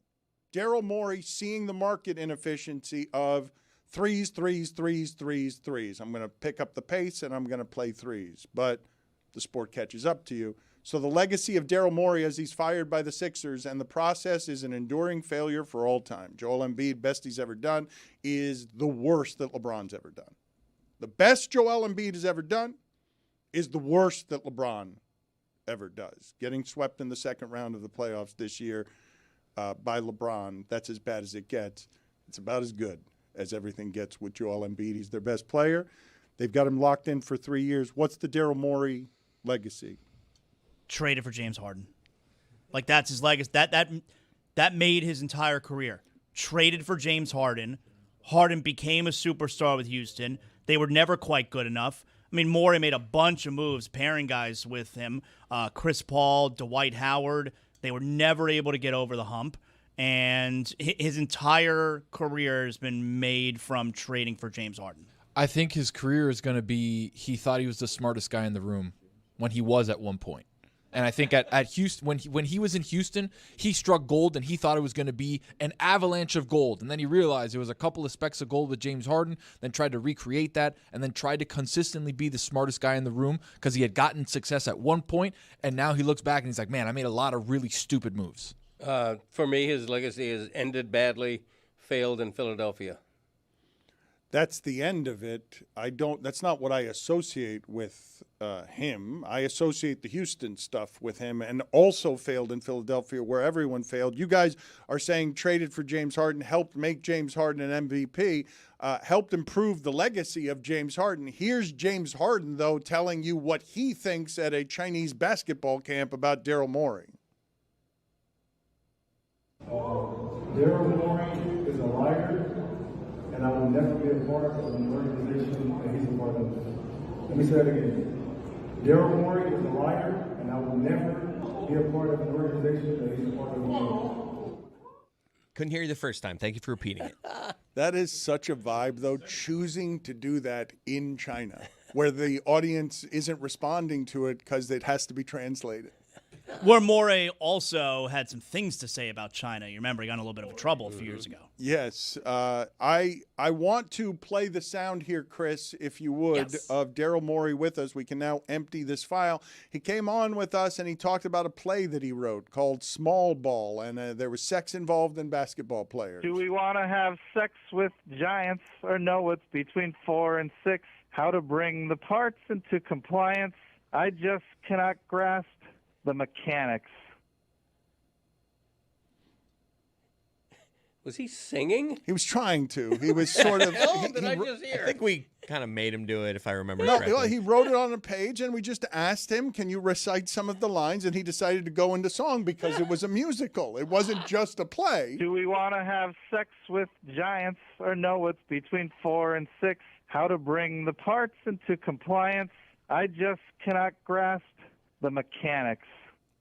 Daryl Morey seeing the market inefficiency of threes. I'm going to pick up the pace and I'm going to play threes. But the sport catches up to you. So the legacy of Daryl Morey as he's fired by the Sixers, and the process is an enduring failure for all time. Joel Embiid, best he's ever done, is the worst that LeBron's ever done. The best Joel Embiid has ever done is the worst that LeBron ever does. Getting swept in the second round of the playoffs this year by LeBron, that's as bad as it gets. It's about as good as everything gets with Joel Embiid. He's their best player. They've got him locked in for 3 years. What's the Daryl Morey legacy? Traded for James Harden. Like, that's his legacy. That made his entire career. Traded for James Harden. Harden became a superstar with Houston. They were never quite good enough. I mean, Morey made a bunch of moves, pairing guys with him. Chris Paul, Dwight Howard. They were never able to get over the hump. And his entire career has been made from trading for James Harden. I think his career is going to be, he thought he was the smartest guy in the room when he was at one point. And I think at Houston, when he was in Houston, he struck gold and he thought it was going to be an avalanche of gold. And then he realized it was a couple of specks of gold with James Harden, then tried to recreate that, and then tried to consistently be the smartest guy in the room because he had gotten success at one point, and now he looks back and he's like, man, I made a lot of really stupid moves. For me, his legacy has ended badly, failed in Philadelphia. that's the end of it. That's not what I associate with him. I associate the Houston stuff with him, and also failed in Philadelphia, where everyone failed. You guys are saying traded for James Harden, helped make James Harden an MVP, helped improve the legacy of James Harden. Here's James Harden, though, telling you what he thinks at a Chinese basketball camp about Daryl Morey. Daryl Morey is a liar, and I will never be a part of an organization that he's a part of. Let me say that again. Daryl Morey is a liar, and I will never be a part of an organization that he's a part of. Couldn't hear you the first time. Thank you for repeating it. That is such a vibe, though, choosing to do that in China, where the audience isn't responding to it because it has to be translated. Where Morey also had some things to say about China. You remember he got in a little bit of trouble a few years ago. Yes. I want to play the sound here, Chris, if you would, of Daryl Morey with us. We can now empty this file. He came on with us and he talked about a play that he wrote called Small Ball, and there was sex involved in basketball players. Do we want to have sex with giants or know it's between 4 and 6? How to bring the parts into compliance? I just cannot grasp the mechanics. Was he singing? He was trying to. He was sort of. I just hear? I think we kind of made him do it, if I remember No, correctly. he wrote it on a page, and we just asked him, can you recite some of the lines? And he decided to go into song because it was a musical. It wasn't just a play. Do we want to have sex with giants or know it's between 4 and 6? How to bring the parts into compliance? I just cannot grasp the mechanics.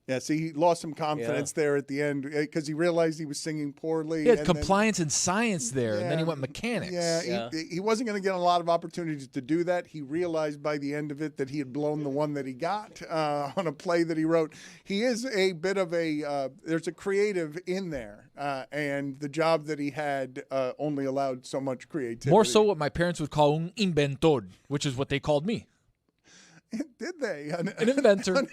Yeah, see, he lost some confidence there at the end because he realized he was singing poorly. He had and compliance and science there, and then he went mechanics. Yeah, he wasn't going to get a lot of opportunities to do that. He realized by the end of it that he had blown the one that he got on a play that he wrote. He is a bit of there's a creative in there, and the job that he had only allowed so much creativity. More so what my parents would call un inventor, which is what they called me. Did they? An inventor. An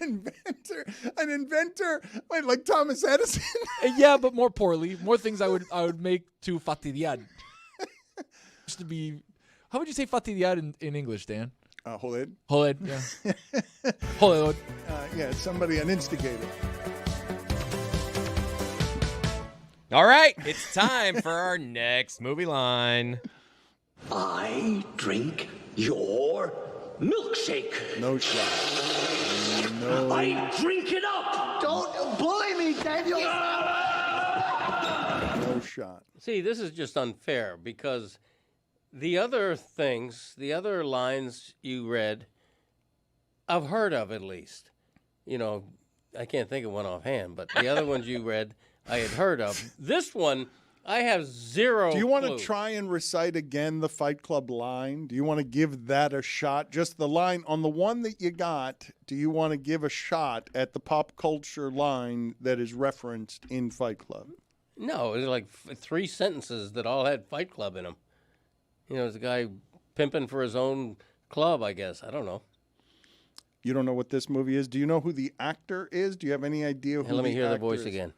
inventor? Wait, like Thomas Edison? Yeah, but more poorly. More things I would make to fastidiar. Just to be, how would you say fastidiar in English, Dan? Joder. Joder, yeah. Joder. Yeah, somebody, an instigator. All right, it's time for our next movie line. I drink your milkshake. No shot. No. I drink it up. Don't bully me, Daniel. No shot. See, this is just unfair because the other things, the other lines you read, I've heard of at least. You know, I can't think of one offhand, but the other ones you read, I had heard of. This one, I have zero Do you want clue. to try and recite again the Fight Club line? Do you want to give that a shot? Just the line on the one that you got, do you want to give a shot at the pop culture line that is referenced in Fight Club? No, it was like 3 sentences that all had Fight Club in them. You know, there's a guy pimping for his own club, I guess. I don't know. You don't know what this movie is? Do you know who the actor is? Do you have any idea who Let me the hear the actor voice is? again.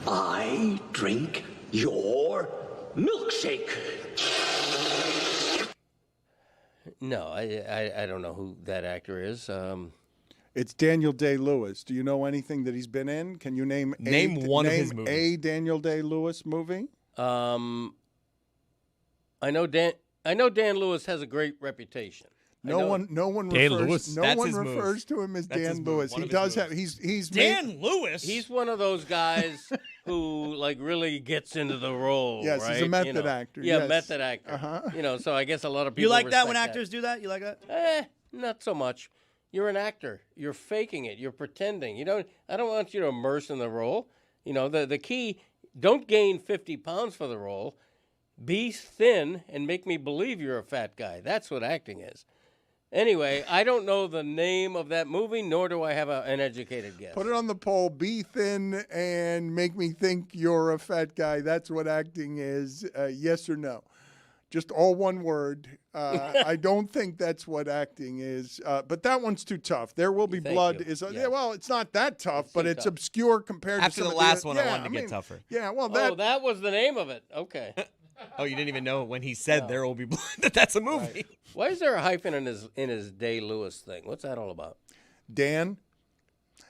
I drink your milkshake. No, I don't know who that actor is. It's Daniel Day-Lewis. Do you know anything that he's been in? Can you name one of his movies? A Daniel Day-Lewis movie? I know Dan Lewis has a great reputation. No one Dan refers. Lewis. No That's one his move. refers to him as That's his Dan move. Lewis. One He of his does have. moves. He's Dan Lewis? He's one of those guys who like really gets into the role. Yes, right? he's a method You know. actor, Yeah, yes. method actor. Uh-huh. You know, so I guess a lot of people. You like that when respect actors do that? You like that? Not so much. You're an actor. You're faking it. You're pretending. I don't want you to immerse in the role. You know, the key. Don't gain 50 pounds for the role. Be thin and make me believe you're a fat guy. That's what acting is. Anyway, I don't know the name of that movie, nor do I have an educated guess. Put it on the poll. Be thin and make me think you're a fat guy. That's what acting is. Yes or no? Just all one word. I don't think that's what acting is. But that one's too tough. There Will Be Thank Blood you. is. Yeah. Yeah, well, it's not that tough, It's but too it's tough. obscure compared After to some the of last one, I yeah, wanted to get mean, tougher. Yeah, well, Oh, that was the name of it. Okay. Oh, you didn't even know when he said There Will Be Blood that that's a movie. Right. Why is there a hyphen in his Day Lewis thing? What's that all about? Dan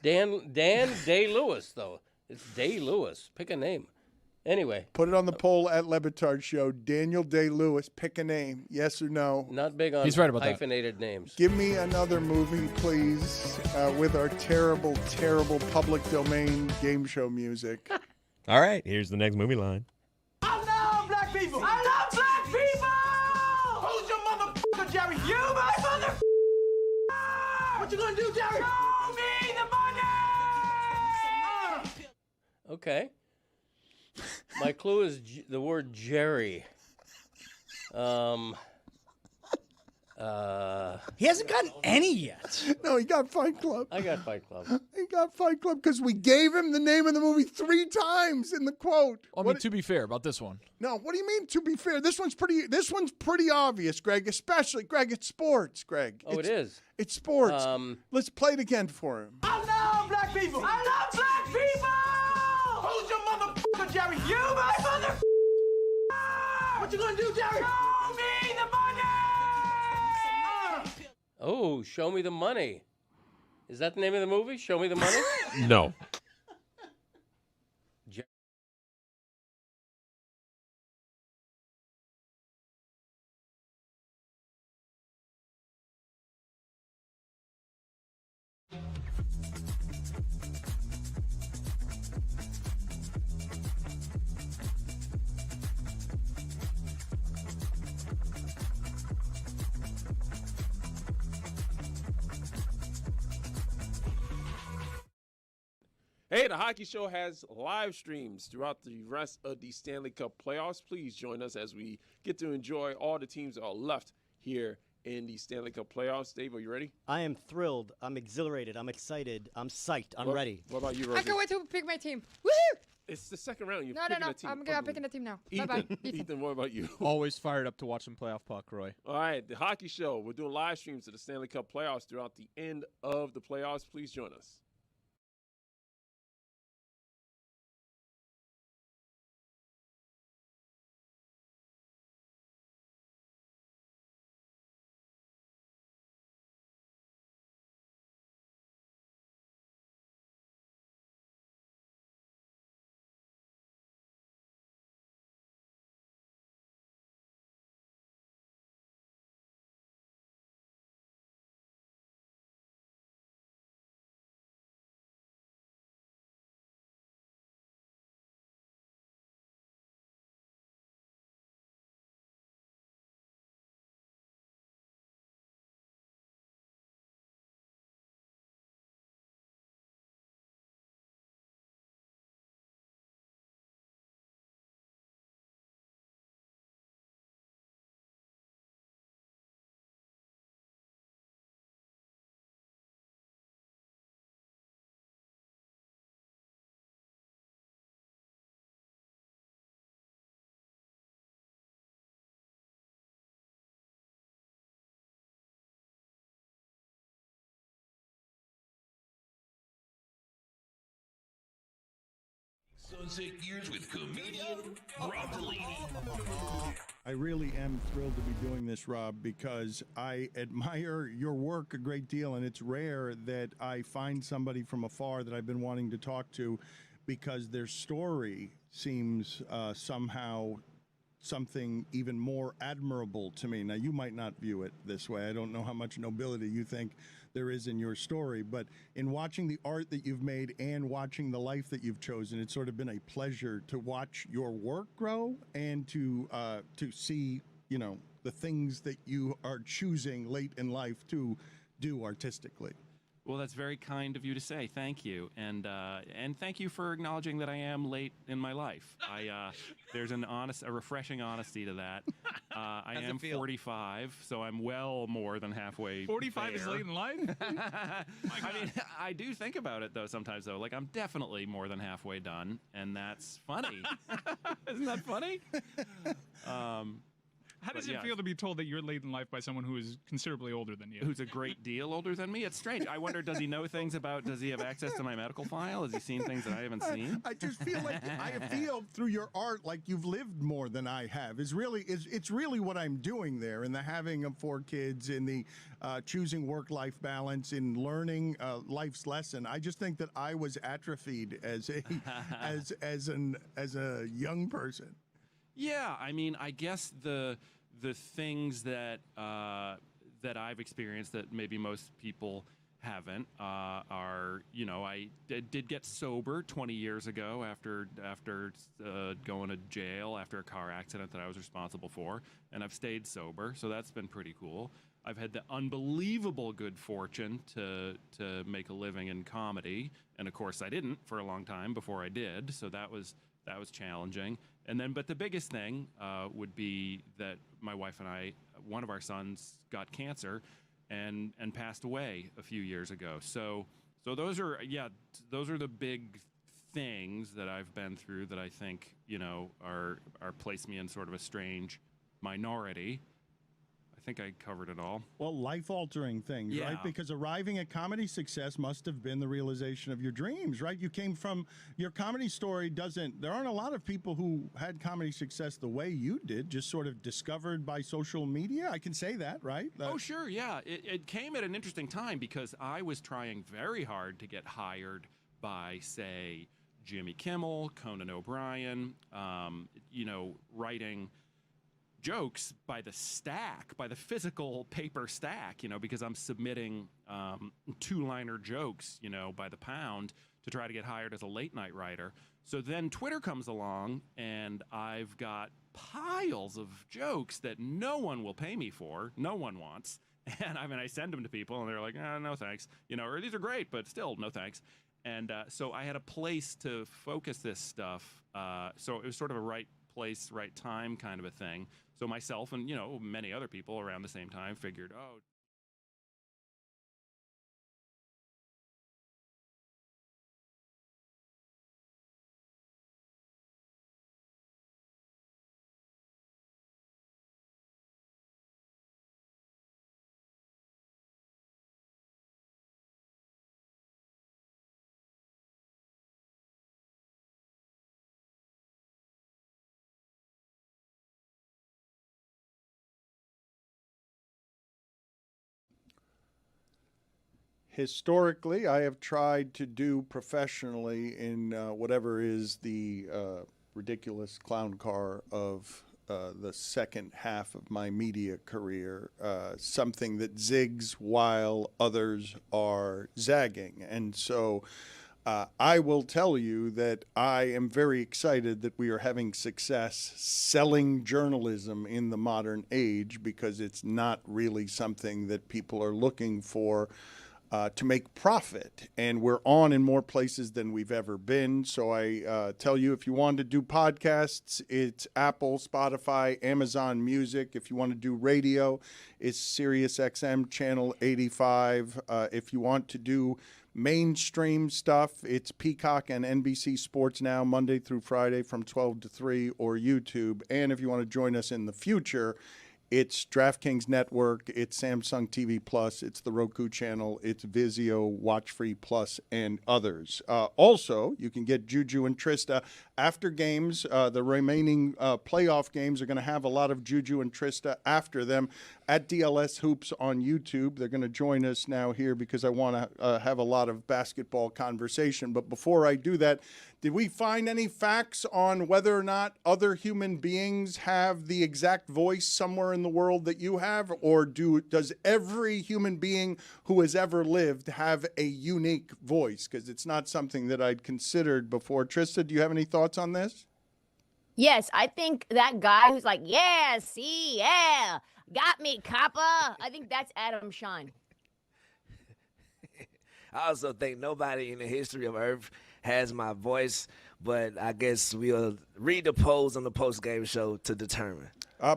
Day Lewis, though. It's Day Lewis. Pick a name. Anyway. Put it on the poll at Le Batard Show. Daniel Day-Lewis, pick a name. Yes or no? Not big on He's right about hyphenated names. Give me another movie, please, with our terrible, terrible public domain game show music. All right, here's the next movie line. I love black people. I love black people. Who's your motherfucker, Jerry? You, my mother. What you gonna do, Jerry? Show me the money. Okay. My clue is the word Jerry. He hasn't gotten any yet. No, he got Fight Club. I got Fight Club. He got Fight Club because we gave him the name of the movie 3 times in the quote. I mean, to be fair about this one. No, what do you mean? To be fair, this one's pretty obvious, Greg. Especially, Greg, it's sports, Greg. Oh, it is. It's sports. Let's play it again for him. I love black people. I love black people. Who's your motherfucker, Jerry? You, my mother. What you gonna do, Jerry? Show me the money. Oh, Show Me the Money. Is that the name of the movie? Show Me the Money? No. Hey, the Hockey Show has live streams throughout the rest of the Stanley Cup playoffs. Please join us as we get to enjoy all the teams that are left here in the Stanley Cup playoffs. Dave, are you ready? I am thrilled. I'm exhilarated. I'm excited. I'm psyched. I'm ready. What about you, Rosie? I can't wait to pick my team. Woo! It's the second round. You're No. picking a team. I'm picking a team now. Ethan, Bye-bye. Ethan, what about you? Always fired up to watch some playoff puck, Roy. All right, the Hockey Show. We're doing live streams of the Stanley Cup playoffs throughout the end of the playoffs. Please join us. Sunset Gears with comedian Rob Delaney. I really am thrilled to be doing this, Rob, because I admire your work a great deal, and it's rare that I find somebody from afar that I've been wanting to talk to because their story seems somehow something even more admirable to me. Now, you might not view it this way. I don't know how much nobility you think there is in your story, but in watching the art that you've made and watching the life that you've chosen, it's sort of been a pleasure to watch your work grow and to see, you know, the things that you are choosing late in life to do artistically. Well, that's very kind of you to say. Thank you, and thank you for acknowledging that I am late in my life. There's a refreshing honesty to that. I How's it am feel? 45, so I'm well more than halfway. 45 is there. late in life? I mean, I do think about it though sometimes. Though, like I'm definitely more than halfway done, and that's funny. Isn't that funny? How does But it yes. feel to be told that you're late in life by someone who is considerably older than you? Who's a great deal older than me? It's strange. I wonder, does he know things about, does he have access to my medical file? Has he seen things that I haven't seen? I just feel like I feel through your art like you've lived more than I have. It's really what I'm doing there in the having of 4 kids, in the choosing work-life balance, in learning life's lesson. I just think that I was atrophied as a as a young person. Yeah, I mean, I guess the things that that I've experienced that maybe most people haven't are, you know, I did get sober 20 years ago after going to jail after a car accident that I was responsible for, and I've stayed sober, so that's been pretty cool. I've had the unbelievable good fortune to make a living in comedy, and of course I didn't for a long time before I did, so that was challenging. And then, but the biggest thing would be that my wife and I, one of our sons got cancer and passed away a few years ago. So those are the big things that I've been through that I think, you know, are place me in sort of a strange minority. I think I covered it all. Well, life-altering things, Yeah. right? Because arriving at comedy success must have been the realization of your dreams, right? You came from, your comedy story there aren't a lot of people who had comedy success the way you did, just sort of discovered by social media. I can say that, right? Oh, sure, yeah. It came at an interesting time because I was trying very hard to get hired by, say, Jimmy Kimmel, Conan O'Brien, you know, writing jokes by the stack, by the physical paper stack, you know, because I'm submitting 2-liner jokes, you know, by the pound to try to get hired as a late night writer. So then Twitter comes along and I've got piles of jokes that no one will pay me for, no one wants. And I mean, I send them to people and they're like, no thanks, you know, or these are great, but still no thanks. And so I had a place to focus this stuff. So it was sort of a right place, right time kind of a thing. So myself and, you know, many other people around the same time figured, oh, Historically, I have tried to do professionally in whatever is the ridiculous clown car of the second half of my media career, something that zigs while others are zagging. And so I will tell you that I am very excited that we are having success selling journalism in the modern age, because it's not really something that people are looking for to make profit, and we're on in more places than we've ever been. So I tell you, if you want to do podcasts, it's Apple, Spotify, Amazon Music. If you want to do radio, it's Sirius XM Channel 85. If you want to do mainstream stuff, it's Peacock and NBC Sports Now, Monday through Friday from 12 to 3, or YouTube. And if you want to join us in the future, it's DraftKings Network, it's Samsung TV Plus, it's the Roku channel, it's Vizio, WatchFree Plus, and others. Also, you can get Juju and Trista after games. The remaining playoff games are going to have a lot of Juju and Trista after them at DLS Hoops on YouTube. They're going to join us now here because I want to have a lot of basketball conversation. But before I do that, did we find any facts on whether or not other human beings have the exact voice somewhere in the world that you have? Or does every human being who has ever lived have a unique voice? Because it's not something that I'd considered before. Trista, do you have any thoughts on this? Yes, I think that guy who's like, yeah, see, yeah, got me, copper. I think that's Adam Shine. I also think nobody in the history of Earth has my voice, but I guess we'll read the polls on the post-game show to determine.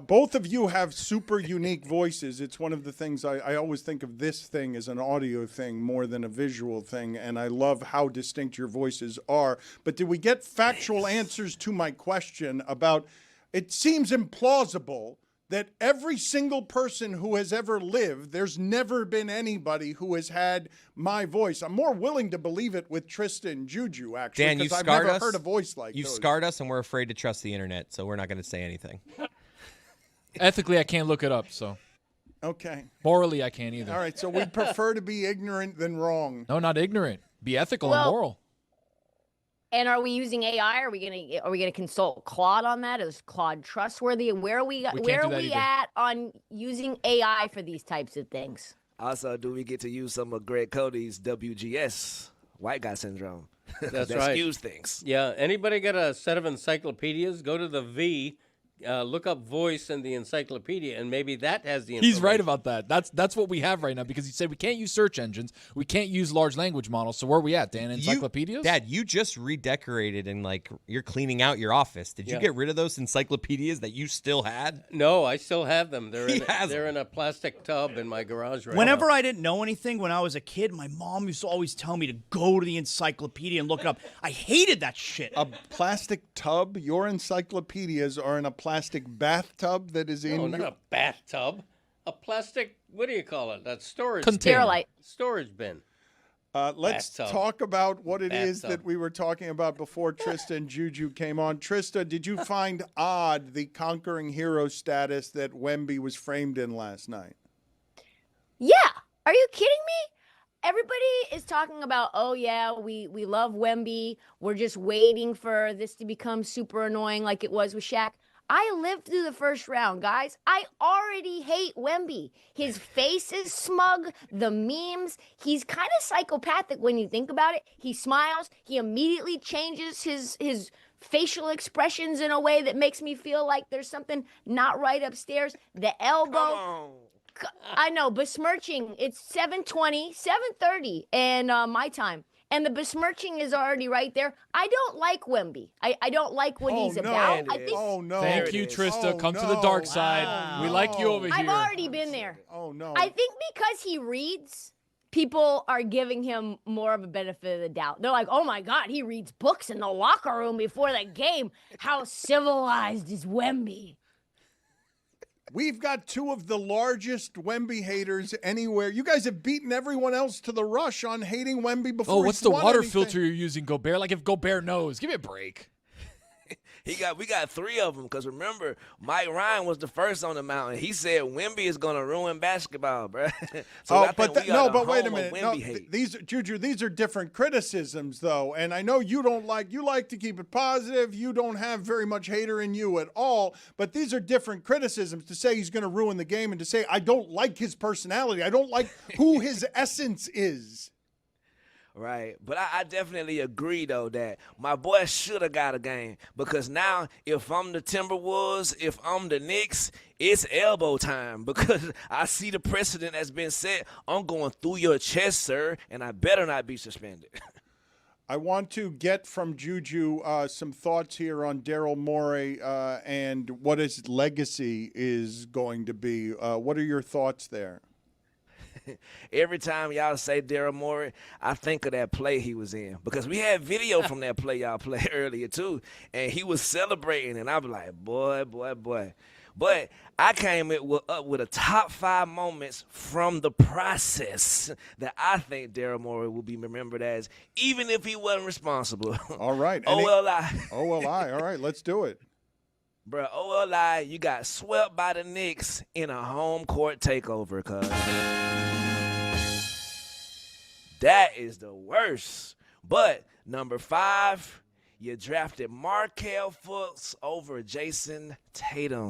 Both of you have super unique voices. It's one of the things I always think of this thing as an audio thing more than a visual thing, and I love how distinct your voices are. But did we get factual answers to my question about, it seems implausible that every single person who has ever lived, there's never been anybody who has had my voice. I'm more willing to believe it with Tristan and Juju, actually, Dan, you because I've scarred never us. heard a voice like You've those. scarred us, and we're afraid to trust the internet, so we're not going to say anything. Ethically, I can't look it up, so. Okay. Morally, I can't either. All right, so we prefer to be ignorant than wrong. No, not ignorant. Be ethical and moral. And are we using AI? Are we gonna consult Claude on that? Is Claude trustworthy? Where are we at on using AI for these types of things? Also, do we get to use some of Greg Cody's WGS, white guy syndrome? That's right. Skews things. Yeah. Anybody got a set of encyclopedias? Go to the V. Look up voice in the encyclopedia, and maybe that has the information. He's right about that. That's what we have right now, because he said we can't use search engines, we can't use large language models. So where are we at, Dan? Encyclopedias? Dad, you just redecorated and you're cleaning out your office. Did you get rid of those encyclopedias that you still had? No, I still have them. They're in a plastic tub in my garage right Whenever now. I didn't know anything when I was a kid, my mom used to always tell me to go to the encyclopedia and look it up. I hated that shit. A plastic tub? Your encyclopedias are in a plastic bathtub that is in... No, not a bathtub. A plastic, what do you call it? That storage Container. Storage bin. Let's Bathtub. talk about what it is Bathtub. that we were talking about before Trista and Juju came on. Trista, did you find odd the conquering hero status that Wemby was framed in last night? Yeah. Are you kidding me? Everybody is talking about, oh, yeah, we love Wemby. We're just waiting for this to become super annoying like it was with Shaq. I lived through the first round, guys. I already hate Wemby. His face is smug, the memes. He's kind of psychopathic when you think about it. He smiles. He immediately changes his facial expressions in a way that makes me feel like there's something not right upstairs. The elbow. I know, besmirching. It's 7:20, 7:30, and my time. And the besmirching is already right there. I don't like Wemby. I don't like what he's about. I think Thank you, Trista. Come to the dark side. We like you over here. I've already been there. Oh, no. I think because he reads, people are giving him more of a benefit of the doubt. They're like, oh, my God, he reads books in the locker room before the game. How civilized is Wemby? We've got two of the largest Wemby haters anywhere. You guys have beaten everyone else to the rush on hating Wemby before. Oh, what's he's the won water anything. filter you're using, Gobert? Like if Gobert knows. Give me a break. We got three of them, because remember, Mike Ryan was the first on the mountain. He said Wemby is going to ruin basketball, bro. But wait a minute. No, these are different criticisms, though. And I know you like to keep it positive. You don't have very much hater in you at all. But these are different criticisms, to say he's going to ruin the game and to say I don't like his personality. I don't like who his essence is. Right. But I definitely agree, though, that my boy should have got a game, because now if I'm the Timberwolves, if I'm the Knicks, it's elbow time, because I see the precedent that's been set. I'm going through your chest, sir, and I better not be suspended. I want to get from Juju some thoughts here on Daryl Morey and what his legacy is going to be. What are your thoughts there? Every time y'all say Daryl Morey, I think of that play he was in, because we had video from that play y'all played earlier too, and he was celebrating, and I was like, boy. But I came up with a top 5 moments from the process that I think Daryl Morey will be remembered as, even if he wasn't responsible. All right. OLI. OLI. All right, let's do it. Bro, OLI, you got swept by the Knicks in a home court takeover, cuz. That is the worst. But number 5, you drafted Markelle Fultz over Jason Tatum.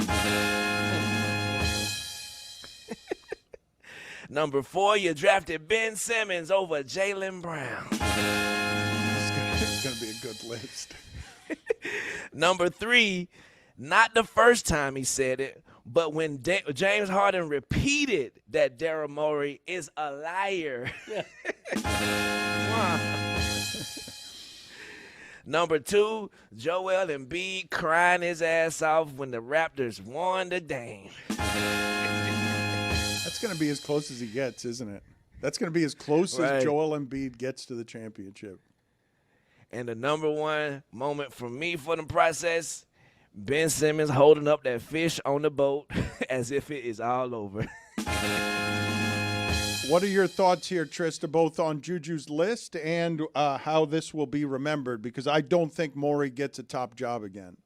Number 4, you drafted Ben Simmons over Jaylen Brown. It's going to be a good list. Number 3, not the first time he said it, but when James Harden repeated that Daryl Morey is a liar. Number 2, Joel Embiid crying his ass off when the Raptors won the game. That's going to be as close as he gets, isn't it? That's going to be as close as Joel Embiid gets to the championship. And the number 1 moment for me for the process, Ben Simmons holding up that fish on the boat as if it is all over. What are your thoughts here, Trista, both on Juju's list and how this will be remembered? Because I don't think Morey gets a top job again.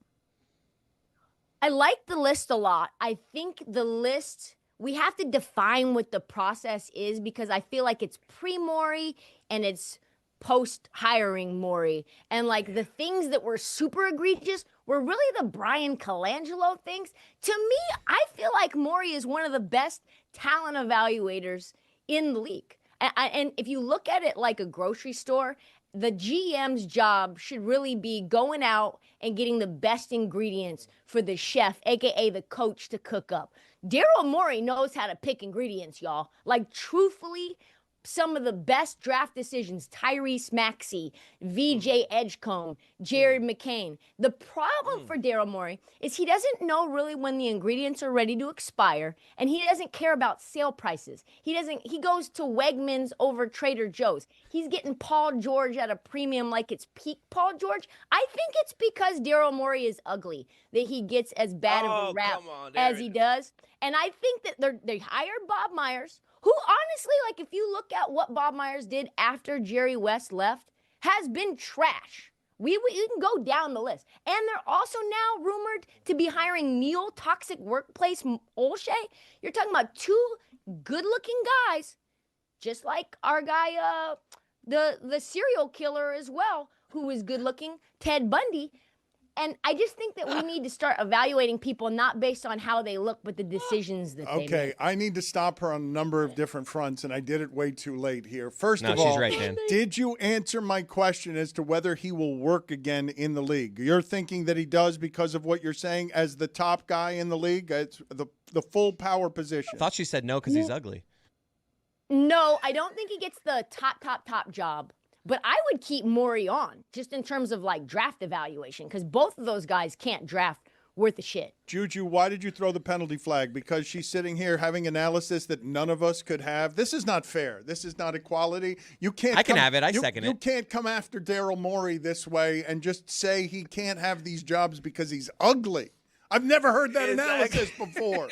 I like the list a lot. I think the list, we have to define what the process is because I feel like it's pre-Morey and it's post-hiring Morey. And like the things that were super egregious were really the Brian Colangelo things. To me, I feel like Morey is one of the best talent evaluators in the league. And if you look at it like a grocery store, the GM's job should really be going out and getting the best ingredients for the chef, aka the coach, to cook up. Daryl Morey knows how to pick ingredients, y'all. Like, truthfully, some of the best draft decisions, Tyrese Maxey, VJ Edgecombe, Jared McCain. The problem for Daryl Morey is he doesn't know really when the ingredients are ready to expire, and he doesn't care about sale prices. He goes to Wegmans over Trader Joe's. He's getting Paul George at a premium like it's peak Paul George. I think it's because Daryl Morey is ugly that he gets as bad of a rap as he does. And I think that they hired Bob Myers, who honestly, like, if you look at what Bob Myers did after Jerry West left, has been trash. We can go down the list. And they're also now rumored to be hiring Neil Toxic Workplace Olshey. You're talking about two good-looking guys, just like our guy, the serial killer as well, who is good-looking, Ted Bundy. And I just think that we need to start evaluating people not based on how they look, but the decisions that they make. Okay, I need to stop her on a number of different fronts, and I did it way too late here. First of all, she's right, Dan. Did you answer my question as to whether he will work again in the league? You're thinking that he does because of what you're saying as the top guy in the league? It's the full power position. I thought she said no because he's ugly. No, I don't think he gets the top job. But I would keep Morey on, just in terms of, like, draft evaluation, because both of those guys can't draft worth a shit. Juju, why did you throw the penalty flag? Because she's sitting here having analysis that none of us could have. This is not fair. This is not equality. You can't. I can have it. I second it. You can't come after Daryl Morey this way and just say he can't have these jobs because he's ugly. I've never heard that analysis before.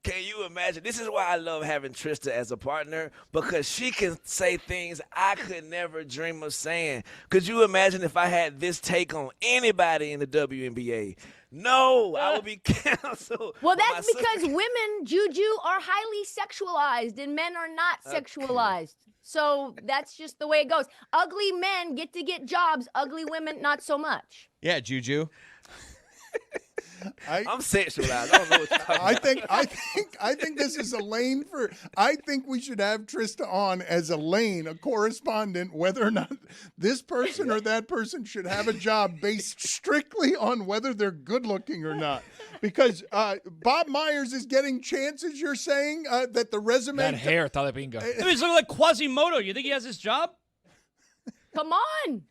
Can you imagine? This is why I love having Trista as a partner, because she can say things I could never dream of saying. Could you imagine if I had this take on anybody in the WNBA? No, I would be canceled. Well, that's because women, Juju, are highly sexualized and men are not sexualized. So that's just the way it goes. Ugly men get to get jobs. Ugly women, not so much. Yeah, Juju. I'm sexualized. I don't know what you're talking about. I think this is a lane for. I think we should have Trista on as a lane, a correspondent, whether or not this person or that person should have a job based strictly on whether they're good looking or not. Because Bob Myers is getting chances. You're saying that the resume. That hair, Talapinga. He's looking like Quasimodo. You think he has his job? Come on.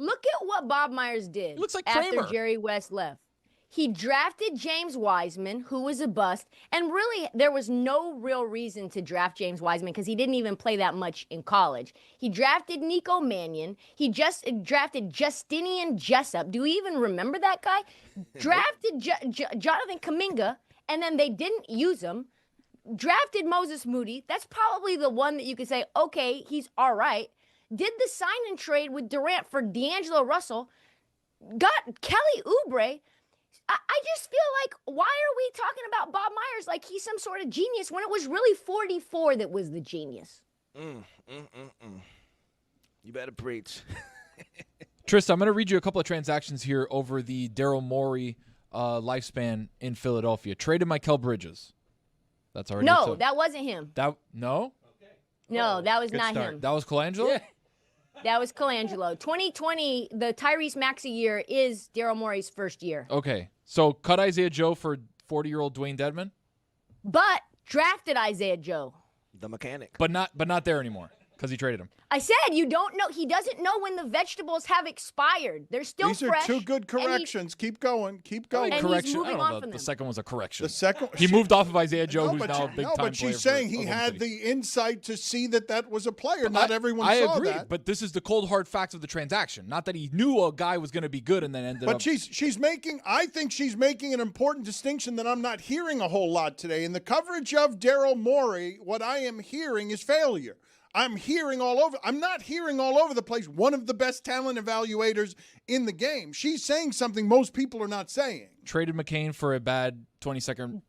Look at what Bob Myers did. Looks like after Kramer. Jerry West left. He drafted James Wiseman, who was a bust, and really there was no real reason to draft James Wiseman because he didn't even play that much in college. He drafted Nico Mannion. He just drafted Justinian Jessup. Do we even remember that guy? Drafted Jonathan Kuminga, and then they didn't use him. Drafted Moses Moody. That's probably the one that you could say, okay, he's all right. Did the sign and trade with Durant for D'Angelo Russell. Got Kelly Oubre. I just feel like, why are we talking about Bob Myers like he's some sort of genius when it was really 44 that was the genius? You better preach. Trista, I'm going to read you a couple of transactions here over the Daryl Morey lifespan in Philadelphia. Traded Mikal Bridges. That's already No, that wasn't him. No? No, that was Good not start. him. That was Colangelo? Yeah. That was Colangelo. 2020, the Tyrese Maxey year is Daryl Morey's first year. Okay. So cut Isaiah Joe for 40-year-old Dwayne Dedman? But drafted Isaiah Joe. The mechanic. But not there anymore. Because he traded him. I said you don't know. He doesn't know when the vegetables have expired. They're still These fresh. are two good corrections. Keep going. Keep going. And Correction. he's moving I don't on know. from The them. second was a correction. The second, he moved off of Isaiah Joe, who's now a big time player. But she's saying he had the insight to see that was a player. Not everyone saw agree, that. but this is the cold hard facts of the transaction. Not that he knew a guy was going to be good and then ended up. But she's making. I think she's making an important distinction that I'm not hearing a whole lot today. In the coverage of Daryl Morey, what I am hearing is failure. I'm hearing all over. I'm not hearing all over the place. One of the best talent evaluators in the game. She's saying something most people are not saying. Traded McCain for a bad 22nd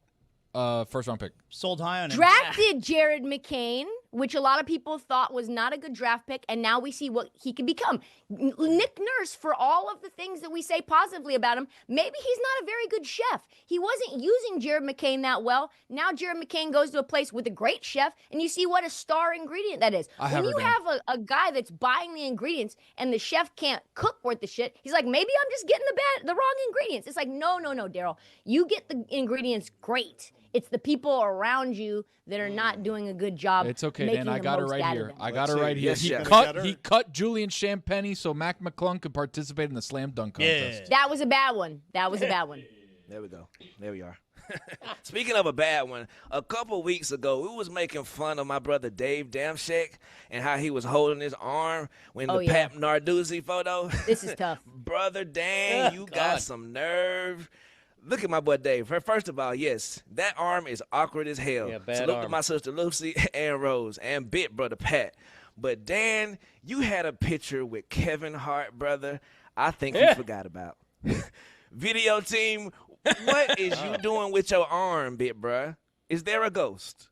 first-round pick. Sold high on him. Drafted Jared McCain, which a lot of people thought was not a good draft pick, and now we see what he can become. Nick Nurse, for all of the things that we say positively about him, maybe he's not a very good chef. He wasn't using Jared McCain that well. Now Jared McCain goes to a place with a great chef, and you see what a star ingredient that is. When you have a guy that's buying the ingredients and the chef can't cook worth the shit, he's like, maybe I'm just getting the wrong ingredients. It's like, no, Daryl. You get the ingredients great. It's the people around you that are not doing a good job. It's okay, Dan. I got it right here. I got it right here. Yes, He cut Julian Champagny so Mac McClung could participate in the slam dunk contest. That was a bad one. There we go. There we are. Speaking of a bad one, a couple weeks ago, we was making fun of my brother Dave Damshek and how he was holding his arm when the Pat Narduzzi photo. This is tough. Brother Dan, you got some nerve. Look at my boy Dave. First of all, yes, that arm is awkward as hell. Yeah, bad Salute arm. to my sister Lucy and Rose and bit brother Pat. But Dan, you had a picture with Kevin Hart, brother. I think you forgot about. Video team, what is you doing with your arm, bit bruh? Is there a ghost?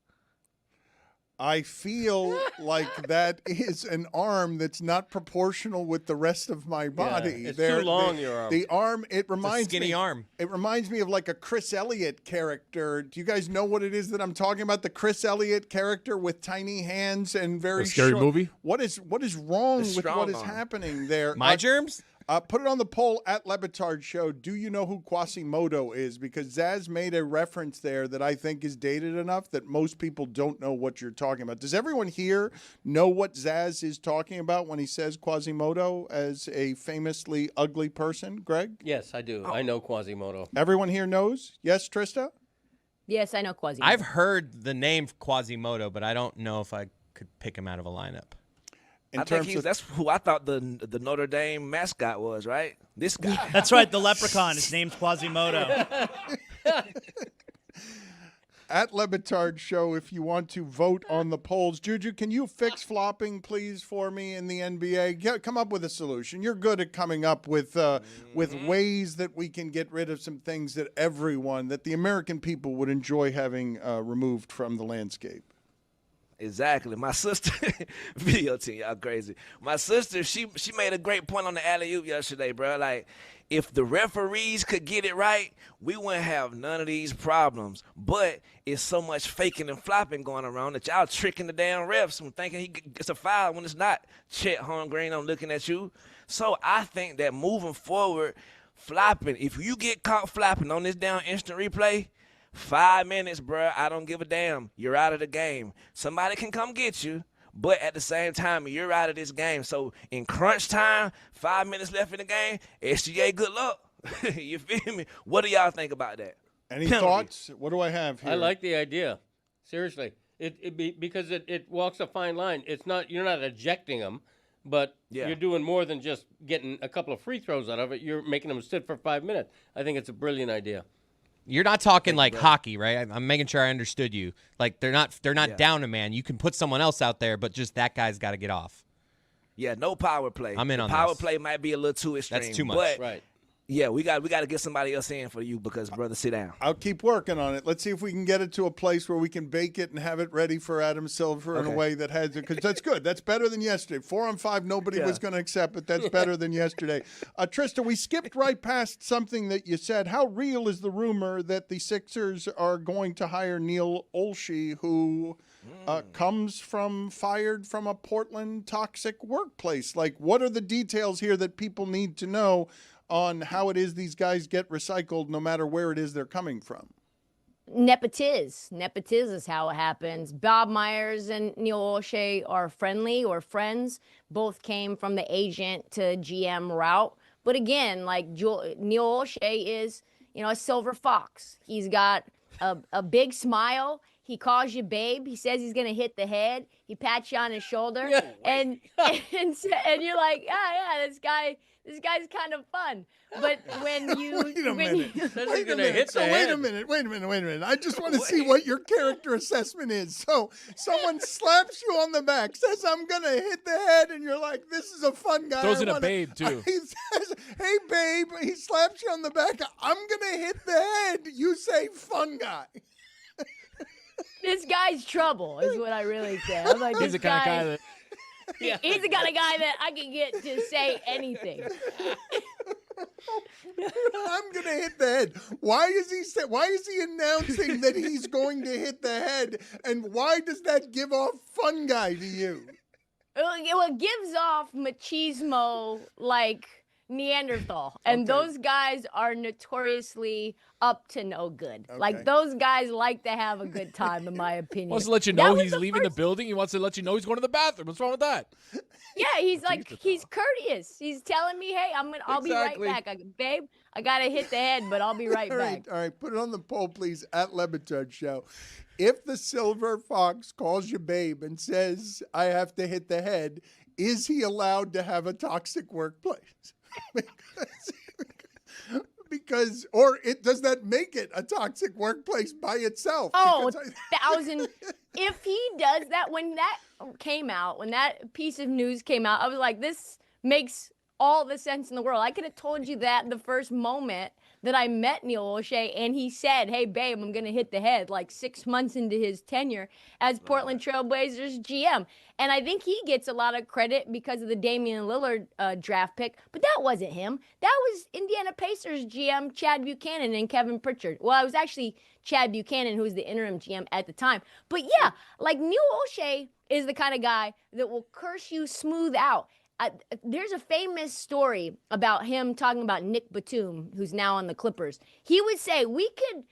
I feel like that is an arm that's not proportional with the rest of my body. it's too long, your arm. The arm, it reminds skinny me. arm. It reminds me of like a Chris Elliott character. Do you guys know what it is that I'm talking about? The Chris Elliott character with tiny hands and very scary short. movie? What is wrong with strong what is arm. happening there? My germs? Put it on the poll at Le Batard Show. Do you know who Quasimodo is? Because Zaz made a reference there that I think is dated enough that most people don't know what you're talking about. Does everyone here know what Zaz is talking about when he says Quasimodo as a famously ugly person? Greg? Yes, I do. I know Quasimodo. Everyone here knows? Yes, Trista? Yes, I know Quasimodo. I've heard the name Quasimodo, but I don't know if I could pick him out of a lineup. I think that's who I thought the Notre Dame mascot was, right? This guy. That's right, the leprechaun. His name's Quasimodo. At Le Batard Show, if you want to vote on the polls. Juju, can you fix flopping, please, for me in the NBA? Come up with a solution. You're good at coming up with ways that we can get rid of some things that the American people would enjoy having removed from the landscape. Exactly. My sister, video team, y'all crazy. My sister, she made a great point on the alley-oop yesterday, bro. Like, if the referees could get it right, we wouldn't have none of these problems. But it's so much faking and flopping going around that y'all tricking the damn refs from thinking it's a foul when it's not. Chet Holmgren, I'm looking at you. So I think that moving forward, flopping, if you get caught flopping on this down instant replay, 5 minutes, bruh, I don't give a damn. You're out of the game. Somebody can come get you, but at the same time, you're out of this game. So in crunch time, 5 minutes left in the game, SGA, good luck. You feel me? What do y'all think about that? Any thoughts? What do I have here? I like the idea. Seriously. Because it walks a fine line. You're not ejecting them, but you're doing more than just getting a couple of free throws out of it. You're making them sit for 5 minutes. I think it's a brilliant idea. You're not talking like hockey, right? I'm making sure I understood you. Like they're not down a man. You can put someone else out there, but just that guy's got to get off. Yeah, no power play. I'm in on power this. play might be a little too extreme. That's too much. But right. Yeah, we got to get somebody else in for you because, brother, sit down. I'll keep working on it. Let's see if we can get it to a place where we can bake it and have it ready for Adam Silver in a way that has it. Because that's good. That's better than yesterday. 4-on-5, nobody was going to accept it. That's better than yesterday. Trista, we skipped right past something that you said. How real is the rumor that the Sixers are going to hire Neil Olshey, who comes fired from a Portland toxic workplace? Like, what are the details here that people need to know on how it is these guys get recycled no matter where it is they're coming from? Nepotiz is how it happens. Bob Myers and Neil Olshey are friendly or friends. Both came from the agent to GM route. But again, like Neil Olshey is, a silver fox. He's got a big smile. He calls you babe. He says he's gonna hit the head. He pats you on his shoulder, and you're like, yeah, this guy's kind of fun. But when you Wait a minute. Wait a minute. I just want to see what your character assessment is. So someone slaps you on the back, says, I'm going to hit the head, and you're like, this is a fun guy. Throws in a babe, too. He says, hey, babe. He slaps you on the back. I'm going to hit the head. You say, fun guy. This guy's trouble is what I really say. I'm like, He's the kind of guy that... Yeah. He's the kind of guy that I can get to say anything. I'm gonna hit the head. Why is he announcing that he's going to hit the head? And why does that give off fun guy to you? It gives off machismo like Neanderthal. And those guys are notoriously up to no good. Okay. Like those guys like to have a good time, in my opinion. He wants to let you know he's leaving the building. He wants to let you know he's going to the bathroom. What's wrong with that? Yeah, he's like, he's courteous. He's telling me, hey, I'll be right back. Babe, I got to hit the head, but I'll be right back. All right, put it on the poll, please, at Le Batard Show. If the silver fox calls you babe and says, I have to hit the head, is he allowed to have a toxic workplace? Does that make it a toxic workplace by itself? Oh, 1,000. If he does that, when that came out, when that piece of news came out, I was like, this makes all the sense in the world. I could have told you that the first moment that I met Neil Olshey, and he said, hey, babe, I'm going to hit the head, like 6 months into his tenure as Portland Trailblazers GM. And I think he gets a lot of credit because of the Damian Lillard draft pick, but that wasn't him. That was Indiana Pacers GM Chad Buchanan and Kevin Pritchard. Well, it was actually Chad Buchanan, who was the interim GM at the time. But yeah, like Neil Olshey is the kind of guy that will curse you smooth out. There's a famous story about him talking about Nick Batum, who's now on the Clippers. He would say, we could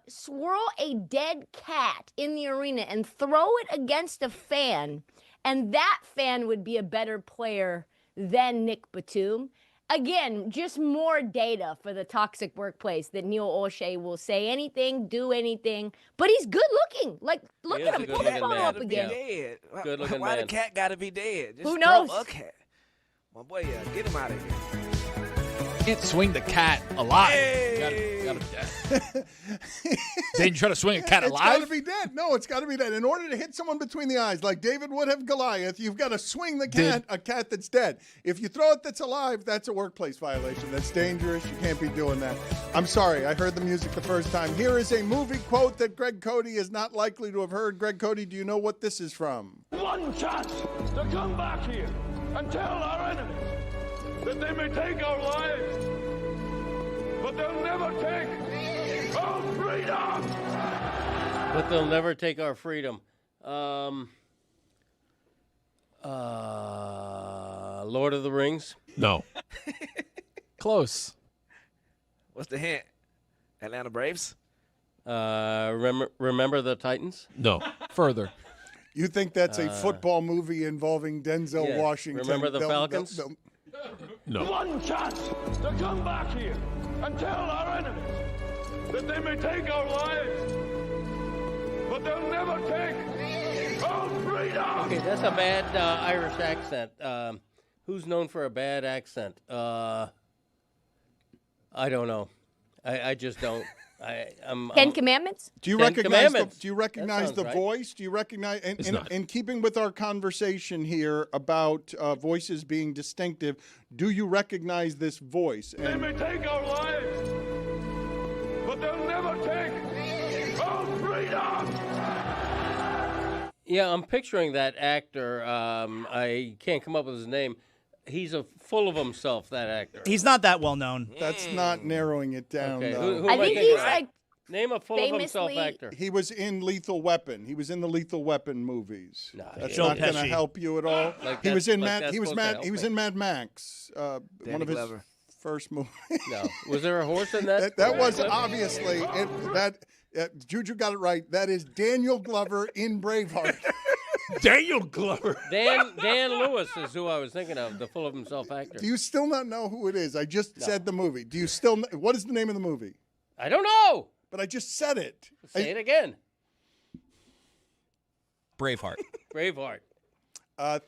swirl a dead cat in the arena and throw it against a fan, and that fan would be a better player than Nick Batum. Again, just more data for the toxic workplace that Neil Olshey will say anything, do anything, but he's good looking. Like, look at him. Pull that photo up again. Dead. Good looking Why man. the cat got to be dead? Just Who knows? throw a cat. My boy, get him out of here. Can't swing the cat alive. Hey. You gotta be dead. Then you try to swing a cat It's alive? got to be dead. No, it's got to be dead. In order to hit someone between the eyes, like David would have Goliath, you've got to swing the cat, a cat that's dead. If you throw it that's alive, that's a workplace violation. That's dangerous. You can't be doing that. I'm sorry. I heard the music the first time. Here is a movie quote that Greg Cody is not likely to have heard. Greg Cody, do you know what this is from? One chance to come back here and tell our enemies that they may take our lives, but they'll never take our freedom. But they'll never take our freedom. Lord of the Rings? No. Close. What's the hint? Atlanta Braves? Remember the Titans? No. Further. You think that's a football movie involving Denzel Washington? Remember the Falcons? No. One chance to come back here and tell our enemies that they may take our lives, but they'll never take our freedom. Okay, that's a bad Irish accent. Who's known for a bad accent? I don't know. I just don't. Ten Commandments? Do you recognize the voice? Do you recognize in keeping with our conversation here about voices being distinctive, do you recognize this voice? They may take our lives, but they'll never take our freedom. Yeah, I'm picturing that actor. I can't come up with his name. He's full of himself, that actor. He's not that well known. That's not narrowing it down. Okay, though. who I think he's like name a full of himself famously- actor. He was in Lethal Weapon. He was in the Lethal Weapon movies. That's Joe not going to Pesci. help you at all. Like he was that's- in like Mad. that's He was supposed to Mad. help He was me. in Mad Max. One of his Glover. first movie. No. Was there a horse in that? That was obviously Juju got it right. That is Daniel Glover in Braveheart. Daniel Glover. Dan Lewis is who I was thinking of, the full of himself actor. Do you still not know who it is? I just said the movie. Do you still know? What is the name of the movie? I don't know. But I just said it. Say it again. Braveheart. Braveheart.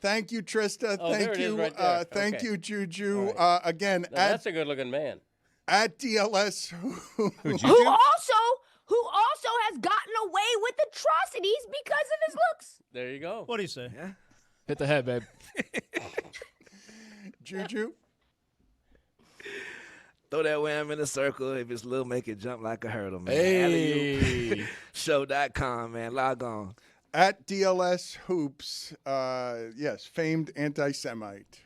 Thank you, Trista. Oh, thank you. Right there. Thank you, Juju. Again, that's a good-looking man. At DLS, who also has gotten away with atrocities because of his looks. There you go. What do you say? Yeah. Hit the head, babe. Juju. Throw that wham in a circle. If it's little, make it jump like a hurdle, man. Hey. Show.com, man. Log on. At DLS Hoops, yes, famed anti-Semite,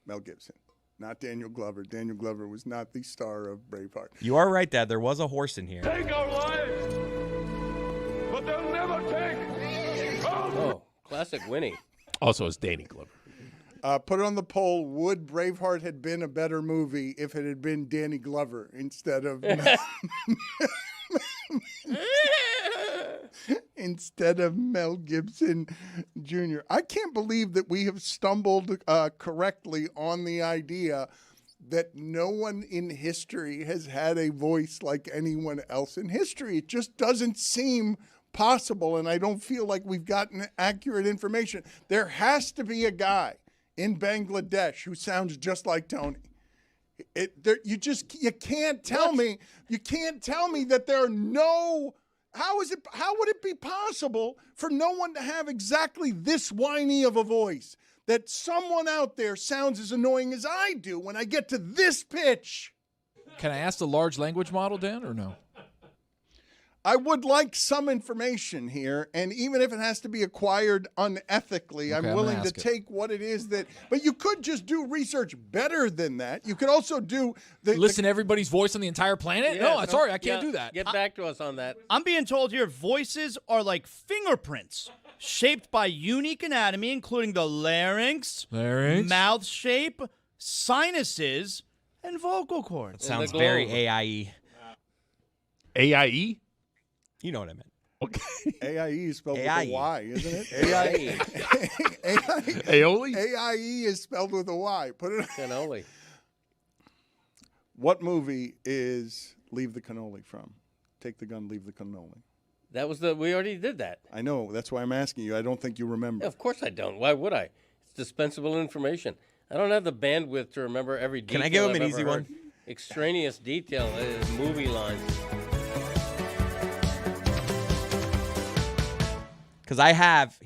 Mel Gibson. Not Daniel Glover. Daniel Glover was not the star of Braveheart. You are right, Dad. There was a horse in here. Take our lives, but they'll never take. Oh, classic Winnie. Also, it's Danny Glover. Put it on the poll. Would Braveheart have been a better movie if it had been Danny Glover instead of Mel Gibson Jr.? I can't believe that we have stumbled correctly on the idea that no one in history has had a voice like anyone else in history. It just doesn't seem possible, and I don't feel like we've gotten accurate information. There has to be a guy in Bangladesh who sounds just like Tony. You can't tell me that there are no. How would it be possible for no one to have exactly this whiny of a voice? That someone out there sounds as annoying as I do when I get to this pitch. Can I ask the large language model, Dan, or no? I would like some information here, and even if it has to be acquired unethically, I'm willing to take what it is that. But you could just do research better than that. You could also do listen to everybody's voice on the entire planet. Yeah, no, sorry, I can't do that. Get back to us on that. I'm being told here voices are like fingerprints, shaped by unique anatomy, including the larynx, mouth shape, sinuses, and vocal cords. Sounds very AIE. AIE? You know what I meant. Okay. AIE is spelled with a Y, isn't it? AIE. Aioli? AIE is spelled with a Y. Put it. Cannoli. What movie is Leave the Cannoli from? Take the gun, leave the cannoli. That was we already did that. I know. That's why I'm asking you. I don't think you remember. Of course I don't. Why would I? It's dispensable information. I don't have the bandwidth to remember every detail. Can I give him I've an ever easy heard. one? Extraneous detail, movie lines. Because I have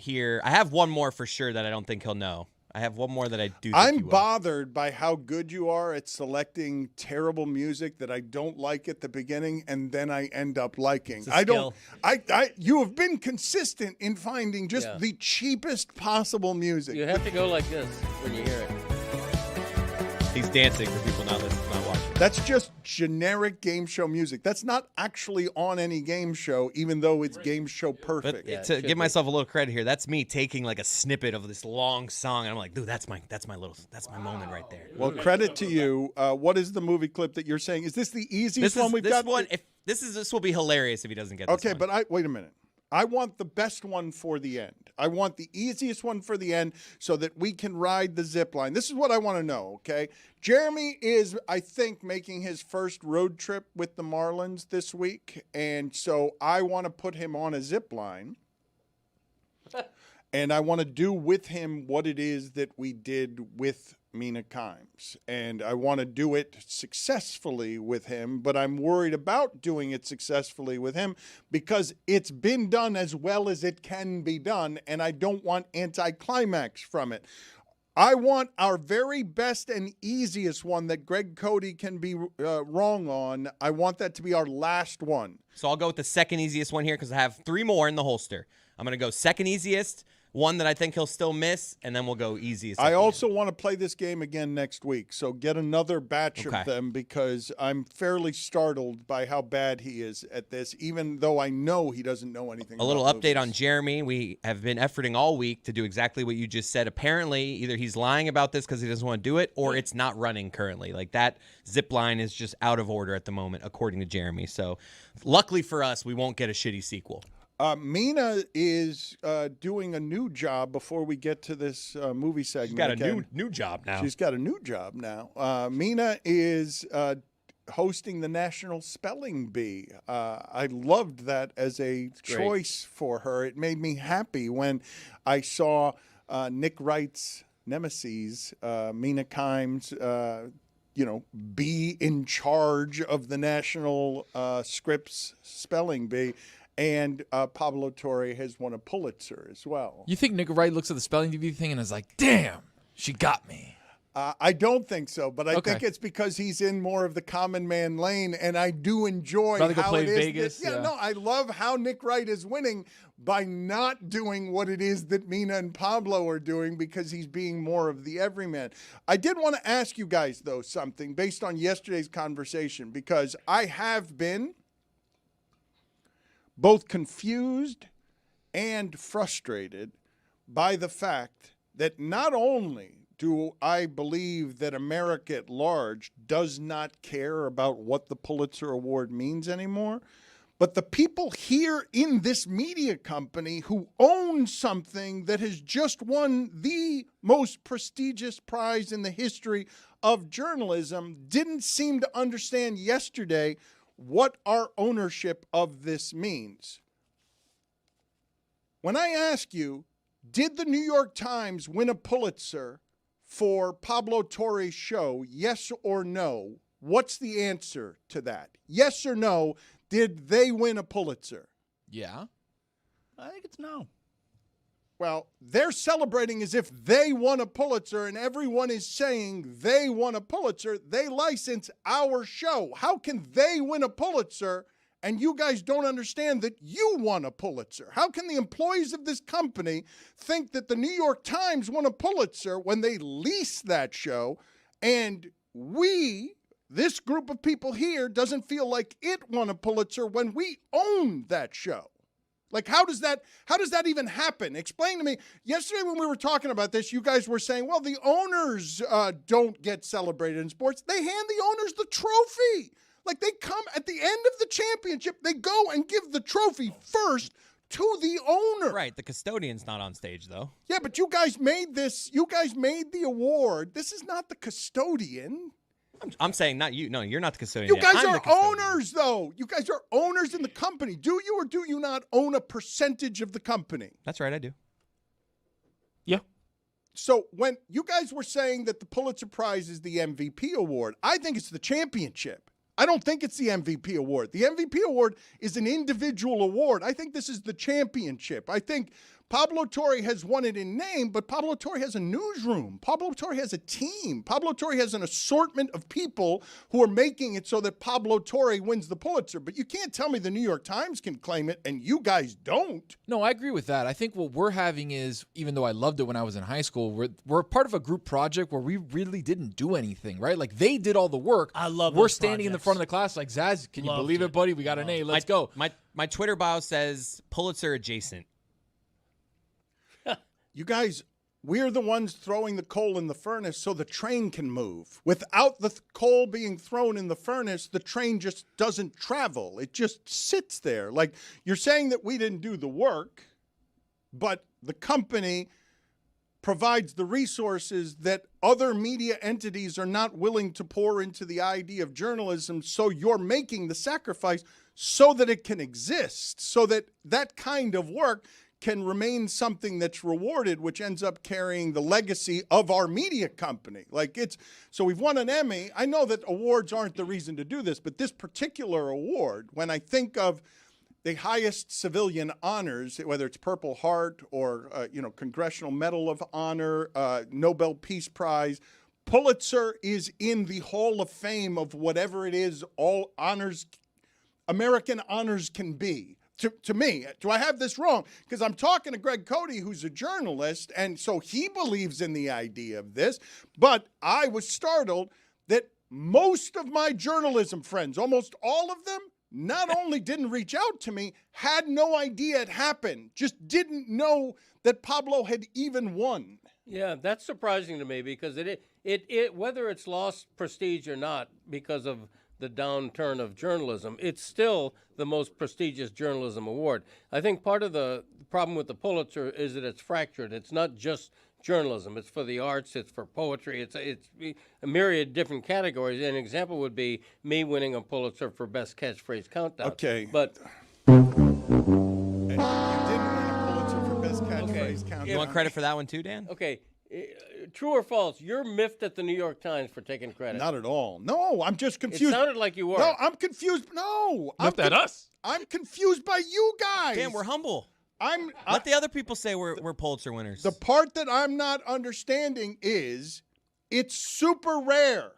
one more for sure that I don't think he'll know. I have one more that I do think I'm he will. bothered by how good you are at selecting terrible music that I don't like at the beginning and then I end up liking. You have been consistent in finding just the cheapest possible music. You have to go like this when you hear it. He's dancing for people not watching. That's just generic game show music. That's not actually on any game show, even though it's game show perfect. But to give myself a little credit here, that's me taking like a snippet of this long song, and I'm like, dude, that's my moment right there. Well, credit to you. What is the movie clip that you're saying? Is this the easiest one we've got? This will be hilarious if he doesn't get this one. But wait a minute. I want the best one for the end. I want the easiest one for the end so that we can ride the zip line. This is what I want to know, okay? Jeremy is, I think, making his first road trip with the Marlins this week, and so I want to put him on a zip line, and I want to do with him what it is that we did with Mina Kimes, and I want to do it successfully with him, but I'm worried about doing it successfully with him because it's been done as well as it can be done, and I don't want anticlimax from it. I want our very best and easiest one that Greg Cody can be wrong on. I want that to be our last one. So I'll go with the second easiest one here because I have three more in the holster. I'm going to go second easiest, one that I think he'll still miss, and then we'll go easiest. I also want to play this game again next week, so get another batch Okay. of them because I'm fairly startled by how bad he is at this, even though I know he doesn't know anything. A little about update movies. on Jeremy. We have been efforting all week to do exactly what you just said. Apparently, either he's lying about this because he doesn't want to do it, or it's not running currently. Like that zip line is just out of order at the moment, according to Jeremy. So luckily for us, we won't get a shitty sequel. Mina is doing a new job before we get to this movie segment. She's got a again. new job now. She's got a new job now. Mina is hosting the National Spelling Bee. I loved that as a choice for her. It made me happy when I saw Nick Wright's nemesis, Mina Kimes, be in charge of the National Scripps Spelling Bee. And Pablo Torre has won a Pulitzer as well. You think Nick Wright looks at the spelling bee thing and is like, damn, she got me. I don't think so, but I Okay. think it's because he's in more of the common man lane, and I do enjoy Probably go how play it is. Vegas, that, yeah. No, I love how Nick Wright is winning by not doing what it is that Mina and Pablo are doing because he's being more of the everyman. I did want to ask you guys, though, something based on yesterday's conversation, because I have been both confused and frustrated by the fact that not only do I believe that America at large does not care about what the Pulitzer Award means anymore, but the people here in this media company who own something that has just won the most prestigious prize in the history of journalism didn't seem to understand yesterday what our ownership of this means. When I ask you, did the New York Times win a Pulitzer for Pablo Torre's show, yes or no? What's the answer to that? Yes or no, did they win a Pulitzer? Yeah. I think it's no. Well, they're celebrating as if they won a Pulitzer, and everyone is saying they won a Pulitzer. They license our show. How can they win a Pulitzer and you guys don't understand that you won a Pulitzer? How can the employees of this company think that the New York Times won a Pulitzer when they lease that show and we, this group of people here, doesn't feel like it won a Pulitzer when we own that show? Like, how does that even happen? Explain to me. Yesterday when we were talking about this, you guys were saying, well, the owners don't get celebrated in sports. They hand the owners the trophy. Like, they come at the end of the championship, they go and give the trophy first to the owner. Right. The custodian's not on stage, though. Yeah, but you guys made this. You guys made the award. This is not the custodian. I'm saying not you. No, you're not the custodian. You yet. guys I'm the are custodian. owners, though. You guys are owners in the company. Do you or do you not own a percentage of the company? That's right, I do. Yeah. So when you guys were saying that the Pulitzer Prize is the MVP award, I think it's the championship. I don't think it's the MVP award. The MVP award is an individual award. I think this is the championship. I think Pablo Torre has won it in name, but Pablo Torre has a newsroom. Pablo Torre has a team. Pablo Torre has an assortment of people who are making it so that Pablo Torre wins the Pulitzer. But you can't tell me the New York Times can claim it and you guys don't. No, I agree with that. I think what we're having is, even though I loved it when I was in high school, we're part of a group project where we really didn't do anything, right? Like, they did all the work. I love We're those standing in the projects. front of the class like, Zaz, can you Loved believe it, buddy? We got an A. Let's go. My Twitter bio says Pulitzer adjacent. You guys, we're the ones throwing the coal in the furnace so the train can move. Without the coal being thrown in the furnace, the train just doesn't travel. It just sits there. Like, you're saying that we didn't do the work, but the company provides the resources that other media entities are not willing to pour into the idea of journalism, so you're making the sacrifice so that it can exist, so that that kind of work can remain something that's rewarded, which ends up carrying the legacy of our media company. Like, it's, so we've won an Emmy. I know that awards aren't the reason to do this, but this particular award, when I think of the highest civilian honors, whether it's Purple Heart or, Congressional Medal of Honor, Nobel Peace Prize, Pulitzer is in the Hall of Fame of whatever it is all honors, American honors can be. To me, do I have this wrong? Because I'm talking to Greg Cody, who's a journalist, and so he believes in the idea of this. But I was startled that most of my journalism friends, almost all of them, not only didn't reach out to me, had no idea it happened, just didn't know that Pablo had even won. Yeah, that's surprising to me because it whether it's lost prestige or not because of the downturn of journalism, it's still the most prestigious journalism award. I think part of the problem with the Pulitzer is that it's fractured. It's not just journalism. It's for the arts. It's for poetry. It's a myriad different categories. An example would be me winning a Pulitzer for Best Catchphrase Countdown. Okay. But you didn't win a Pulitzer for Best Catchphrase Countdown. You want credit for that one too, Dan? Okay. True or false? You're miffed at the New York Times for taking credit. Not at all. No, I'm just confused. It sounded like you were. No, I'm confused. No. Miffed at us? I'm confused by you guys. Dan, we're humble. Let the other people say we're Pulitzer winners. The part that I'm not understanding is it's super rare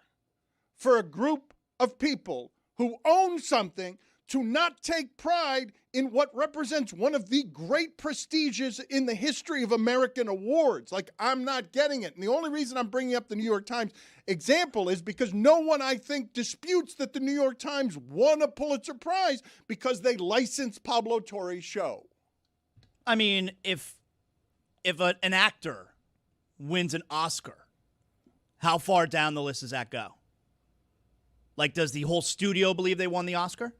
for a group of people who own something to not take pride in what represents one of the great prestiges in the history of American awards. Like, I'm not getting it. And the only reason I'm bringing up the New York Times example is because no one, I think, disputes that the New York Times won a Pulitzer Prize because they licensed Pablo Torre's show. I mean, if an actor wins an Oscar, how far down the list does that go? Like, does the whole studio believe they won the Oscar?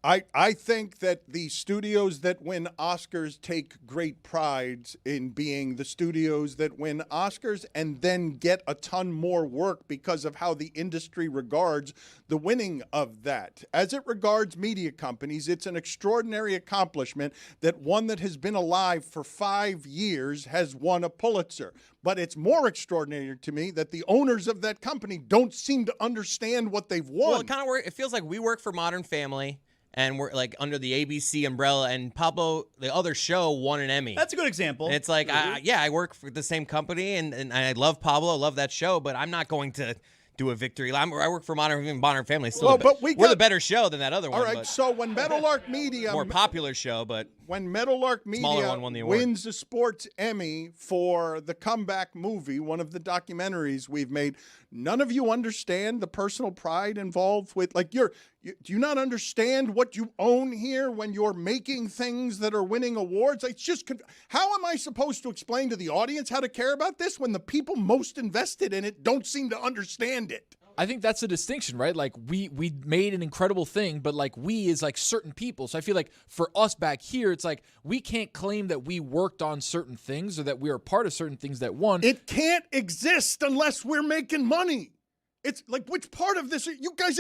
I think that the studios that win Oscars take great pride in being the studios that win Oscars and then get a ton more work because of how the industry regards the winning of that. As it regards media companies, it's an extraordinary accomplishment that one that has been alive for 5 years has won a Pulitzer. But it's more extraordinary to me that the owners of that company don't seem to understand what they've won. Well, it feels like we work for Modern Family. And we're like under the ABC umbrella, and Pablo, the other show, won an Emmy. That's a good example. And it's like, I work for the same company, and I love Pablo, love that show, but I'm not going to do a victory lap. I work for Modern Family. Still, we're the better show than that other one. All right, so when Meadowlark Media, more popular show, but when Meadowlark Media wins a sports Emmy for the comeback movie, one of the documentaries we've made, none of you understand the personal pride involved with, like, do you not understand what you own here when you're making things that are winning awards? It's just, how am I supposed to explain to the audience how to care about this when the people most invested in it don't seem to understand it? I think that's the distinction, right? Like, we made an incredible thing, but like, we is like certain people. So I feel like for us back here, it's like we can't claim that we worked on certain things or that we are part of certain things that won. It can't exist unless we're making money. It's like, which part of this? You guys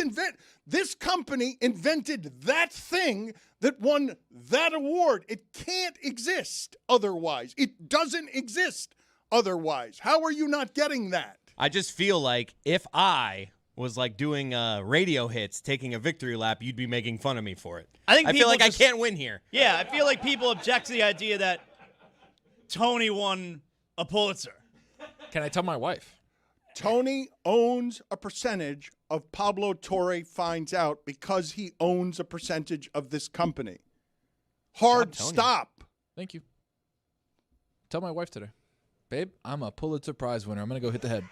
this company invented that thing that won that award. It can't exist otherwise. It doesn't exist otherwise. How are you not getting that? I just feel like if I was like doing radio hits, taking a victory lap, you'd be making fun of me for it. I feel like I can't win here. Yeah, I feel like people object to the idea that Tony won a Pulitzer. Can I tell my wife? Tony owns a percentage of Pablo Torre Finds Out because he owns a percentage of this company. Hard stop. Thank you. Tell my wife today. Babe, I'm a Pulitzer Prize winner. I'm going to go hit the head.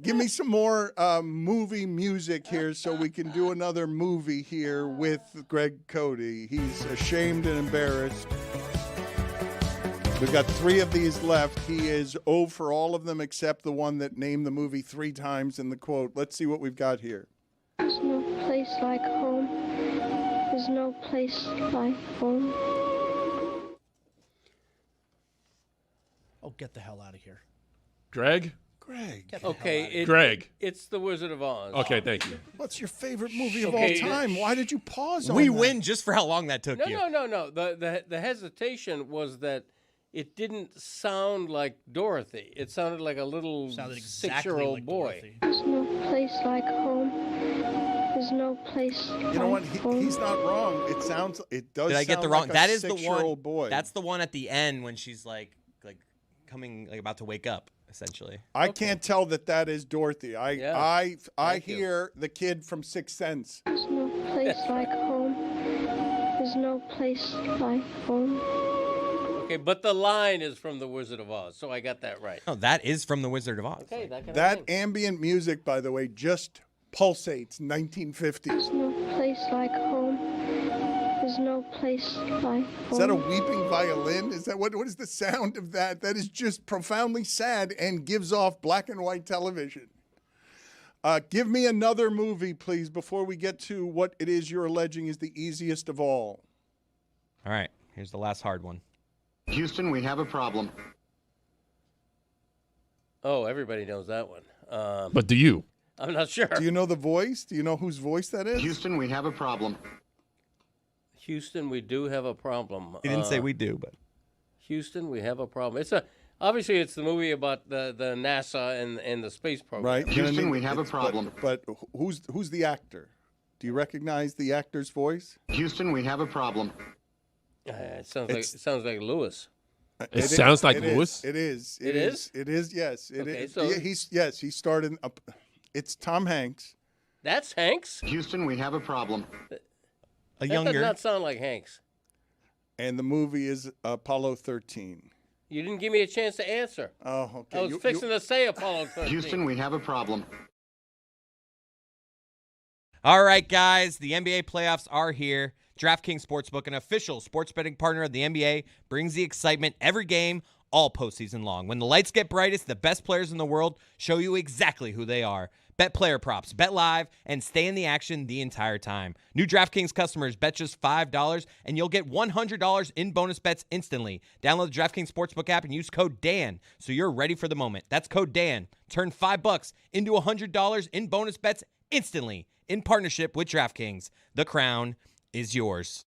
Give me some more movie music here so we can do another movie here with Greg Cody. He's ashamed and embarrassed. We've got 3 of these left. He is 0 for all of them except the one that named the movie 3 times in the quote. Let's see what we've got here. There's no place like home. There's no place like home. Oh, get the hell out of here. Greg? Okay. Greg. It's The Wizard of Oz. Okay, thank you. What's your favorite movie of all time? Why did you pause on We that? win just for how long that took you. No. The hesitation was that it didn't sound like Dorothy. It sounded like a little 6-year-old boy. There's no place like home. There's no place like home. You know what? He's not wrong. It does. Did I get sound the wrong? like That a is the 6-year-old one. boy. That's the one at the end when she's like coming, like about to wake up, essentially. I can't tell that is Dorothy. I hear the kid from Sixth Sense. There's no place like home. There's no place like home. Okay, but the line is from The Wizard of Oz, so I got that right. Oh, that is from The Wizard of Oz. Okay, that kind of That thing. ambient music, by the way, just pulsates 1950s. There's no place like home. There's no place like home. Is that a weeping violin? Is that what is the sound of that? That is just profoundly sad and gives off black and white television. Give me another movie, please, before we get to what it is you're alleging is the easiest of all. All right, here's the last hard one. Houston, we have a problem. Oh, everybody knows that one. But do you? I'm not sure. Do you know the voice? Do you know whose voice that is? Houston, we have a problem. Houston, we do have a problem. He didn't say we do, but Houston, we have a problem. Obviously it's the movie about the NASA and the space program. Right. Houston, we have a problem. But who's the actor? Do you recognize the actor's voice? Heuston, we have a problem. It sounds like Lewis. It sounds like Lewis? It is. It is? It is, yes. It Okay, is. so- He started it's Tom Hanks. That's Hanks? Houston, we have a problem. That does not sound like Hanks. And the movie is Apollo 13. You didn't give me a chance to answer. Oh, okay. I was fixing to say Apollo 13. Houston, we have a problem. All right, guys, the NBA playoffs are here. DraftKings Sportsbook, an official sports betting partner of the NBA, brings the excitement every game, all postseason long. When the lights get brightest, the best players in the world show you exactly who they are. Bet player props, bet live, and stay in the action the entire time. New DraftKings customers bet just $5, and you'll get $100 in bonus bets instantly. Download the DraftKings Sportsbook app and use code DAN so you're ready for the moment. That's code DAN. Turn $5 into $100 in bonus bets instantly in partnership with DraftKings. The crown is yours.